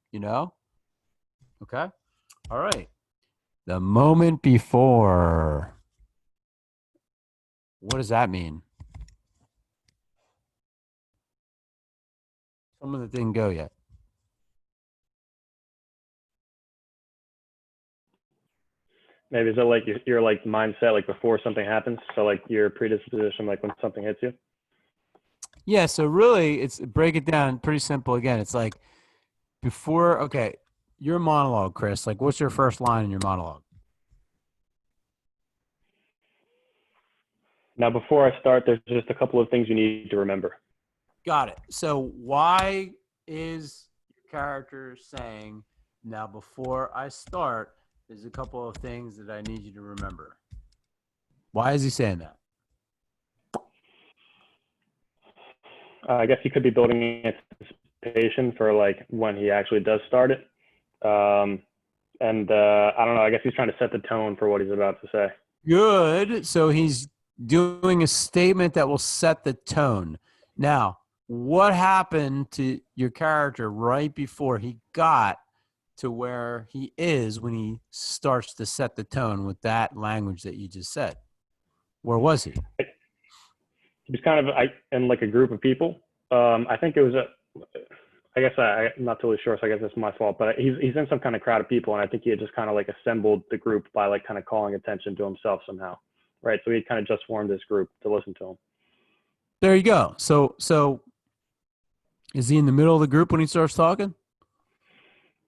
S1: Okay. All right. The moment before. What does that mean? Someone that didn't go yet.
S4: Maybe is it like your like mindset like before something happens? So like your predisposition like when something hits you?
S1: Yeah, so really it's break it down pretty simple again. It's like before, okay, your monologue, Chris, like what's your first line in your monologue?
S4: Now before I start, there's just a couple of things you need to remember.
S1: Got it. So why is your character saying, now before I start, there's a couple of things that I need you to remember? Why is he saying that?
S4: I guess he could be building anticipation for like when he actually does start it. I don't know. I guess he's trying to set the tone for what he's about to say.
S1: Good. So he's doing a statement that will set the tone. Now, what happened to your character right before he got to where he is when he starts to set the tone with that language that you just said? Where was he?
S4: He was kind of in like a group of people. I think it was I guess I'm not totally sure, so I guess it's my fault. But he's in some kind of crowd of people, and I think he had just kind of like assembled the group by like kind of calling attention to himself somehow, right? So he kind of just formed this group to listen to him.
S1: There you go. So is he in the middle of the group when he starts talking?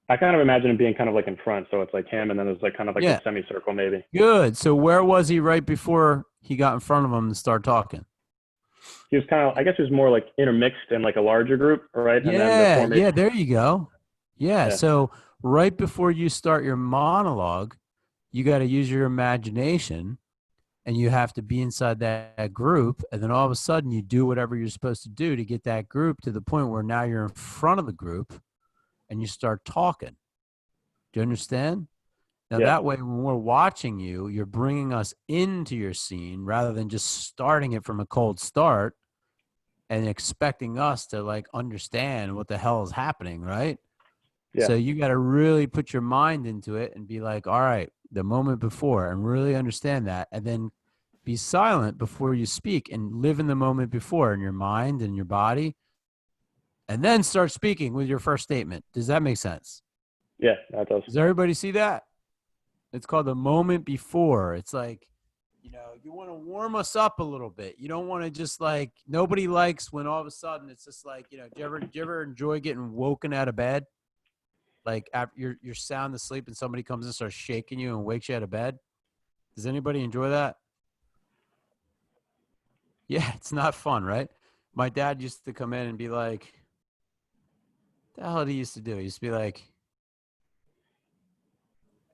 S4: I kind of imagine him being kind of like in front, so it's like him, and then there's like kind of like a semicircle maybe.
S1: Good. So where was he right before he got in front of him to start talking?
S4: He was kind of, I guess he was more like intermixed in like a larger group, right?
S1: Yeah, there you go. Yeah, so right before you start your monologue, you got to use your imagination, and you have to be inside that group, and then all of a sudden you do whatever you're supposed to do to get that group to the point where now you're in front of the group, and you start talking. Do you understand? Now, that way, when we're watching you, you're bringing us into your scene rather than just starting it from a cold start and expecting us to, like, understand what the hell is happening, right? Yeah. So you got to really put your mind into it and be like, all right, the moment before, and really understand that, and then be silent before you speak and live in the moment before in your mind and your body, and then start speaking with your first statement. Does that make sense?
S4: Yeah, that does.
S1: Does everybody see that? It's called the moment before. It's like, you want to warm us up a little bit. You don't want to just like, nobody likes when all of a sudden it's just like, do you ever enjoy getting woken out of bed? Like after you're sound asleep and somebody comes and starts shaking you and wakes you out of bed. Does anybody enjoy that? Yeah, it's not fun, right? My dad used to come in and be like, what the hell did he used to do? He used to be like,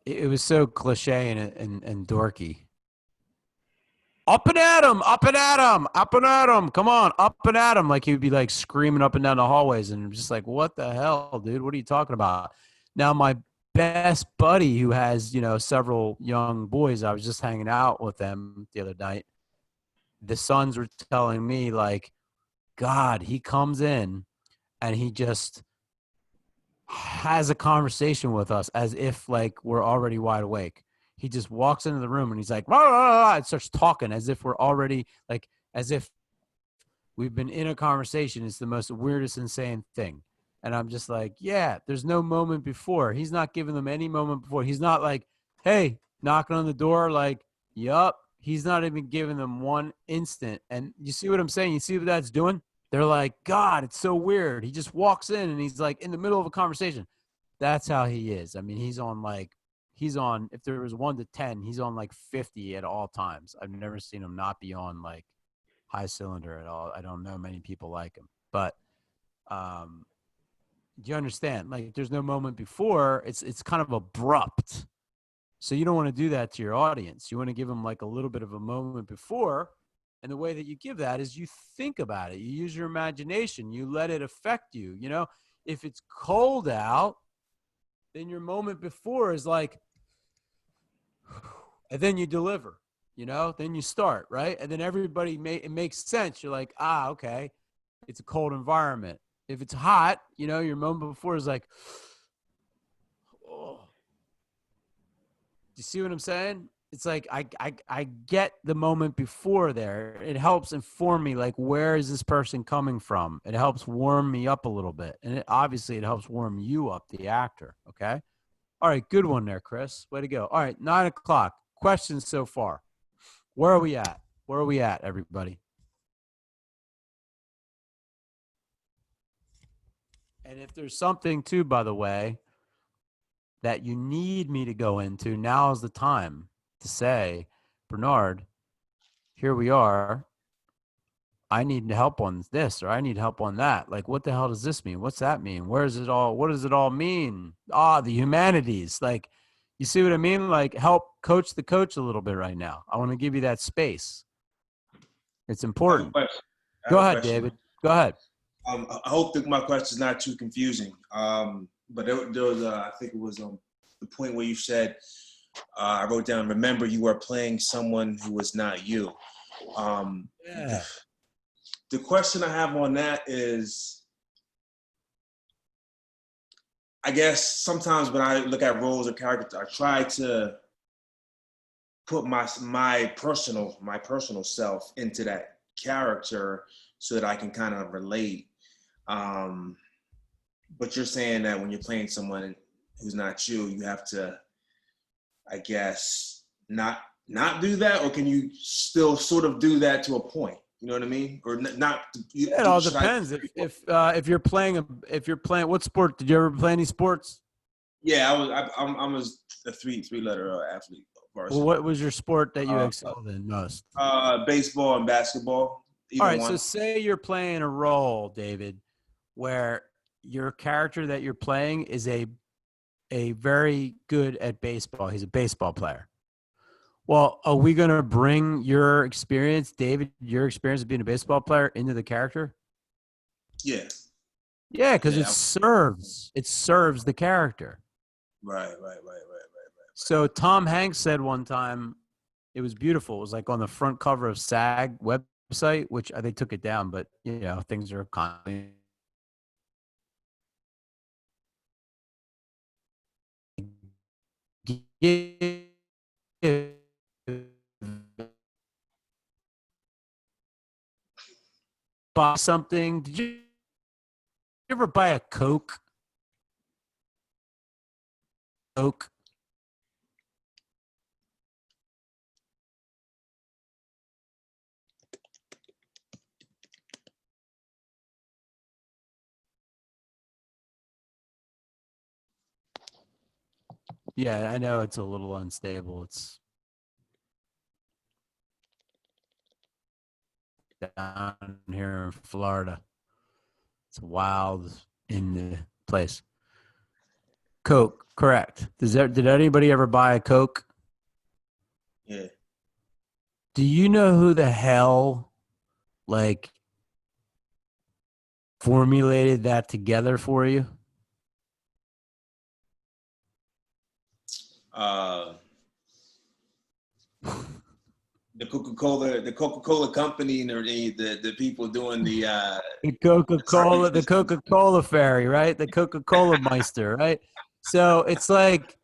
S1: it was so cliche and dorky. Up and at him, up and at him, up and at him. Come on, up and at him. Like he would be like screaming up and down the hallways, and I'm just like, what the hell, dude? What are you talking about? Now, my best buddy who has, several young boys, I was just hanging out with them the other night. The sons were telling me like, God, he comes in and he just has a conversation with us as if like we're already wide awake. He just walks into the room and he's like, rah, rah, rah, and starts talking as if we're already like, as if we've been in a conversation. It's the most weirdest, insane thing. And I'm just like, yeah, there's no moment before. He's not giving them any moment before. He's not like, hey, knocking on the door like, yup, he's not even giving them one instant. And you see what I'm saying? You see what that's doing? They're like, God, it's so weird. He just walks in and he's like in the middle of a conversation. That's how he is. I mean, he's on, if there was 1 to 10, he's on like 50 at all times. I've never seen him not be on like high cylinder at all. I don't know many people like him, but do you understand? Like there's no moment before. It's kind of abrupt. So you don't want to do that to your audience. You want to give them like a little bit of a moment before. And the way that you give that is you think about it. You use your imagination. You let it affect you. You know, if it's cold out, then your moment before is like, and then you deliver, you know, then you start, right? And then everybody, it makes sense. You're like, okay, it's a cold environment. If it's hot, you know, your moment before is like, oh. Do you see what I'm saying? It's like I get the moment before there. It helps inform me, like, where is this person coming from? It helps warm me up a little bit. And obviously it helps warm you up, the actor, okay? All right, good one there, Chris. Way to go. All right, 9 o'clock. Questions so far. Where are we at? Where are we at, everybody? And if there's something, too, by the way, that you need me to go into, now is the time to say, Bernard, here we are. I need help on this, or I need help on that. Like, what the hell does this mean? What's that mean? Where is it all? What does it all mean? The humanities. Like, you see what I mean? Like, help coach the coach a little bit right now. I want to give you that space. It's important. Go ahead, David. Go ahead.
S5: I hope that my question is not too confusing. But there was, I think it was the point where you said, I wrote down, remember you are playing someone who is not you.
S1: Yeah.
S5: The question I have on that is, I guess sometimes when I look at roles or characters, I try to put my personal self into that character so that I can kind of relate. But you're saying that when you're playing someone who's not you, you have to, I guess, not do that, or can you still sort of do that to a point? You know what I mean? Or not?
S1: It all depends. If you're playing what sport? Did you ever play any sports?
S5: Yeah, I was a three-letter athlete.
S1: Well, what was your sport that you excelled in most?
S5: Baseball and basketball.
S1: All right, so say you're playing a role, David, where your character that you're playing is a very good at baseball. He's a baseball player. Well, are we going to bring your experience, David, your experience of being a baseball player into the character?
S5: Yeah.
S1: Yeah, because it serves the character.
S5: Right.
S1: So Tom Hanks said one time, it was beautiful. It was like on the front cover of SAG website, which they took it down, but you know, things are constantly buy something. Did you ever buy a Coke? Coke. Yeah, I know it's a little unstable. It's down here in Florida. It's wild in the place. Coke, correct. Did anybody ever buy a Coke?
S5: Yeah.
S1: Do you know who the hell like formulated that together for you?
S5: The Coca-Cola company, and the people doing the
S1: Coca-Cola fairy, right? The Coca-Cola Meister, right? So it's like,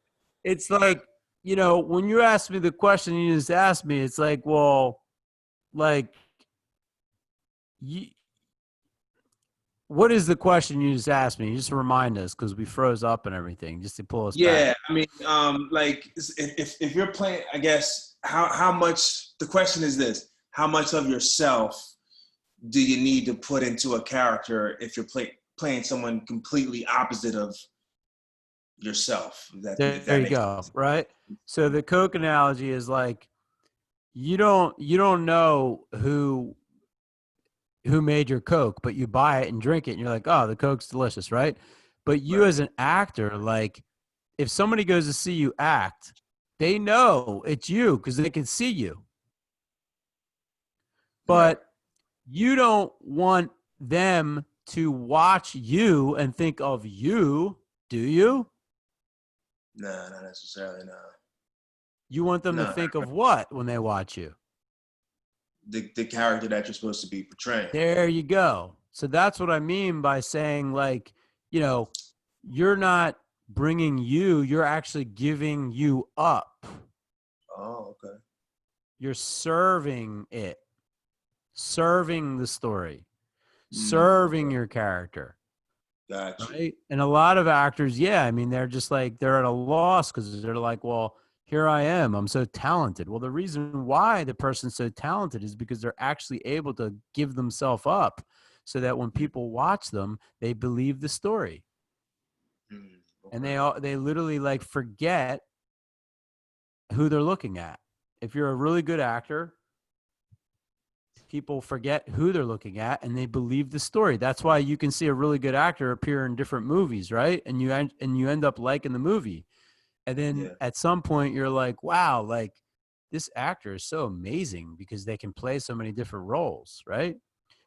S1: you know, when you ask me the question you just asked me, it's like, well, like, what is the question you just asked me? Just remind us, because we froze up and everything, just to pull us back.
S5: I mean, like if you're playing, I guess how much, the question is this, how much of yourself do you need to put into a character if you're playing someone completely opposite of yourself? If
S1: There
S5: that
S1: you
S5: makes
S1: go.
S5: sense.
S1: Right. So the Coke analogy is like, you don't know who made your Coke, but you buy it and drink it and you're like, oh, the Coke's delicious. Right. But you
S5: Right.
S1: as an actor, like if somebody goes to see you act, they know it's you because they can see you. But you don't want them to watch you and think of you, do you?
S5: No, not necessarily, no.
S1: You want them to
S5: No.
S1: think of what when they watch you?
S5: The character that you're supposed to be portraying.
S1: There you go. So that's what I mean by saying, like, you know, you're not bringing you, you're actually giving you up.
S5: Oh, okay.
S1: You're serving it, serving the story, serving
S5: Okay.
S1: your character.
S5: Gotcha.
S1: Right. And a lot of actors, yeah, I mean, they're just like, they're at a loss because they're like, well, here I am. I'm so talented. Well, the reason why the person's so talented is because they're actually able to give themselves up so that when people watch them, they believe the story. And they literally like forget who they're looking at. If you're a really good actor, people forget who they're looking at and they believe the story. That's why you can see a really good actor appear in different movies, right? And you end up liking the movie. And then at some point you're like, wow, like this actor is so amazing because they can play so many different roles, right?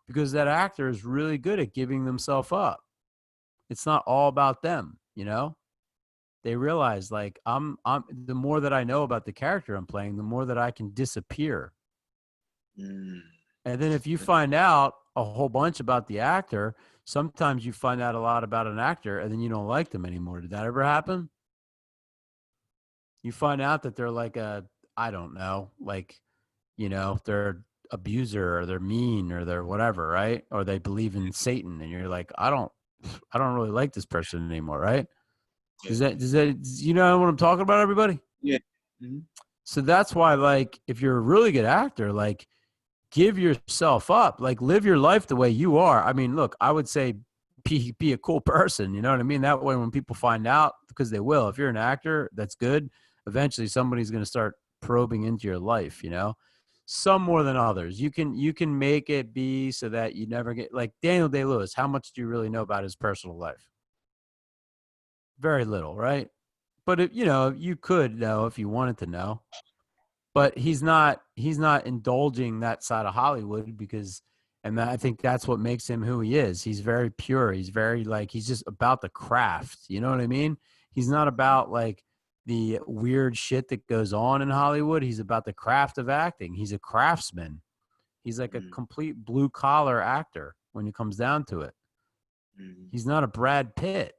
S1: Because that actor is really good at giving themselves up. It's not all about them, you know? They realize like I'm the more that I know about the character I'm playing, the more that I can disappear. And then if you find out a whole bunch about the actor, sometimes you find out a lot about an actor and then you don't like them anymore. Did that ever happen? You find out that they're like I don't know, like, you know, they're abuser or they're mean or they're whatever, right? Or they believe in Satan and you're like, I don't really like this person anymore, right? Does that, you know what I'm talking about, everybody?
S5: Yeah.
S1: So that's why, like, if you're a really good actor, like, give yourself up, like, live your life the way you are. I mean, look, I would say be a cool person. You know what I mean? That way, when people find out, because they will, if you're an actor, that's good. Eventually, somebody's going to start probing into your life, you know, some more than others. You can make it be so that you never get, like Daniel Day-Lewis. How much do you really know about his personal life? Very little, right? But if, you know, you could know if you wanted to know. But he's not indulging that side of Hollywood because, and I think that's what makes him who he is. He's very pure. He's very like, he's just about the craft. You know what I mean? He's not about like the weird shit that goes on in Hollywood. He's about the craft of acting. He's a craftsman. He's like a complete blue collar actor when it comes down to it. He's not a Brad Pitt.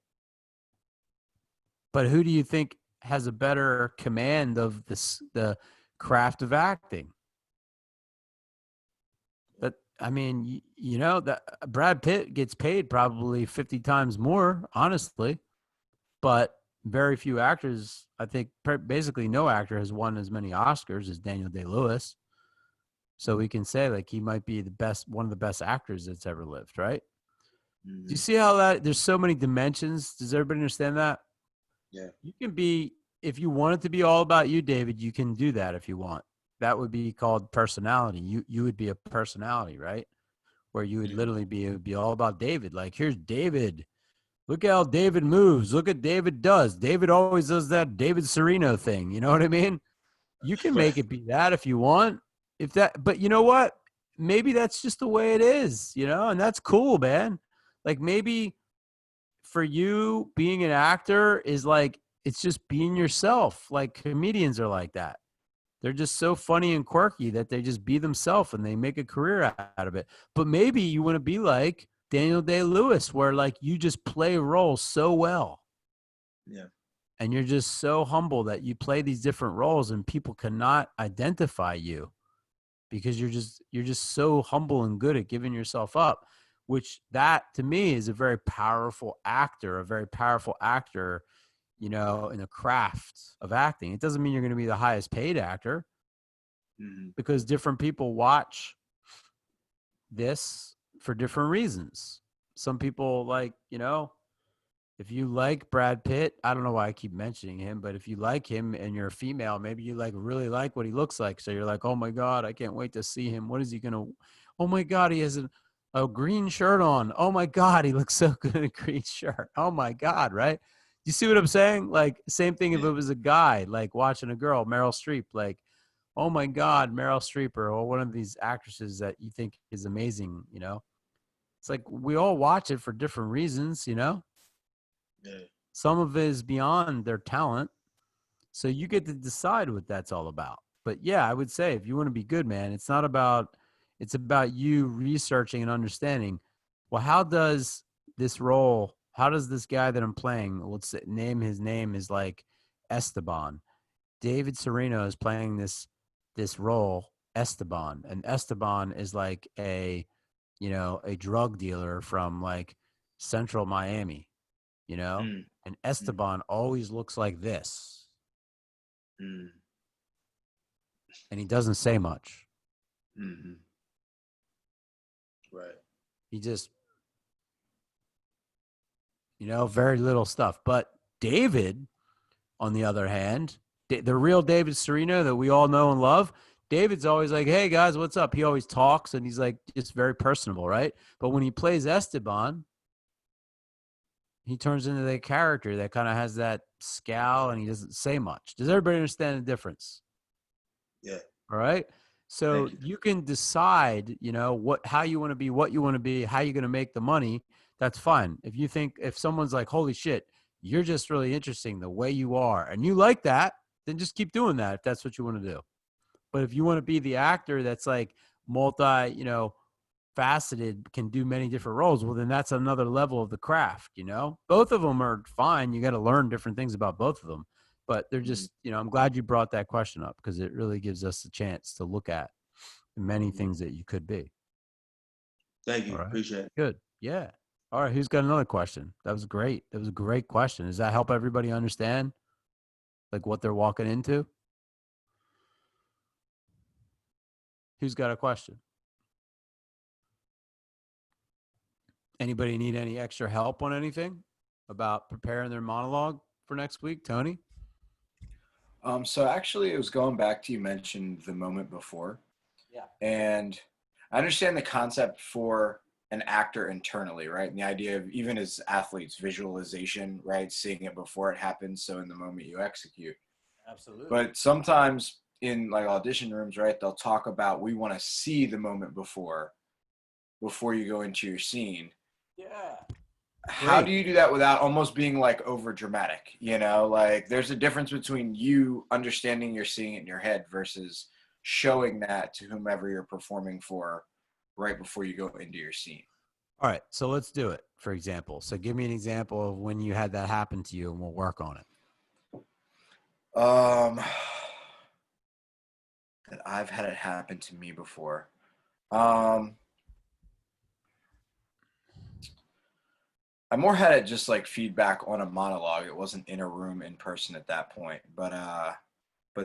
S1: But who do you think has a better command of the craft of acting? That, I mean, you know, that Brad Pitt gets paid probably 50 times more, honestly. But very few actors, I think basically no actor has won as many Oscars as Daniel Day-Lewis. So we can say like he might be one of the best actors that's ever lived, right? Do you see how that there's so many dimensions? Does everybody understand that?
S5: Yeah.
S1: You can be, if you want it to be all about you, David, you can do that if you want. That would be called personality. You would be a personality, right? Where you would literally it would be all about David. Like, here's David. Look how David moves. Look what David does. David always does that David Sereno thing. You know what I mean? You can make it be that if you want. But you know what? Maybe that's just the way it is, you know, and that's cool, man. Like maybe for you, being an actor is like, it's just being yourself. Like comedians are like that. They're just so funny and quirky that they just be themselves and they make a career out of it. But maybe you want to be like Daniel Day-Lewis, where like you just play roles so well.
S5: Yeah.
S1: And you're just so humble that you play these different roles and people cannot identify you because you're just so humble and good at giving yourself up. Which that to me is a very powerful actor, you know, in the craft of acting. It doesn't mean you're going to be the highest paid actor, because different people watch this for different reasons. Some people like, if you like Brad Pitt, I don't know why I keep mentioning him, but if you like him and you're a female, maybe you really like what he looks like. So you're like, oh my God, I can't wait to see him. What is he going to, oh my God, he has a green shirt on. Oh my God, he looks so good in a green shirt. Oh my God, right? You see what I'm saying? Like, same thing if it was a guy, like watching a girl, Meryl Streep, like, oh my God, Meryl Streep or one of these actresses that you think is amazing, It's like we all watch it for different reasons,
S5: Yeah.
S1: Some of it is beyond their talent. So you get to decide what that's all about. But yeah, I would say if you want to be good, man, it's about you researching and understanding, well, how does this guy that I'm playing, let's say, his name is like Esteban. David Sereno is playing this role, Esteban. And Esteban is like a drug dealer from like central Miami, and Esteban always looks like this. And he doesn't say much.
S5: Right.
S1: He just, very little stuff. But David, on the other hand, the real David Sereno that we all know and love, David's always like, hey guys, what's up? He always talks and he's like just very personable, right? But when he plays Esteban, he turns into that character that kind of has that scowl and he doesn't say much. Does everybody understand the difference?
S5: Yeah.
S1: All right. So you can decide, how you want to be, what you want to be, how you're going to make the money. That's fine. If someone's like, holy shit, you're just really interesting the way you are, and you like that, then just keep doing that if that's what you want to do. But if you want to be the actor that's like faceted, can do many different roles, well, then that's another level of the craft, Both of them are fine. You got to learn different things about both of them. But they're just, I'm glad you brought that question up because it really gives us a chance to look at many things that you could be.
S5: Thank you.
S1: All right.
S5: Appreciate it.
S1: Good. Yeah. All right. Who's got another question? That was great. That was a great question. Does that help everybody understand like what they're walking into? Who's got a question? Anybody need any extra help on anything about preparing their monologue for next week? Tony?
S3: So actually it was going back to, you mentioned the moment before. Yeah. And I understand the concept for an actor internally, right? And the idea of, even as athletes, visualization, right? Seeing it before it happens. So in the moment you execute.
S1: Absolutely.
S3: But sometimes in like audition rooms, right, they'll talk about, we want to see the moment before you go into your scene.
S1: Yeah.
S3: How do you do that without almost being like over dramatic? Like there's a difference between you understanding you're seeing it in your head versus showing that to whomever you're performing for right before you go into your scene.
S1: All right. So let's do it, for example. So give me an example of when you had that happen to you and we'll work on it.
S3: That I've had it happen to me before. I more had it just like feedback on a monologue. It wasn't in a room in person at that point, but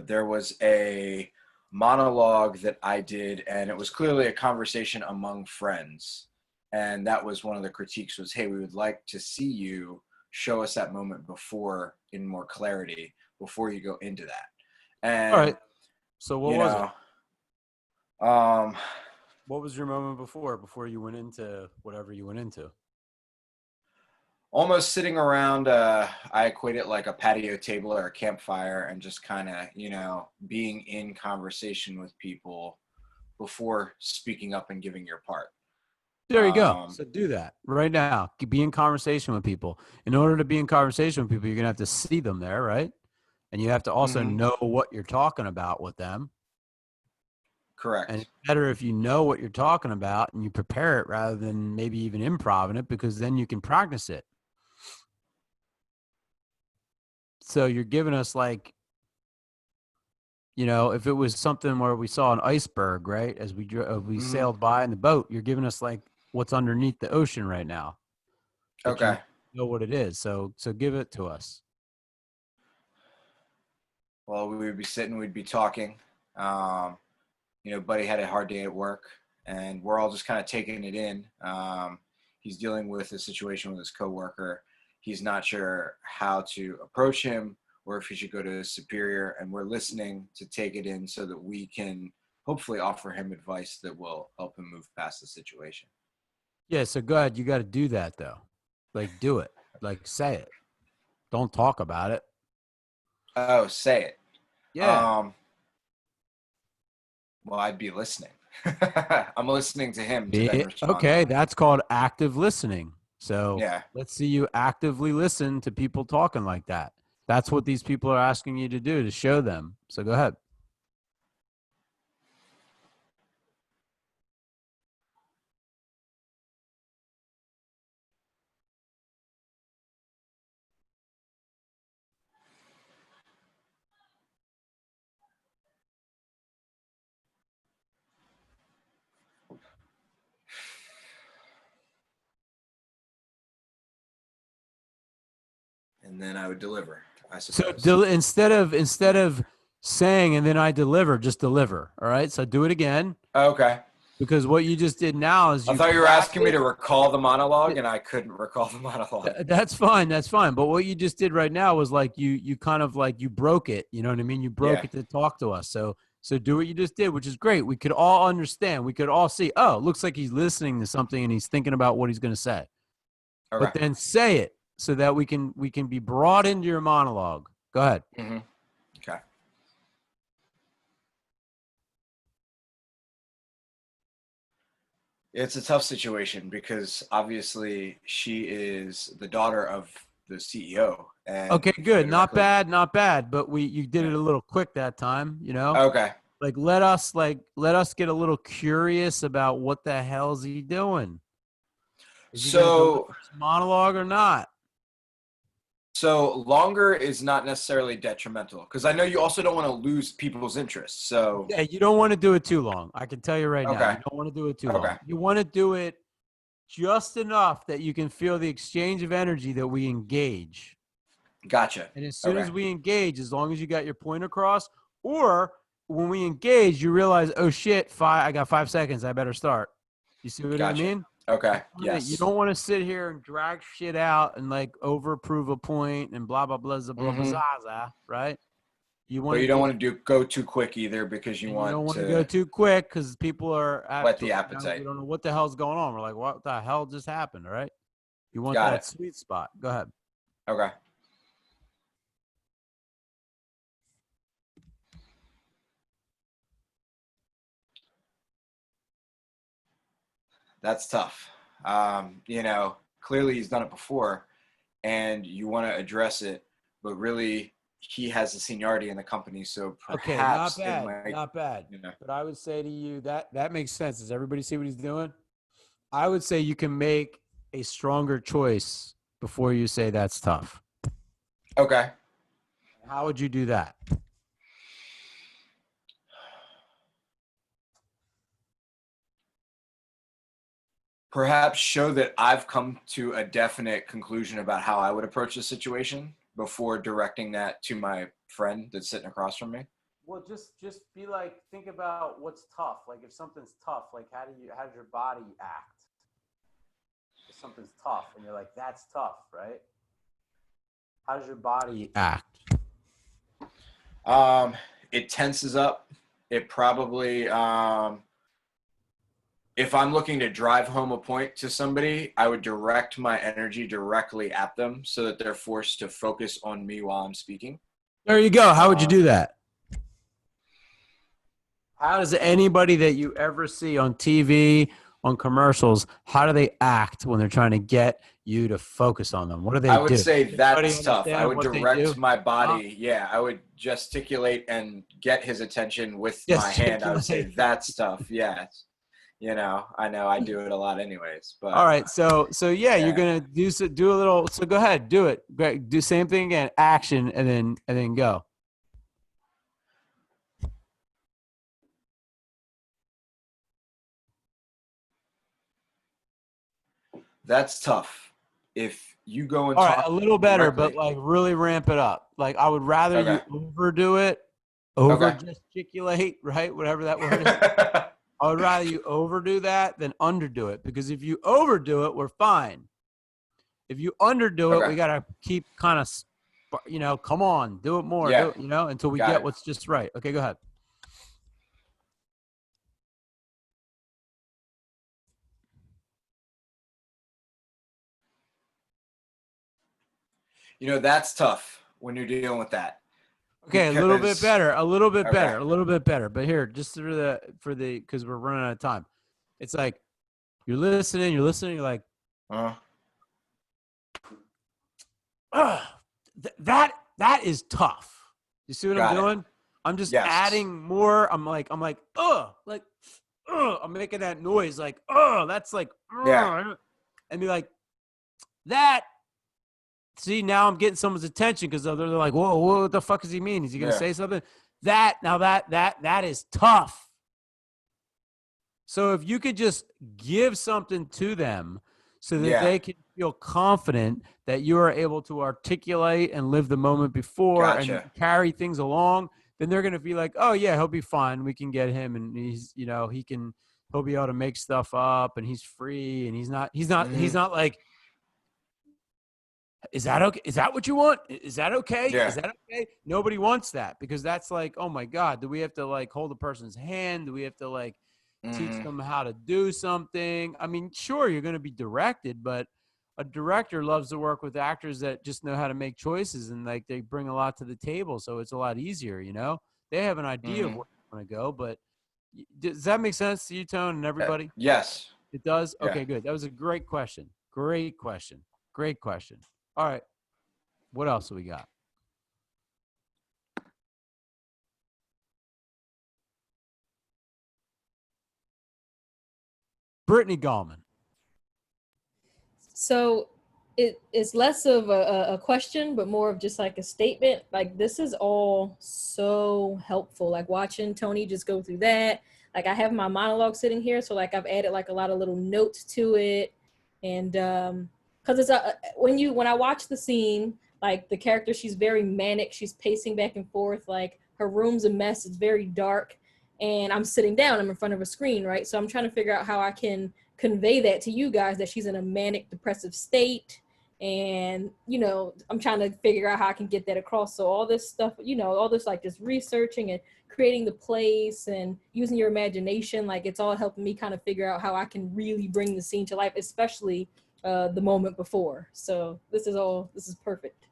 S3: there was a monologue that I did, and it was clearly a conversation among friends. And that was one of the critiques was, hey, we would like to see you show us that moment before in more clarity before you go into that. And
S1: all right. So what was
S3: it?
S1: What was your moment before you went into whatever you went into?
S3: Almost sitting around, I equate it like a patio table or a campfire, and just kind of, being in conversation with people before speaking up and giving your part.
S1: There you go. So do that right now. Be in conversation with people. In order to be in conversation with people, you're going to have to see them there, right? And you have to also know what you're talking about with them.
S3: Correct.
S1: And it's better if you know what you're talking about and you prepare it rather than maybe even improv it, because then you can practice it. So you're giving us like, if it was something where we saw an iceberg, right, as we sailed by in the boat, you're giving us like what's underneath the ocean right now.
S3: Okay.
S1: You know what it is. So give it to us.
S3: Well, we would be sitting, we'd be talking. Buddy had a hard day at work, and we're all just kind of taking it in. He's dealing with a situation with his coworker. He's not sure how to approach him or if he should go to his superior, and we're listening to take it in so that we can hopefully offer him advice that will help him move past the situation.
S1: Yeah, so go ahead. You got to do that, though. Like, do it. Like, say it. Don't talk about it.
S3: Oh, say it.
S1: Yeah.
S3: Well, I'd be listening. I'm listening to him to then respond.
S1: Okay, that's called active listening. So
S3: Yeah.
S1: let's see you actively listen to people talking like that. That's what these people are asking you to do, to show them. So go ahead.
S3: And then I would deliver, I
S1: So
S3: suppose.
S1: instead of saying and then I deliver, just deliver. All right. So do it again,
S3: Okay.
S1: because what you just did now is
S3: I
S1: you
S3: thought you were asking me to
S1: practiced-
S3: recall the monologue, and I couldn't recall the monologue.
S1: That's fine. That's fine. But what you just did right now was like you kind of like you broke it. You know what I mean? You broke
S3: Yeah.
S1: it to talk to us. So do what you just did, which is great. We could all understand. We could all see, oh, it looks like he's listening to something and he's thinking about what he's going to say.
S3: Okay.
S1: But then say it so that we can be brought into your monologue. Go ahead.
S3: Mm-hmm. Okay. It's a tough situation because obviously she is the daughter of the CEO. And
S1: Okay, good. Not
S3: theoretically-
S1: bad, not bad. But you did it a little quick that time, you know?
S3: Okay.
S1: Like let us get a little curious about what the hell's he doing. Is he gonna deliver his monologue or not?
S3: So longer is not necessarily detrimental because I know you also don't want to lose people's interest. So
S1: Yeah, you don't want to do it too long. I can tell you right now.
S3: Okay.
S1: You don't want to do it too
S3: Okay.
S1: long. You want to do it just enough that you can feel the exchange of energy that we engage.
S3: gotcha.
S1: And as soon as
S3: Okay.
S1: we engage, as long as you got your point across, or when we engage, you realize, oh shit, I got 5 seconds. I better start. You see what
S3: Gotcha.
S1: I mean?
S3: Okay.
S1: Yeah,
S3: Yes.
S1: you don't want to sit here and drag shit out and like overprove a point and blah blah blah blah blah,
S3: Mhm.
S1: blah, blah, right? You want
S3: But you don't want to go too quick either because you
S1: you
S3: want
S1: don't want
S3: to
S1: to go too quick because people are
S3: whet the
S1: you know,
S3: appetite.
S1: we don't know what the hell's going on. We're like, what the hell just happened? All right. You want
S3: Got
S1: that
S3: it.
S1: sweet spot. Go ahead.
S3: Okay. That's tough. Clearly he's done it before and you want to address it, but really he has the seniority in the company. So
S1: Okay,
S3: perhaps
S1: not bad.
S3: it might,
S1: Not bad.
S3: you know,
S1: But I would say to you that makes sense. Does everybody see what he's doing? I would say you can make a stronger choice before you say that's tough.
S3: okay.
S1: How would you do that?
S3: Perhaps show that I've come to a definite conclusion about how I would approach the situation before directing that to my friend that's sitting across from me.
S1: Well, just be like, think about what's tough. Like if something's tough, like how does your body act? If something's tough and you're like, that's tough, right? How does your body act?
S3: It tenses up. It probably, if I'm looking to drive home a point to somebody, I would direct my energy directly at them so that they're forced to focus on me while I'm speaking.
S1: There you go. How would you do that? How does anybody that you ever see on TV, on commercials, how do they act when they're trying to get you to focus on them? What do they do?
S3: I would say
S1: Anybody
S3: that's tough. I
S1: understand
S3: would
S1: what they
S3: direct
S1: do?
S3: my body. Yeah, I would gesticulate and get his attention with my hand. I would say
S1: Gesticulate.
S3: that's tough. Yes. I know I do it a lot anyways, but
S1: All right, so yeah, you're
S3: Yeah.
S1: gonna do a little. So go ahead, do it. Do same thing again. Action, and then go.
S3: that's tough. If you go and
S1: All right,
S3: talk
S1: a little better, but
S3: directly-
S1: like really ramp it up. Like I would rather
S3: Okay.
S1: you overdo it over gesticulate, right? Whatever that word is. I would rather you overdo that than underdo it, because if you overdo it, we're fine. If you underdo it, we got to keep kind of, come on, do it more,
S3: Yeah.
S1: until we
S3: Got
S1: get
S3: it.
S1: what's just right. Okay, go ahead.
S3: That's tough when you're dealing with that.
S1: Okay, a little bit better, a little bit
S3: Okay.
S1: better, a little bit better. But here, just because we're running out of time, it's like you're listening, you're like, that is tough. You see what I'm doing? I'm just adding more. I'm like, I'm making that noise, like, that's like, and be like, that. See, now I'm getting someone's attention because they're like, whoa, what the fuck does he mean? Is he going to say something? That is tough. So if you could just give something to them so that they can feel confident that you are able to articulate and live the moment before and carry things along, then they're going to be like, oh yeah, he'll be fine. We can get him, and he's, he'll be able to make stuff up, and he's free, and he's not like, is that okay? Is that what you want? Is that okay?
S3: Yeah.
S1: Is that okay? Nobody wants that, because that's like, oh my God, do we have to like hold a person's hand? Do we have to like teach them how to do something? I mean, sure, you're going to be directed, but a director loves to work with actors that just know how to make choices, and like they bring a lot to the table. So it's a lot easier, they have an idea of where they want to go, but does that make sense to you, Tone, and everybody?
S3: Yes.
S1: It does?
S3: Yeah.
S1: Okay, good. That was a great question. Great question. Great question. All right. What else do we got? Brittany Gallman.
S6: So it's less of a question, but more of just like a statement. Like, this is all so helpful. Like watching Tony just go through that. Like, I have my monologue sitting here, so like I've added like a lot of little notes to it, and because it's when I watch the scene, like the character, she's very manic. She's pacing back and forth. Like, her room's a mess. It's very dark, and I'm sitting down. I'm in front of a screen, right? So I'm trying to figure out how I can convey that to you guys, that she's in a manic depressive state. And, I'm trying to figure out how I can get that across. So all this stuff, all this like just researching and creating the place and using your imagination, like it's all helping me kind of figure out how I can really bring the scene to life, especially the moment before. So this is perfect.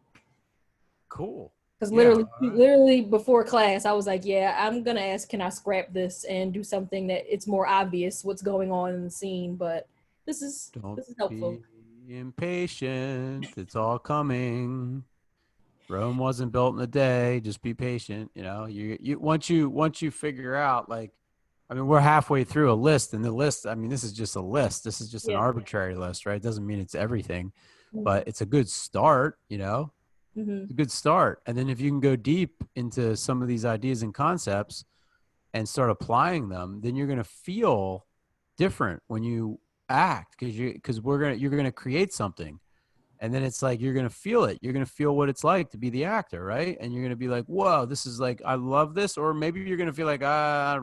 S1: Cool.
S6: Because literally before class, I was like, yeah, I'm going to ask, can I scrap this and do something that it's more obvious what's going on in the scene? But this is helpful.
S1: Be impatient. It's all coming. Rome wasn't built in a day. Just be patient. You once you figure out, like, I mean, we're halfway through a list, and the list, I mean, this is just a list. This is just an arbitrary list, right? It doesn't mean it's everything, but it's a good start, It's a good start. And then if you can go deep into some of these ideas and concepts and start applying them, then you're going to feel different when you act, because you're going to create something. And then it's like, you're going to feel it. You're going to feel what it's like to be the actor, right? And you're going to be like, whoa, this is like, I love this. Or maybe you're going to feel like,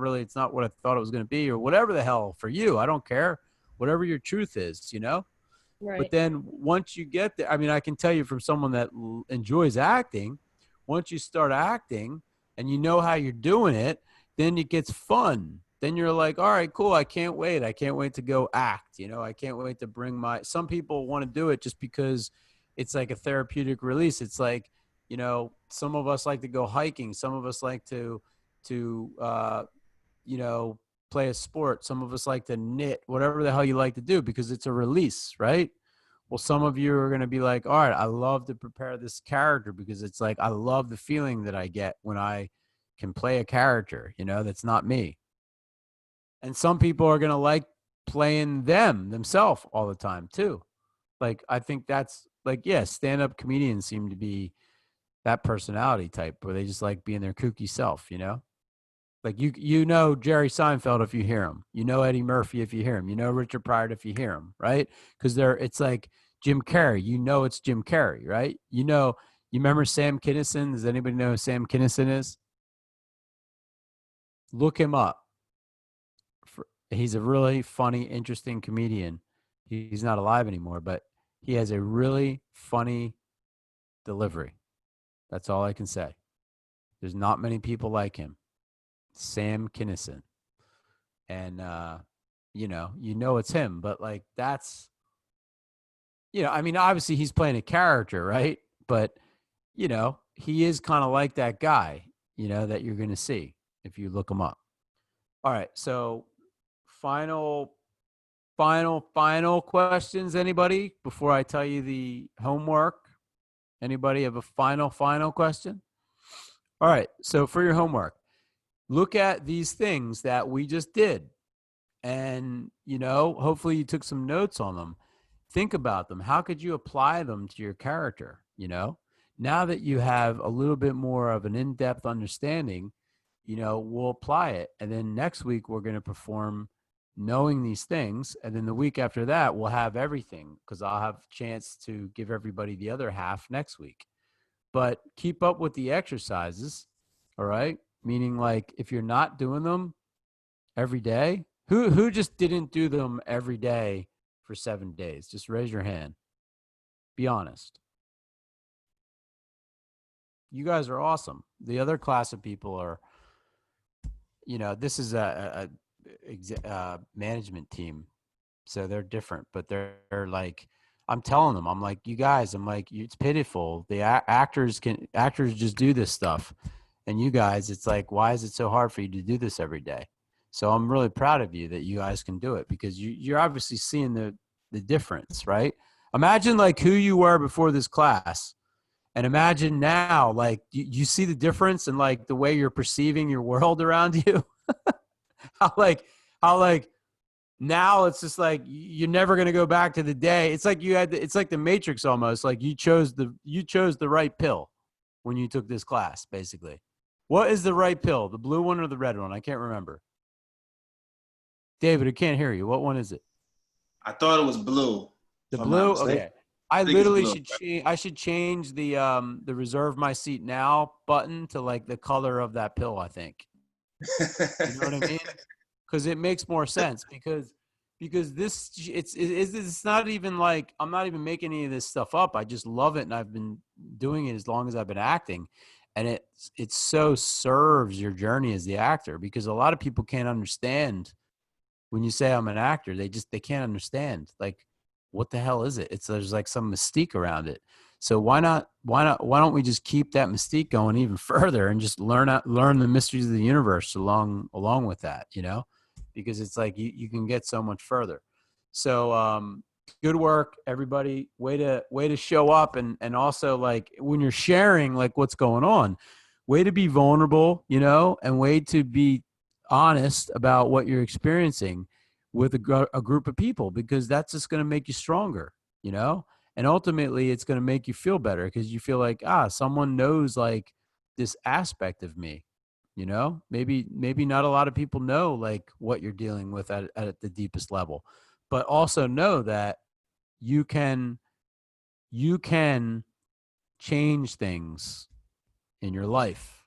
S1: really, it's not what I thought it was going to be, or whatever the hell for you. I don't care. Whatever your truth is,
S6: Right.
S1: But then once you get there, I mean, I can tell you from someone that enjoys acting, once you start acting and you know how you're doing it, then it gets fun. Then you're like, all right, cool. I can't wait. I can't wait to go act. I can't wait to bring some people want to do it just because it's like a therapeutic release. It's like, some of us like to go hiking. Some of us like to play a sport. Some of us like to knit, whatever the hell you like to do, because it's a release, right? Well, some of you are going to be like, all right, I love to prepare this character because it's like, I love the feeling that I get when I can play a character, that's not me. And some people are going to like playing themselves all the time too. Like, I think that's like, stand-up comedians seem to be that personality type where they just like being their kooky self, Like Jerry Seinfeld if you hear him. Eddie Murphy if you hear him. Richard Pryor if you hear him, right? Because it's like Jim Carrey. It's Jim Carrey, right? You remember Sam Kinison? Does anybody know who Sam Kinison is? look him up. He's a really funny, interesting comedian. He's not alive anymore, but he has a really funny delivery. That's all I can say. There's not many people like him. Sam Kinison. And, you know it's him, but like that's, I mean, obviously he's playing a character, right? But, he is kind of like that guy, that you're going to see if you look him up. All right. So final questions, anybody, before I tell you the homework? Anybody have a final question? All right. So for your homework, look at these things that we just did. And, hopefully you took some notes on them. Think about them. How could you apply them to your character? Now that you have a little bit more of an in-depth understanding, we'll apply it. And then next week we're going to perform knowing these things. And then the week after that, we'll have everything because I'll have a chance to give everybody the other half next week. But keep up with the exercises. All right. Meaning like if you're not doing them every day, who just didn't do them every day for 7 days? Just raise your hand. Be honest. You guys are awesome. The other class of people are, this is a management team, so they're different, but they're like, I'm telling them, I'm like, you guys, I'm like, it's pitiful. The actors just do this stuff. And you guys, it's like, why is it so hard for you to do this every day? So I'm really proud of you that you guys can do it because you're obviously seeing the difference, right? Imagine like who you were before this class and imagine now, like you see the difference in like the way you're perceiving your world around you. how now it's just like you're never going to go back to the day. It's like it's like the Matrix almost. Like you chose the right pill when you took this class, basically. What is the right pill? The blue one or the red one? I can't remember. David, I can't hear you. What one is it?
S5: I thought it was blue.
S1: The
S5: if I'm not
S1: blue?
S5: mistaken.
S1: Okay. I
S5: think it's
S1: literally
S5: blue.
S1: should change the reserve my seat now button to like the color of that pill, I think. You know what I mean? Because it makes more sense because this it's not even like I'm not even making any of this stuff up. I just love it and I've been doing it as long as I've been acting. And it so serves your journey as the actor because a lot of people can't understand when you say I'm an actor. They can't understand like what the hell is it? There's like some mystique around it. So why don't we just keep that mystique going even further and just learn the mysteries of the universe along with that, because it's like you can get so much further. So good work, everybody. Way to show up and also like when you're sharing like what's going on, way to be vulnerable, and way to be honest about what you're experiencing with a group of people, because that's just going to make you stronger, and ultimately it's going to make you feel better because you feel like, someone knows like this aspect of me, maybe not a lot of people know like what you're dealing with at the deepest level, but also know that you can change things in your life,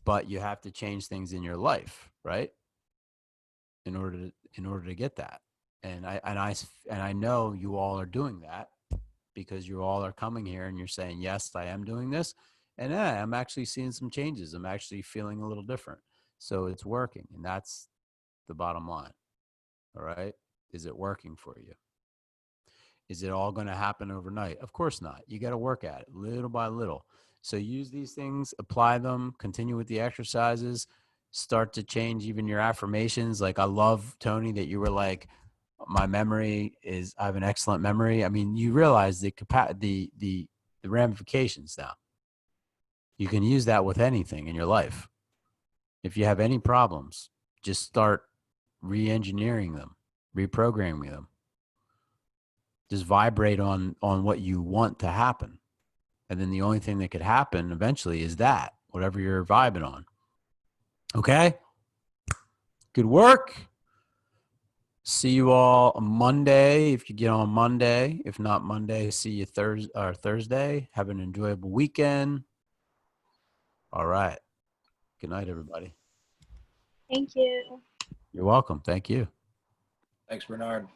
S1: but you have to change things in your life, right? In order to get that. And I know you all are doing that because you all are coming here and you're saying, yes, I am doing this. And I'm actually seeing some changes. I'm actually feeling a little different. So it's working. And that's the bottom line. All right. Is it working for you? Is it all going to happen overnight? Of course not. You got to work at it little by little. So use these things, apply them, continue with the exercises, start to change even your affirmations. Like I love, Tony, that you were like, I have an excellent memory. I mean, you realize the ramifications now. You can use that with anything in your life. If you have any problems, just start re-engineering them, reprogramming them. Just vibrate on what you want to happen. And then the only thing that could happen eventually is that, whatever you're vibing on. Okay? Good work. See you all on Monday if you get on Monday. If not Monday, see you Thursday. Have an enjoyable weekend. All right. Good night, everybody.
S9: Thank you.
S1: You're welcome. Thank you.
S3: Thanks, Bernard.